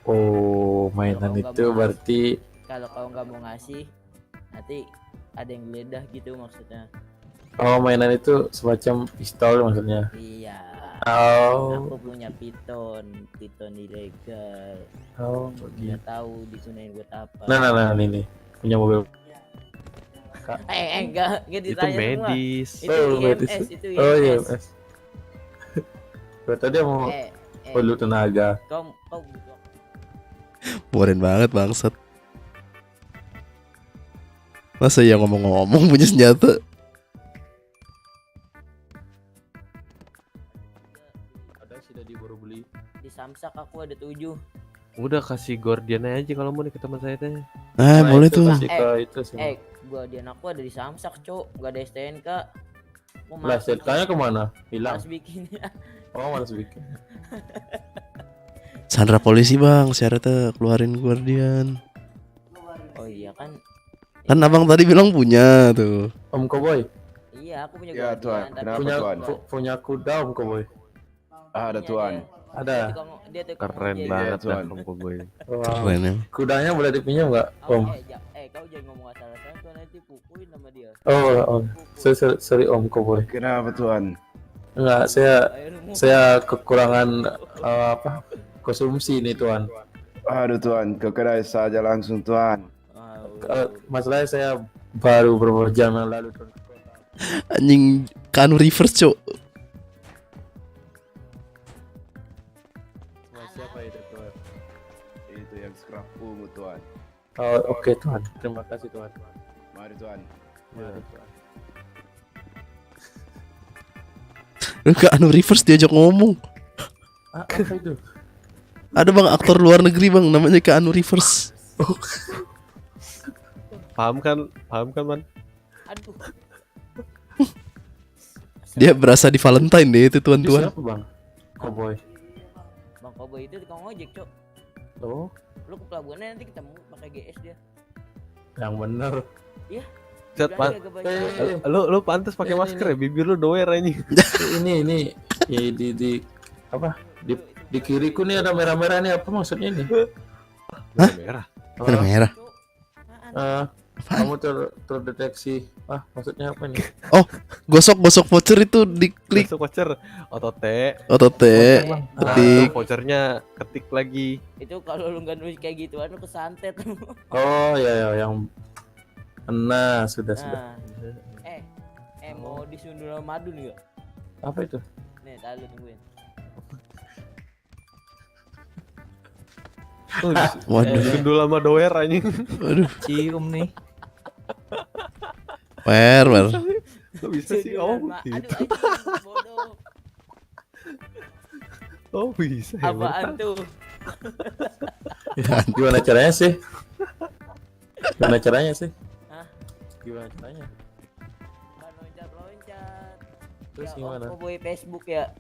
Oh, mainan Kalau kau itu nggak mau berarti kalau kau nggak mau ngasih, nanti ada yang geledah gitu maksudnya. oh, mainan itu semacam pistol maksudnya. Iya. Oh. Aku punya Python ilegal. Oh, Nggak tahu digunain buat apa. Nah, ini punya mobil. Enggak ditanya Itu medis. semua. Itu medis. IMS, itu Oh, IMS. IMS. Berarti dia mau Eh, perlu tenaga. Kau butuh Boring banget, bangsat. Masa ya ngomong-ngomong punya senjata? Ada sudah baru beli. di Samsak aku ada 7. Udah kasih Guardian aja kalau mau nih ke teman saya teh. Ah, boleh tuh. Guardian aku ada di Samsak, Cok. Gak ada STNK. Lah, STNK-nya kemana? Hilang. Mas bikin. Oh, malas bikin. Sandra polisi, Bang. Syaratnya keluarin Guardian. Oh iya kan. Kan abang tadi bilang punya tuh. Om Cowboy. Iya, aku punya Ya, Guardian. Tuan. tapi Kenapa, Punya Tuan? punya kuda Om Cowboy. Ada, Tuan. Ada. Dia tuh Keren ngojek. banget Tuan. dah Om Cowboy. Wow. Keren ya. Kudanya boleh dipinjam nggak, Om? Kau jangan ngomong asal-asalan, Tuan, nanti pukulin sama dia. Oh, sorry Om Cowboy. Kenapa, Tuan? Enggak, saya kekurangan konsumsi nih, Tuan. Aduh, Tuan, ke kedai saja langsung, Tuan. Masalahnya saya baru beberapa jam yang lalu, Tuan. Anjing Kanu reverse, Cok. Siapa itu, Tuan? Itu yang scrap ungu, Tuan. Oh, oke, Tuan. Terima kasih, Tuan. Mari, Tuan. Mari, Tuan. Lu Kanu reverse diajak ngomong. Apa itu? Ada, Bang, aktor luar negeri, Bang, namanya Kanu reverse. Paham kan, Man? Aduh. Dia berasa di Valentine deh itu, tuan-tuan. Siapa, Bang? Cowboy. Bang Cowboy itu tukang ojek, Cok. Oh, Lu ke pelabuhannya nanti ketemu pakai GS dia. yang bener. Iya. Set, Pan. Lu pantas pakai masker ya, bibir lu doer anjing. Ini di apa? Di kiriku nih ada merah-merah nih, apa maksudnya ini? Merah. Ada merah. Kamu terdeteksi. Maksudnya apa nih? Oh, gosok voucher itu diklik. Masuk voucher otot Otot ketik. vouchernya ketik lagi. Itu kalau lu nggak nulis kayak gituan lu kesantet. Oh ya yang sudah. Mau disundul sama Madun nggak? Apa itu? Nih, tahu tungguin. Waduh. Gundul sama doer anjing. Waduh. Cium nih. Wer. Kok bisa sih? Oh, gitu. Oh, bisa. Apaan tuh? Gimana caranya sih? Hah? Gimana caranya? Kan loncat. Terus Ya, gimana? boy Facebook ya.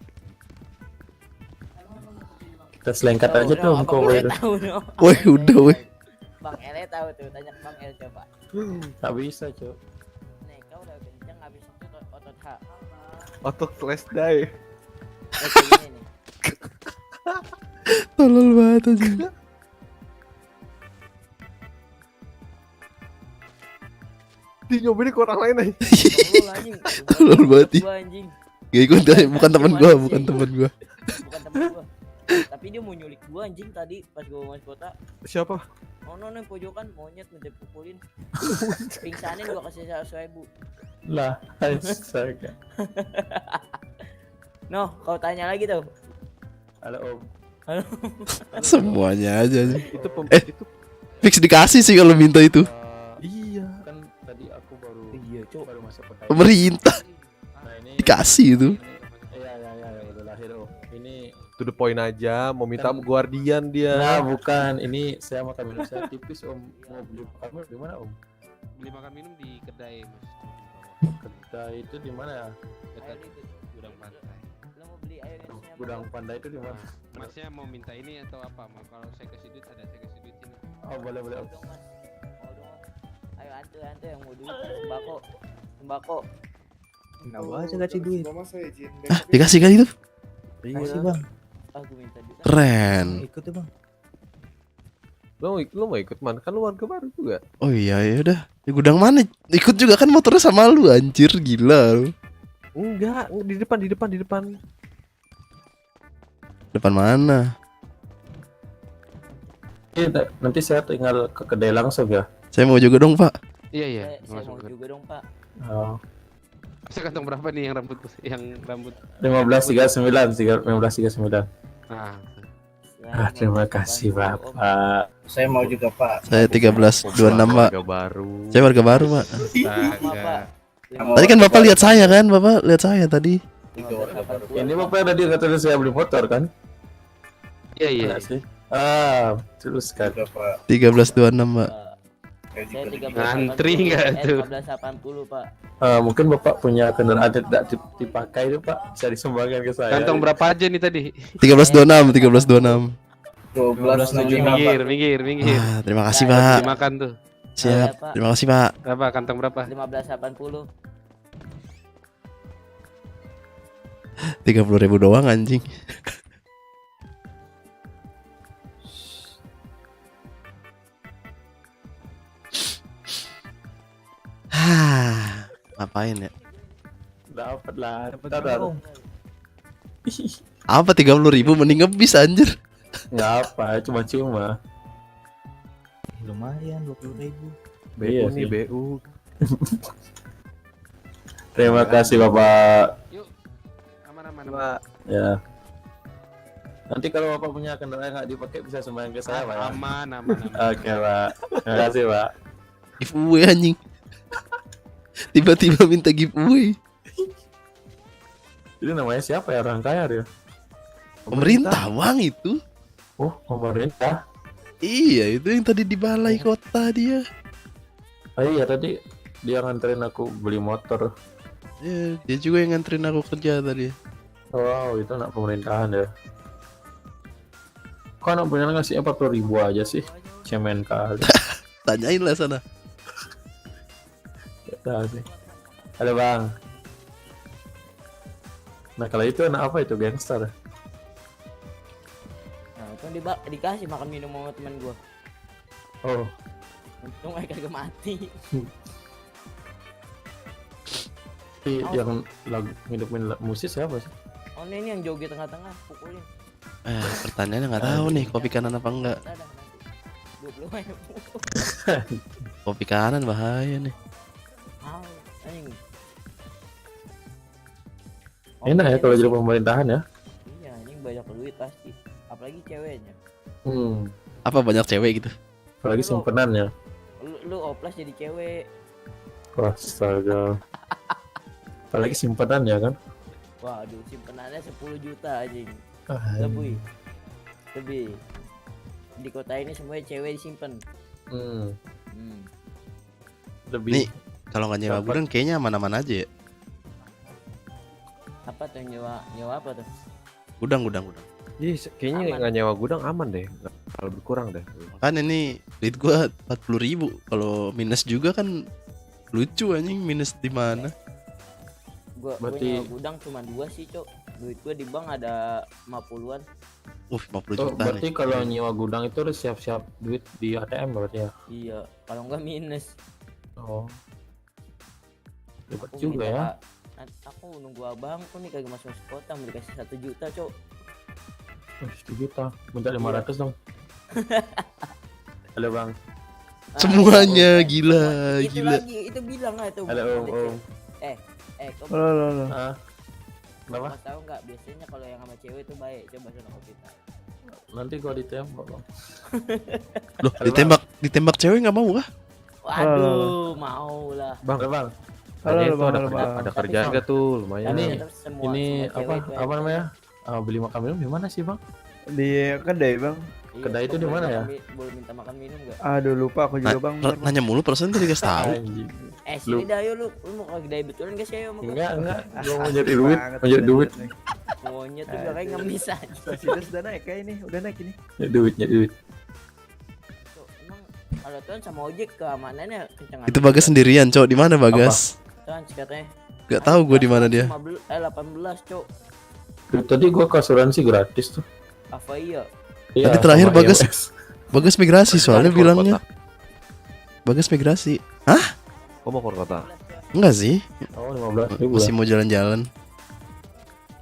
Kita selengkat aja tuh Boy itu. tahu no. Woi, udah woi. Bang Ele tahu tuh, tanya ke Bang El coba. Tak bisa, Cuk. Nih, kau udah kenceng habis itu otot H. Otot flash die. Kayak gini nih. Tolol banget aja. Di nyobain ke orang lain aja. Tolol anjing. Tolol banget. Gua anjing. Gak ikut, bukan teman gua. Bukan temen gua. Tapi dia mau nyulik gua anjing tadi pas gua masuk kota. Siapa? Oh no, pojokan monyet minta pukulin. Pingsanin gua kasih 100.000. Lah, astaga. No, kau tanya lagi tuh. Halo Om. Halo. Semuanya aja sih. Itu Fix dikasih sih kalau minta itu. Iya. Kan tadi aku baru baru masuk kota. Pemerintah. Nah, ini Dikasih itu. Iya, udah lahir Om. Ini To the point aja, mau minta guardian dia. Nah, bukan. Ini saya makan minum saya tipis Om. Mau beli makan minum di mana Om? Beli makan minum di kedai Mas. Kedai itu di mana ya? Dekat Gudang Pantai. Lo mau beli air Gudang Pandai itu di mana? Masnya mau minta ini atau apa? Kalau saya kasih duit ada, saya kasih duit sini. Oh, boleh. Mau dong, Mas. Ayo antu yang mau duit sembako. Kenapa saya kasih duit? Hah, dikasih kan itu? Kasih bang. Aku minta duit. Keren. Ikut ya bang. Lo mau ikut man? Kan lu warga baru juga. Oh iya ya udah. Di gudang mana? Ikut juga kan motornya sama lu anjir, gila lu. Enggak, di depan. Depan mana? Nanti saya tinggal ke kedai langsung ya. Saya mau juga dong, Pak. Iya. Saya mau juga dong, Pak. Oh. Saya kantong berapa nih yang rambut? 1539. Nah. Terima kasih Bapak. Saya mau juga Pak. Saya 1326, Pak. Warga baru. Saya warga baru, Pak. Astaga. Tadi kan Bapak lihat saya kan? Bapak lihat saya tadi. Ini Bapak tadi kata saya beli motor kan? Iya. Terus kan. 1326, Pak. Saya 13 Ngantri nggak tuh? 1580, Pak. Mungkin Bapak punya kendaraan tidak dipakai itu Pak, bisa disumbangkan ke saya. Kantong berapa aja nih tadi? 1326. 1276. Minggir. Ah, terima kasih, Pak. Dimakan tuh. Siap. Terima kasih, Pak. Berapa kantong berapa? 1580. 30.000 doang anjing. Ngapain ya? Dapat lah. Apa 30.000 mending ngebis anjir. Nggak apa, cuma. Lumayan 20.000. Iya BU nih, sih. BU. Terima kasih Bapak. Yuk. Aman. Pak. Ya. Nanti kalau Bapak punya kendaraan nggak dipakai bisa sumbangkan ke saya Pak. Ya? Aman. Oke Pak. Terima kasih Pak. Giveaway anjing. Tiba-tiba minta giveaway. Ini namanya siapa ya, orang kaya dia? Pemerintah bang itu. Oh, pemerintah. Iya, itu yang tadi di balai kota dia. Oh iya, tadi dia nganterin aku beli motor. Iya, dia juga yang nganterin aku kerja tadi. Wow, itu anak pemerintahan ya. Kok anak pemerintahan ngasih 40.000 aja sih? Cemen kali. Tanyain lah sana. Ya sih. Halo Bang. Nah kalau itu anak apa itu, gangster? Nah, itu dikasih makan minum sama teman gua. Oh, Untung aja kagak mati. Tapi yang lagu ngidupin musik siapa sih? Oh ini yang joget tengah-tengah, pukulin. Pertanyaannya nggak tahu nih kopi kanan apa enggak. 20 aja pukul. Kopi kanan bahaya nih. Anjing. Enak ya kalau jadi pemerintahan ya. Iya, anjing banyak duit pasti. Apalagi ceweknya. Apa banyak cewek gitu? Apalagi simpenannya. Lu oplas jadi cewek. Astaga. Apalagi simpanan ya kan? Waduh, simpenannya 10 juta anjing. Lebih. Di kota ini semuanya cewek disimpan. Lebih. Nih, kalau nggak nyewa gudang kayaknya aman-aman aja ya. Apa tuh nyewa apa tuh? Gudang. Jadi kayaknya nggak nyewa gudang aman deh, nggak terlalu berkurang deh. Kan ini duit gua 40.000. Kalau minus juga kan lucu anjing, minus di mana? Gua nyewa gudang cuma 2 sih, Cok. Duit gua di bank ada 50-an. 50 juta. Berarti kalau nyewa gudang itu harus siap-siap duit di ATM berarti ya? Iya, kalau enggak minus. Oh. Dekat Aku juga ya. Aku nunggu abangku nih kagak masuk kota, mau dikasih 1 juta, Cok. 1 juta, minta 500 dong. Halo Bang. Semuanya gila. Itu lagi, itu bilang lah itu. Halo Om. Kok Halo. Kenapa? Mas tahu nggak biasanya kalau yang sama cewek itu baik, coba sana kau kita. Nanti gua ditembak Bang. Loh, ditembak cewek nggak mau kah? Waduh, mau lah. Bang. Halo, Itu Bang. ada kerjaan gak tuh lumayan. Ini apa namanya? Beli makan minum di mana sih Bang? Di kedai Bang. Kedai itu di mana ya? Boleh minta makan minum nggak? Aduh lupa aku juga Bang. Nanya mulu perasaan tadi dikasih tahu. Sini dah yuk lu mau ke kedai betulan gak sih? Enggak. Gua mau jadi duit, duit. Monyet tuh kayak ngemis aja. Sudah naik kayak ini, udah naik ini. Ya duit. Emang kalau tuan sama ojek keamanannya kenceng. Itu Bagas sendirian, Cok. Di mana Bagas? Tuan katanya. Gak tahu gue di mana dia. 18, Cok. Tadi gua ke asuransi gratis tuh. Apa iya? Tadi terakhir Bagas migrasi soalnya bilangnya. Bagas migrasi. Hah? Kok mau keluar kota? Enggak sih. Oh, 15.000. Masih mau jalan-jalan.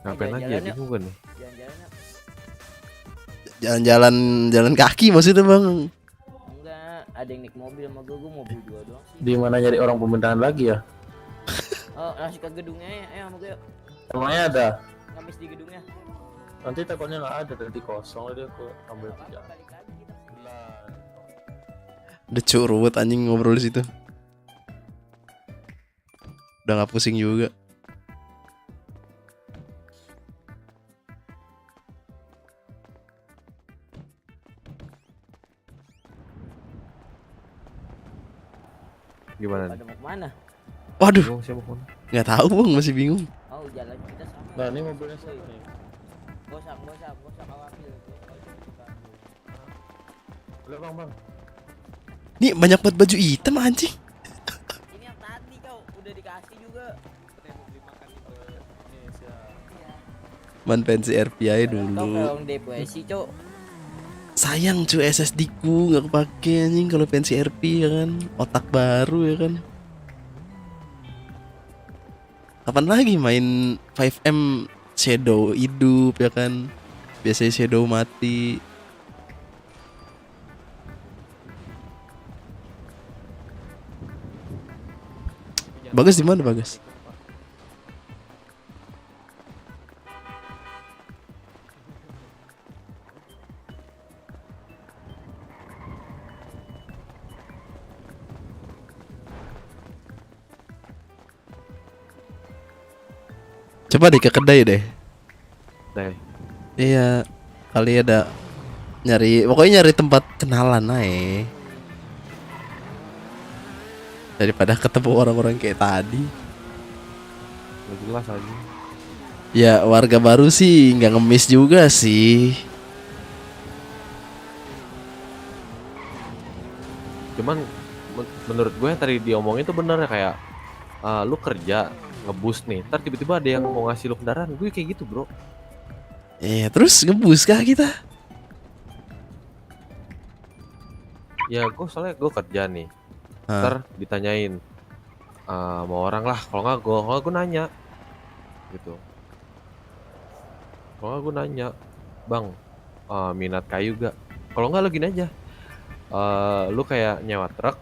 Ngapain aja bingung kan nih? Jalan kaki maksudnya Bang. Enggak, ada yang naik mobil sama gue mobil 2 doang sih. Di mana nyari orang pemerintahan lagi ya? Oh, langsung ke gedungnya ya sama gue yuk. Emangnya ada? Ngamis di gedungnya. Nanti takutnya nggak ada, nanti kosong dia aku ambil kerja. Udah curut anjing ngobrol di situ. Udah nggak pusing juga. Gimana nih? Pada mau kemana? Waduh. Nggak tahu Bang, masih bingung. Oh, jalan kita sama. Nah, ini mobilnya siapa nih? Gak usah khawatir. Halo Bang. Nih banyak banget baju hitam anjing. Ini yang tadi kau udah dikasih juga. Man pensi RPI Kau dulu. kalau depresi, Cok. Sayang cuy SSD ku nggak kepake anjing kalau pensi RP ya kan. Otak baru ya kan. Kapan lagi main 5M Shadow hidup ya kan. Biasanya Shadow mati. Bagas di mana Bagas? Coba deh ke kedai deh. Iya, kali ada pokoknya nyari tempat kenalan aja. Daripada ketemu orang-orang kayak tadi. Nggak jelas aja. Ya warga baru sih nggak ngemis juga sih. Cuman menurut gue yang tadi diomongin tuh bener ya, kayak lu kerja ngebus nih, ntar tiba-tiba ada yang mau ngasih lu kendaraan, gue kayak gitu bro. Terus ngebus kah kita? Ya gue soalnya gue kerja nih. Hah. Ntar ditanyain mau orang lah. Kalau nggak gue nanya gitu. Kalau nggak gue nanya, bang minat kayu gak? Kalau nggak lo gini aja. Lu kayak nyewa truk.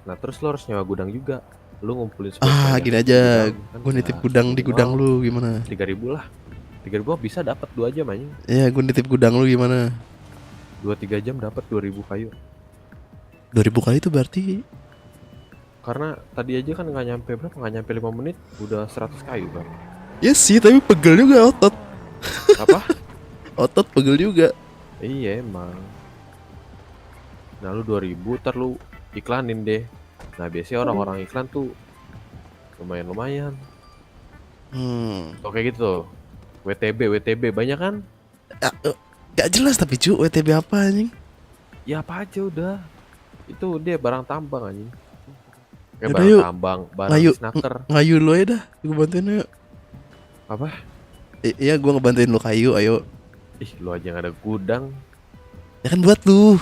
Nah terus lo harus nyewa gudang juga. Lu ngumpulin banyak Gini aja, gudang, kan gue nitip ya gudang di gudang minimal lu gimana? 3.000 lah. 3.000 bisa dapat 2 jam anjing. Iya, gue nitip gudang lu gimana? 2-3 jam dapat 2.000 kayu. 2000 kali itu berarti Karena tadi aja kan nggak nyampe 5 menit udah 100 kayu bang. ya sih, tapi pegel juga otot. Apa? Otot pegel juga. Iya emang. Nah lu 2.000 ntar lu iklanin deh. Nah biasanya orang-orang iklan tuh lumayan. Oke gitu tuh. WTB banyak kan? Gak jelas tapi cu, WTB apa anjing? Ya apa aja udah. Itu dia barang tambang anjing. Kayak Yaudah, barang yuk. tambang, barang Ngayu, snaker. ngayu lu aja dah, gue bantuin lu yuk. Apa? Iya, gue ngebantuin lu kayu, ayo. Ih lu aja gak ada gudang. Ya kan buat lu.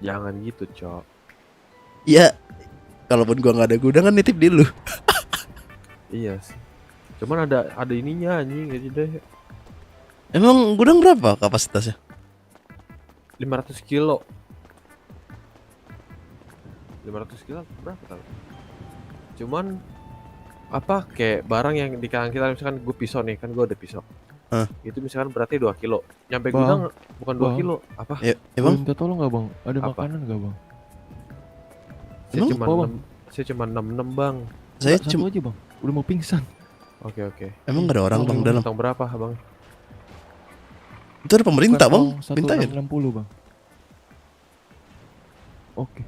Jangan gitu cok. Iya, kalaupun gua nggak ada gudang kan nitip di lu. Iya sih. Cuman ada ininya anjing gitu deh. Emang gudang berapa kapasitasnya? 500 kilo. 500 kilo berapa kali? Cuman apa kayak barang yang di kanan kita misalkan gue pisau nih, kan gue ada pisau. Itu misalkan berarti 2 kilo. Nyampe Bang, gudang bukan 2 bang. kilo. Apa? Ya, Boleh emang minta tolong nggak bang? Ada Apa? makanan nggak bang? Saya Emang cuma apa, Bang? saya cuma 66 bang. saya Satu cuma aja bang. Udah mau pingsan. Oke. emang gak ada orang bang dalam. Tentang berapa bang? Itu ada pemerintah bang, mintain. 1660 bang. Oke.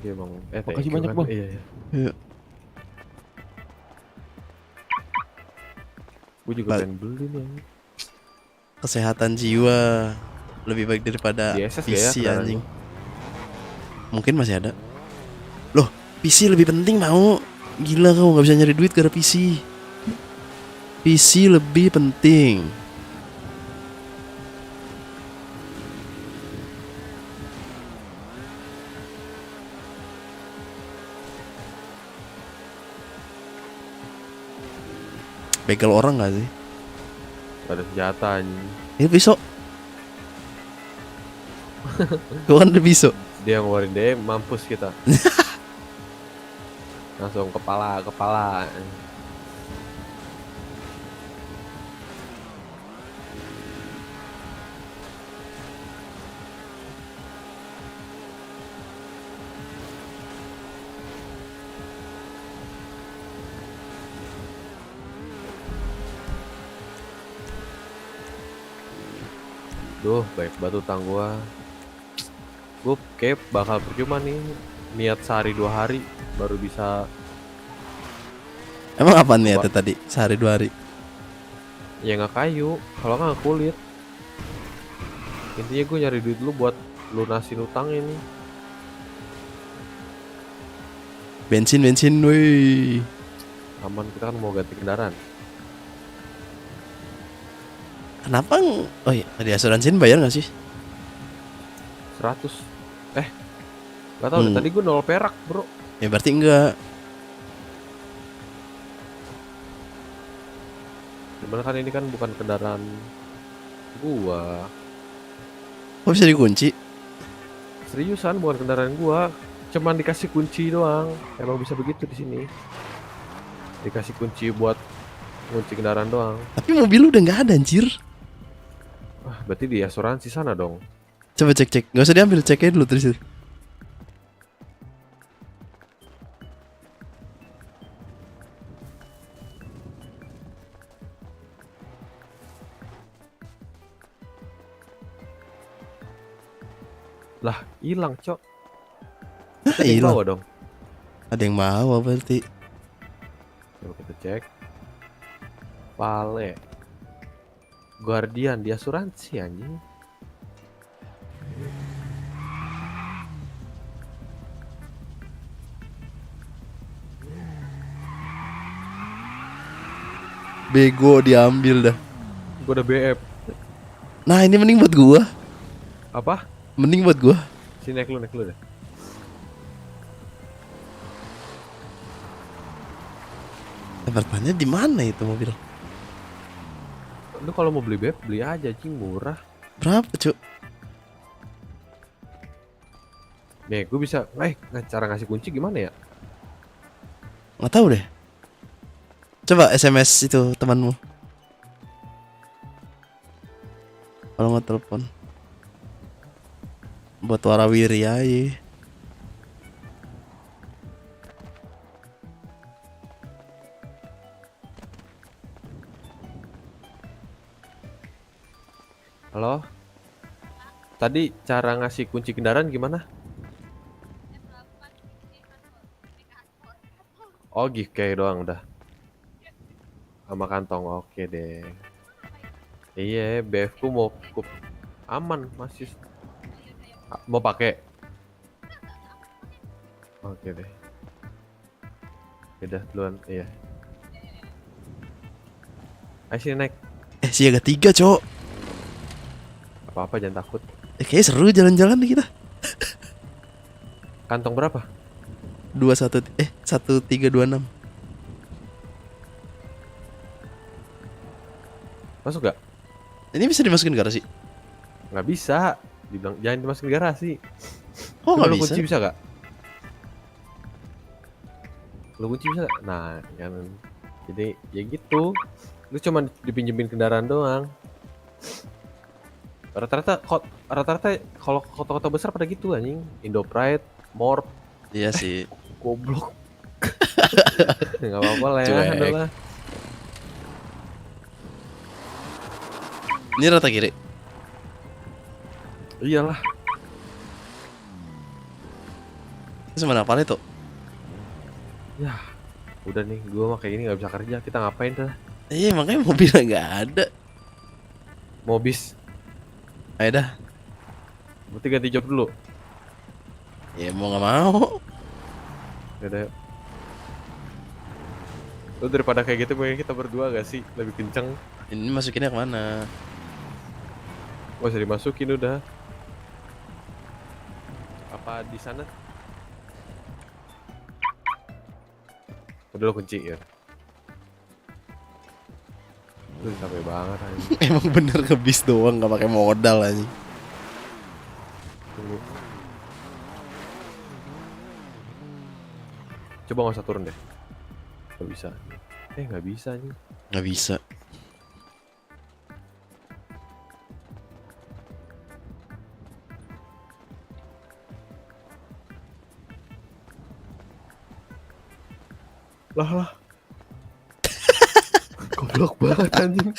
Iya bang. Makasih thank you, banyak, Bang. Iya. Iya. Gue juga pengen beli nih. Kesehatan jiwa lebih baik daripada Di SS PC ya, anjing. Mungkin masih ada. Loh, PC lebih penting mau. Gila kau nggak bisa nyari duit gara PC. PC lebih penting. Begal orang gak sih? Ada senjata anjing. Ini pisau. Gue kan ada pisau. Dia ngeluarin deh, mampus kita. Langsung kepala. Duh, baik batu utang gua. Gue kayak bakal percuma nih. Niat sehari 2 hari baru bisa. Emang apa nih tadi? Sehari 2 hari. Ya nggak kayu, kalau nggak kulit. Intinya gue nyari duit dulu buat lunasin utang ini. Bensin, woi. Aman, kita kan mau ganti kendaraan. Kenapa? Oh iya, di asuransiin bayar nggak sih? 100. Gak tau deh, tadi gue 0 perak bro. Ya berarti enggak. Dimana kan ini kan bukan kendaraan gua. Kok bisa dikunci? Seriusan bukan kendaraan gua. Cuman dikasih kunci doang. Emang bisa begitu di sini. Dikasih kunci buat kunci kendaraan doang. Tapi mobil udah nggak ada anjir. Wah, berarti di asuransi sana dong. Coba cek. Nggak usah diambil, cek aja dulu terus. Lah, hilang, Cok. Hah, Ada yang hilang. bawa dong. Ada yang bawa berarti. Coba kita cek. Vale. Guardian di asuransi anjing. Bego diambil dah. Gua udah BF. Nah, ini mending buat gua. Apa? Mending buat gua. Sini naik lu deh. Parkirannya di mana itu mobil? Lu kalau mau beli BF beli aja cing, murah. Berapa, Cuk? Nih, gue bisa cara ngasih kunci gimana ya? Nggak tahu deh. Coba SMS itu temanmu. Kalau nggak telepon. Buat warawiri aja. Halo? Tadi cara ngasih kunci kendaraan gimana? Oh, gift key doang udah. Sama kantong, oke deh. Iya, BF ku mau cukup aman masih. Mau pakai? Oke deh. Udah duluan, iya. Ayo sini naik. Siaga 3, Cok. Apa-apa jangan takut. Kayaknya seru jalan-jalan nih kita. Kantong berapa? 1326. Masuk gak? Ini bisa dimasukin garasi? Nggak bisa. Dibilang jangan dimasukin garasi. Oh, Coba nggak lu bisa? kunci bisa gak? Lu kunci bisa gak? Nah, kan. Jadi ya gitu. Lu cuma dipinjemin kendaraan doang. Rata-rata kalau kota-kota besar pada gitu anjing. Indopride, Morp. Iya sih. Goblok. Enggak apa-apa lah ya, Cuek. adalah. Ini rata kiri. Iyalah. Terus mana apa itu? Ya, udah nih, gua mah kayak gini nggak bisa kerja. Kita ngapain dah? Iya, makanya mobilnya nggak ada. Mau bis. Ayo dah. Berarti ganti job dulu. Ya mau nggak mau. Yaudah. Lu daripada kayak gitu pengen kita berdua gak sih? Lebih kenceng. Ini masukinnya kemana? Gak usah dimasukin udah. Apa di sana? Udah lo kunci ya. Lu capek banget aja. Emang bener ke bis doang, nggak pakai modal aja. Tunggu. Coba nggak usah turun deh. Gak bisa. Nggak bisa nih. Nggak bisa. Lah. Goblok banget anjing.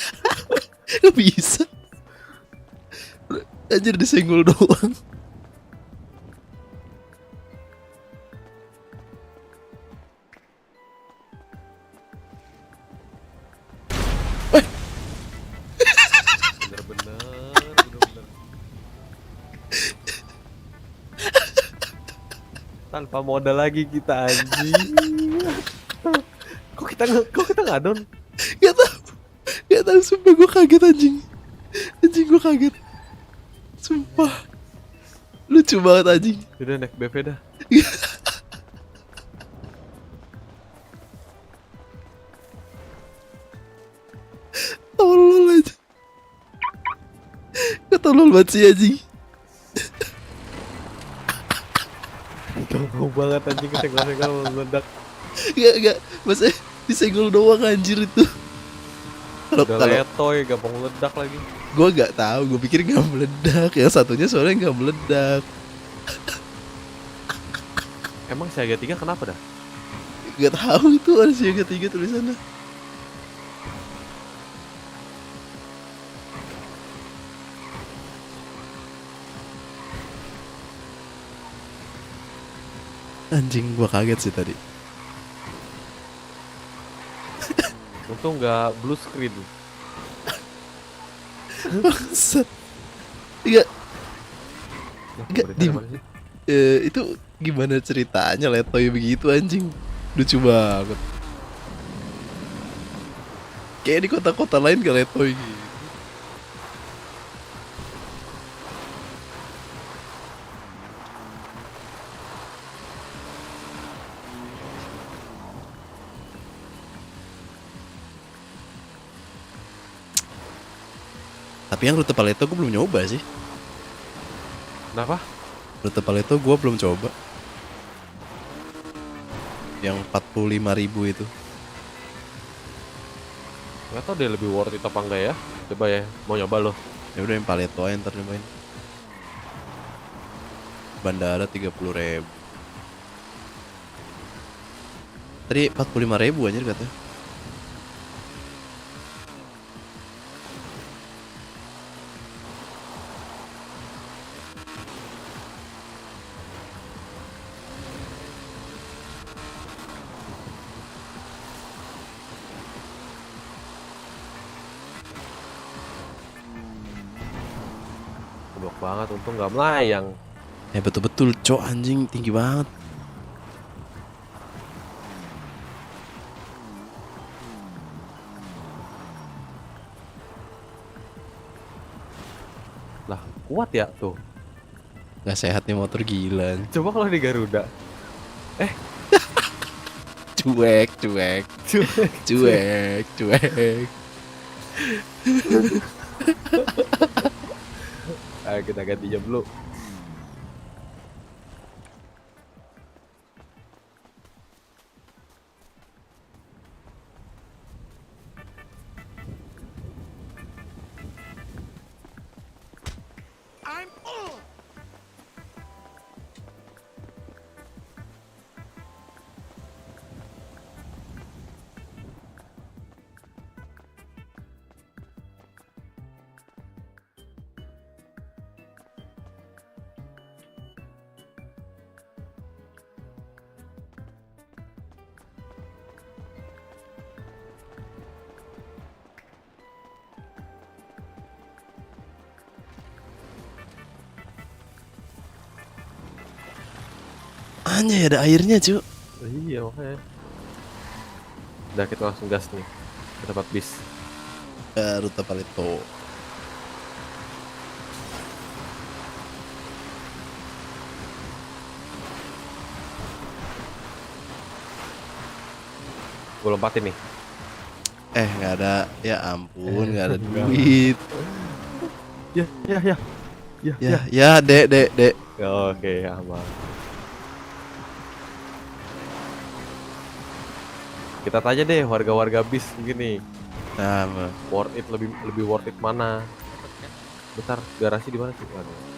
Nggak bisa. Anjir disenggol doang. Bener-bener. Tanpa modal lagi kita anjing. Kok kita nggak don? Gak tau, sumpah gue kaget anjing. Anjing gue kaget. Sumpah. Lucu banget anjing. Udah naik BP dah. Tolol aja. Ketolol banget sih anjing. Tolong banget anjing, kesenggol-senggol meledak. Gak. Maksudnya disenggol doang anjir itu. Udah letoy, gampang meledak lagi. Gue gak tahu, gue pikir gak meledak. Yang satunya soalnya gak meledak. Emang siaga 3 kenapa dah? Gak tahu itu ada siaga 3 tulisannya. Anjing, gue kaget sih tadi. Untung nggak blue screen. Bangsat. Enggak. Itu gimana ceritanya letoy begitu anjing? Lucu banget. Kayak di kota-kota lain gak letoy gitu. Tapi yang rute Paleto gue belum nyoba sih. Kenapa? Rute Paleto gue belum coba. Yang 45.000 itu. Nggak tau deh lebih worth it apa enggak ya. Coba ya, mau nyoba loh. Ya udah yang Paleto aja ntar nyobain. Bandara 30.000. Tadi 45.000 anjir katanya. Goblok banget, untung nggak melayang. Ya betul-betul cok, anjing tinggi banget. Lah, kuat ya tuh. Gak sehat nih motor, gila. Coba kalau di Garuda. Cuek. Ayo kita ganti jam dulu. Anjay, ada airnya cu. Iya makanya. Udah kita langsung gas nih ke tempat bis. Rute Paleto. Gue lompatin nih. Nggak ada. Ya ampun, nggak ada duit. Ya, dek. Oke, aman. Kita tanya deh warga-warga bis begini. Nah, worth it lebih worth it mana? Bentar, garasi di mana sih? Aduh.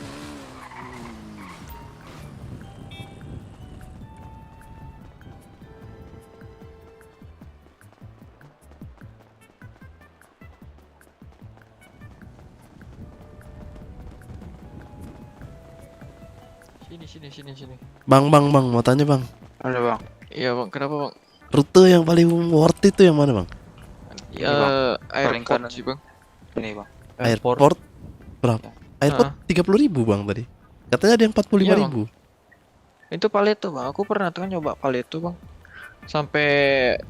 Sini. Bang, mau tanya bang. Ada bang. Iya bang, kenapa bang? Rute yang paling worth it itu yang mana bang? Ya, airport sih bang. Ini bang. Airport berapa? Airport 30.000 bang tadi. Katanya ada yang 45.000. Itu Paleto bang. Aku pernah tuh kan nyoba Paleto bang. Sampai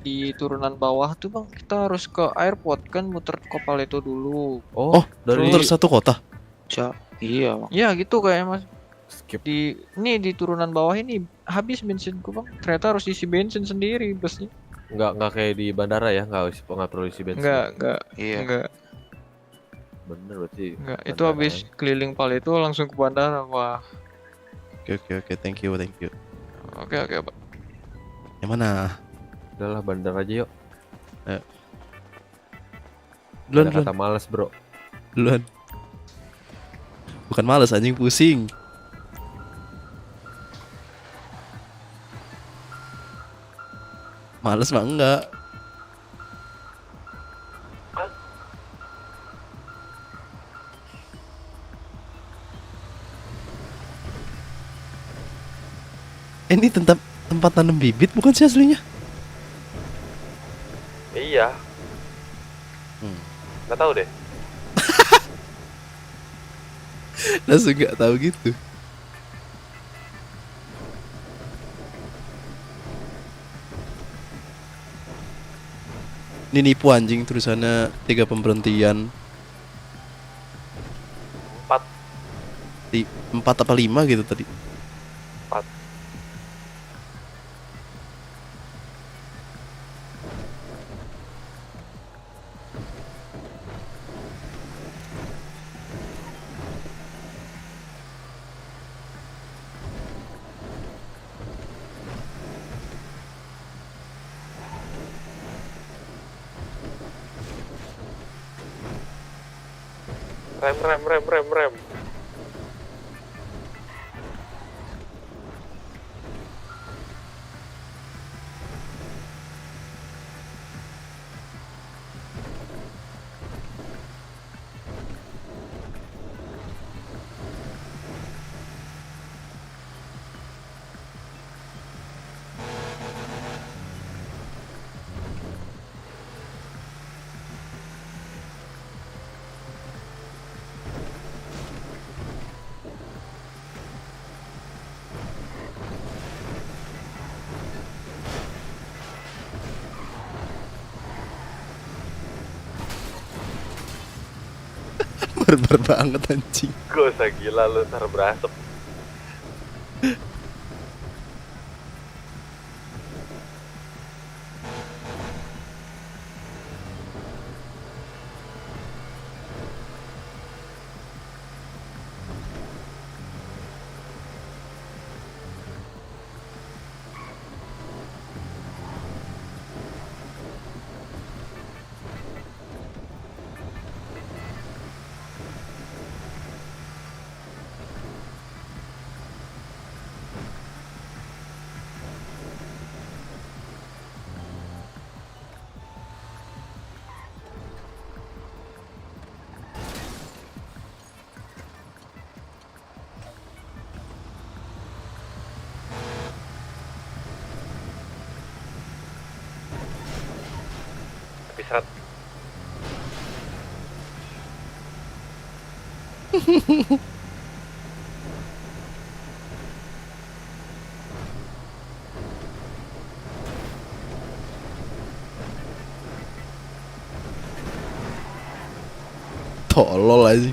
di turunan bawah tuh bang, kita harus ke airport kan, muter ke Paleto dulu. Oh, dari muter satu kota? Iya bang. Iya gitu kayaknya mas. Di turunan bawah ini habis bensinku bang. Ternyata harus isi bensin sendiri busnya. Nggak kayak di bandara ya, nggak perlu isi bensin. Enggak. Bener berarti. Enggak, itu habis keliling Paleto langsung ke bandara. Wah. Oke, thank you. Oke pak. Yang mana? Udahlah bandara aja yuk. Duluan. Kata males bro. Duluan. Bukan males, anjing pusing. Males mah enggak. Ini tempat tanam bibit bukan sih aslinya? Iya. Nggak tahu deh. Langsung nggak tahu gitu. Ini nipu anjing, tulisannya 3 pemberhentian. 4 apa 5 gitu tadi. 4. Rem. Barbar banget anjing. Gak usah gila lu, ntar berasap. Serat. Tolol aja.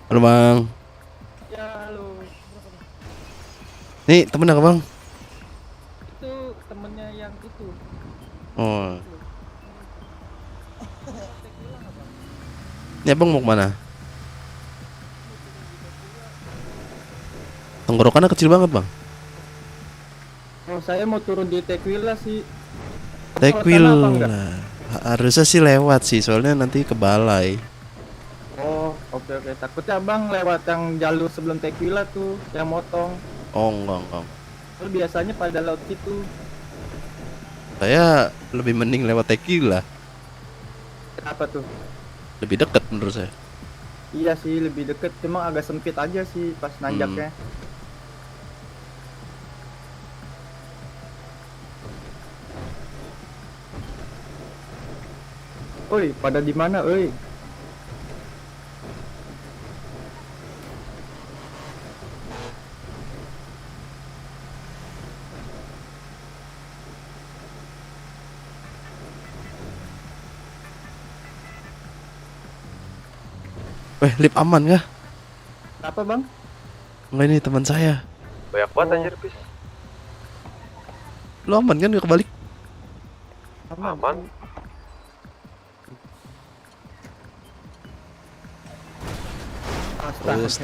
Halo bang. Ya halo. Nih temen apa bang? Itu temennya yang itu. Oh. Ini abang mau kemana? Tenggorokannya kecil banget bang. Oh saya mau turun di Tequila sih. Tequila. Harusnya sih lewat sih, soalnya nanti ke balai. Oh oke. Takutnya abang lewat yang jalur sebelum Tequila tuh, yang motong. Oh enggak. Terus biasanya pada laut gitu. Saya lebih mending lewat Tequila. Kenapa tuh? Lebih dekat menurut saya. Iya sih lebih deket, cuma agak sempit aja sih pas nanjaknya. Oi, pada di mana, oi? Lip aman kah? Apa bang? Enggak, ini teman saya. Banyak banget anjir, Pis. Lo aman kan gak kebalik? Aman. Terus.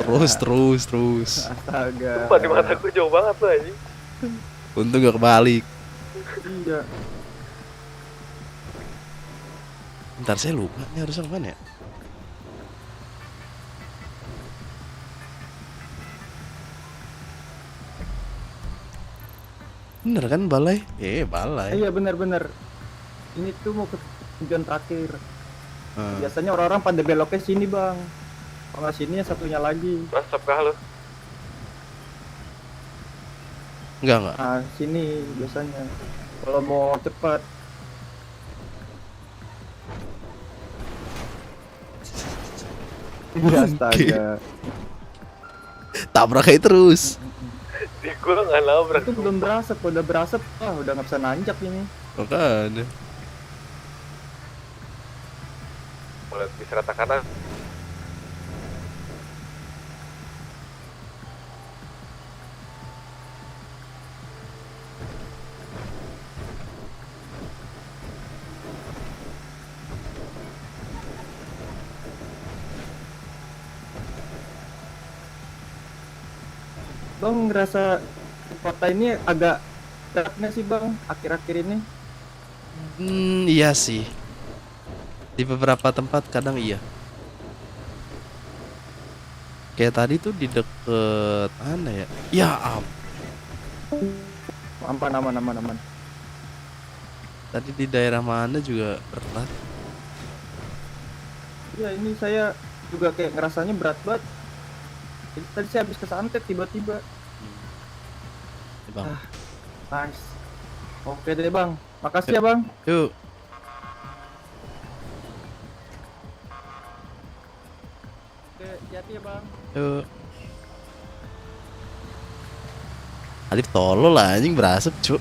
Astaga. Sumpah di mataku jauh banget loh anjing. Untung gak kebalik. Iya. Bentar, saya lupa ini harusnya kemana ya? Bener kan balai? Balai. Iya bener. Ini tuh mau ke tujuan terakhir. Biasanya orang-orang pada beloknya sini bang. Kalau nggak sini yang satunya lagi. Mas, stop kah lo? Enggak. Nah sini biasanya. Kalau mau cepat. Astaga. Tabrak aja terus. Di gua nggak nabrak. Itu belum berasap, udah berasap, wah udah nggak bisa nanjak ini. Makanya. Mulai bisa rata kanan. Bang ngerasa kota ini agak berat nggak sih bang akhir-akhir ini? Iya sih. Di beberapa tempat kadang iya. Kayak tadi tuh di deket mana ya? Ya Aman. Tadi di daerah mana juga berat. Ya ini saya juga kayak ngerasanya berat banget. Tadi saya habis kesantet tiba-tiba. Bang. Nice. Oke deh bang, makasih ya bang. Yuk. Oke, hati-hati ya bang. Yuk. Alif tolol lah anjing berasap cu.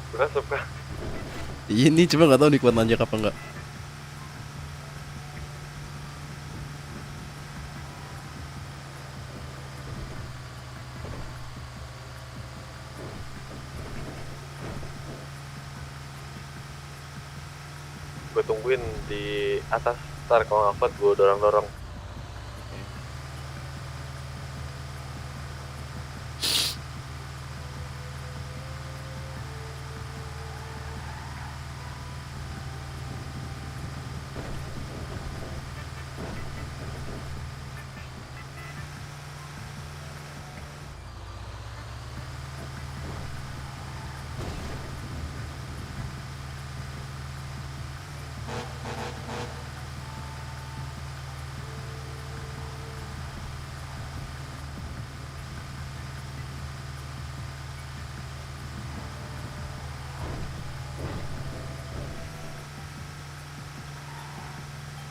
Berasap kah? Ini cuma nggak tahu nih kuat nanjak apa enggak. Gue tungguin di atas, ntar kalau nggak kuat gue dorong-dorong.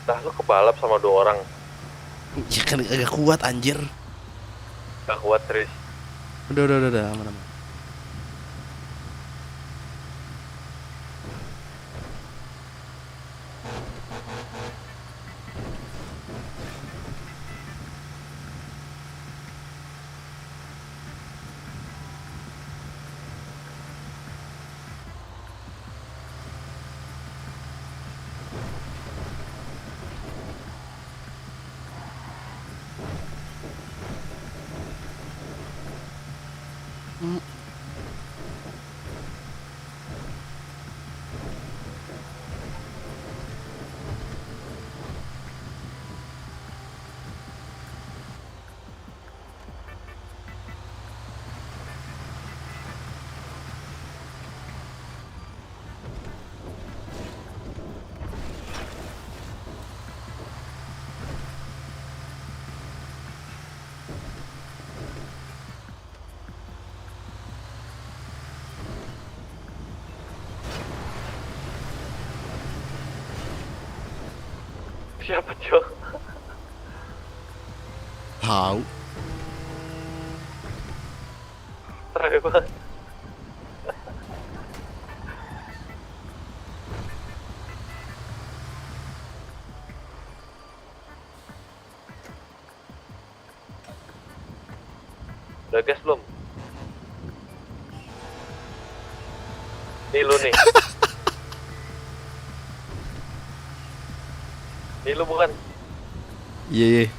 Dah lu kebalap sama 2 orang. Ya kan agak kuat anjir. Gak kuat Tris. Udah aman. Siapa Cok? Tahu. Terakhir banget. Udah gas belum? Nih lu nih. Nih lu bukan? Iya.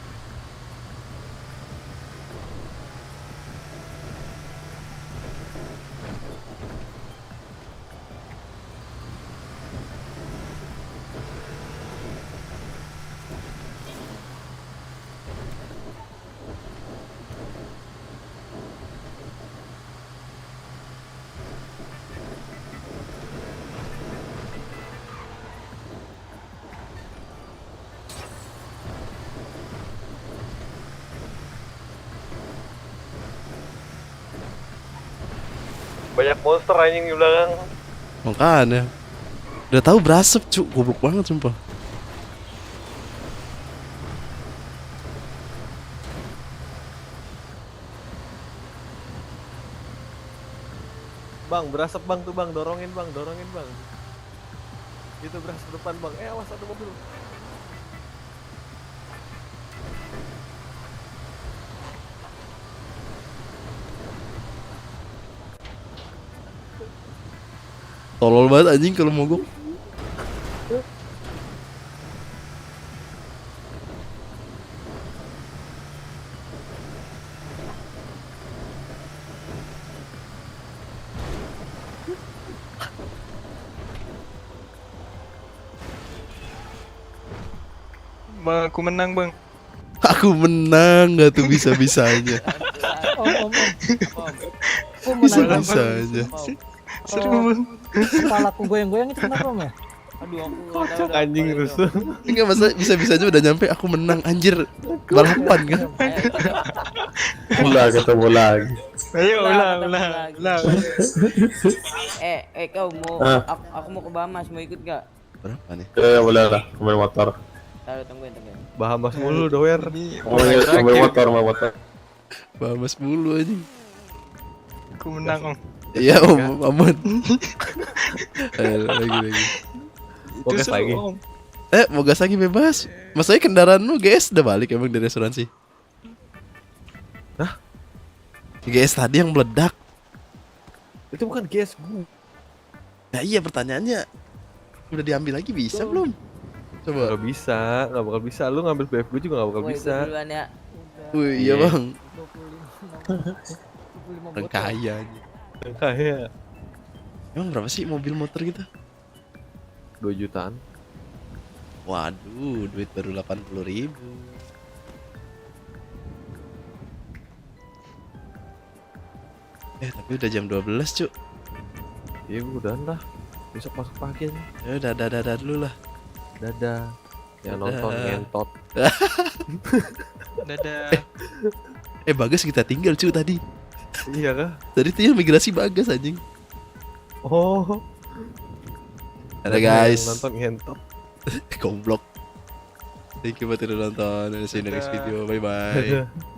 Banyak monster anjing di belakang. Makanya. Udah tahu berasap cu, goblok banget sumpah. Bang, berasap bang tuh bang, dorongin bang. Gitu berasap depan bang. Awas ada mobil. Tolol banget anjing kalau mogok. Bang, aku menang bang. Aku menang gak tuh bisa-bisanya. Om. Bisa-bisanya. Seru bang. Kepalaku goyang-goyang itu kenapa om ya? Aduh, aku Kocak anjing rusuh. Enggak masa bisa-bisanya udah nyampe aku menang anjir. Balapan kan. Ulah ketemu lagi. Ayo ulah. Kau mau Ah. aku mau ke Bahamas, mau ikut gak? Berapa nih? Ya boleh lah, ambil motor. Taruh tungguin. Bahamas mulu doer. Ambil motor. Bahamas mulu anjing. Aku menang om. Iya om, aman. Lagi. Oke Itu seru, lagi. Om. Mau gas lagi bebas. Masanya kendaraan lu GS udah balik emang dari asuransi? Hah? GS tadi yang meledak. Itu bukan GS gue. Ya iya pertanyaannya udah diambil lagi bisa belum? Coba. Gak bakal bisa. Lu ngambil BF gue juga gak bakal bisa. Duluan ya. Wih iya bang. 25 Orang kaya aja. Kaya. Emang berapa sih mobil motor kita? 2 jutaan. Waduh, duit baru 80.000. Tapi udah jam 12 cuk. Iya gue udahan lah. Besok masuk pagi aja. Ya udah dadah dulu lah. Dadah. Yang Dadah. nonton ngentot. Dadah. Bagas kita tinggal cuy tadi. Iya kah? Tadi tuh yang migrasi Bagas anjing. Oh. Ada guys. Yang nonton ngentot. Goblok. Thank you buat udah nonton. See you in the next video. Bye bye. Dadah.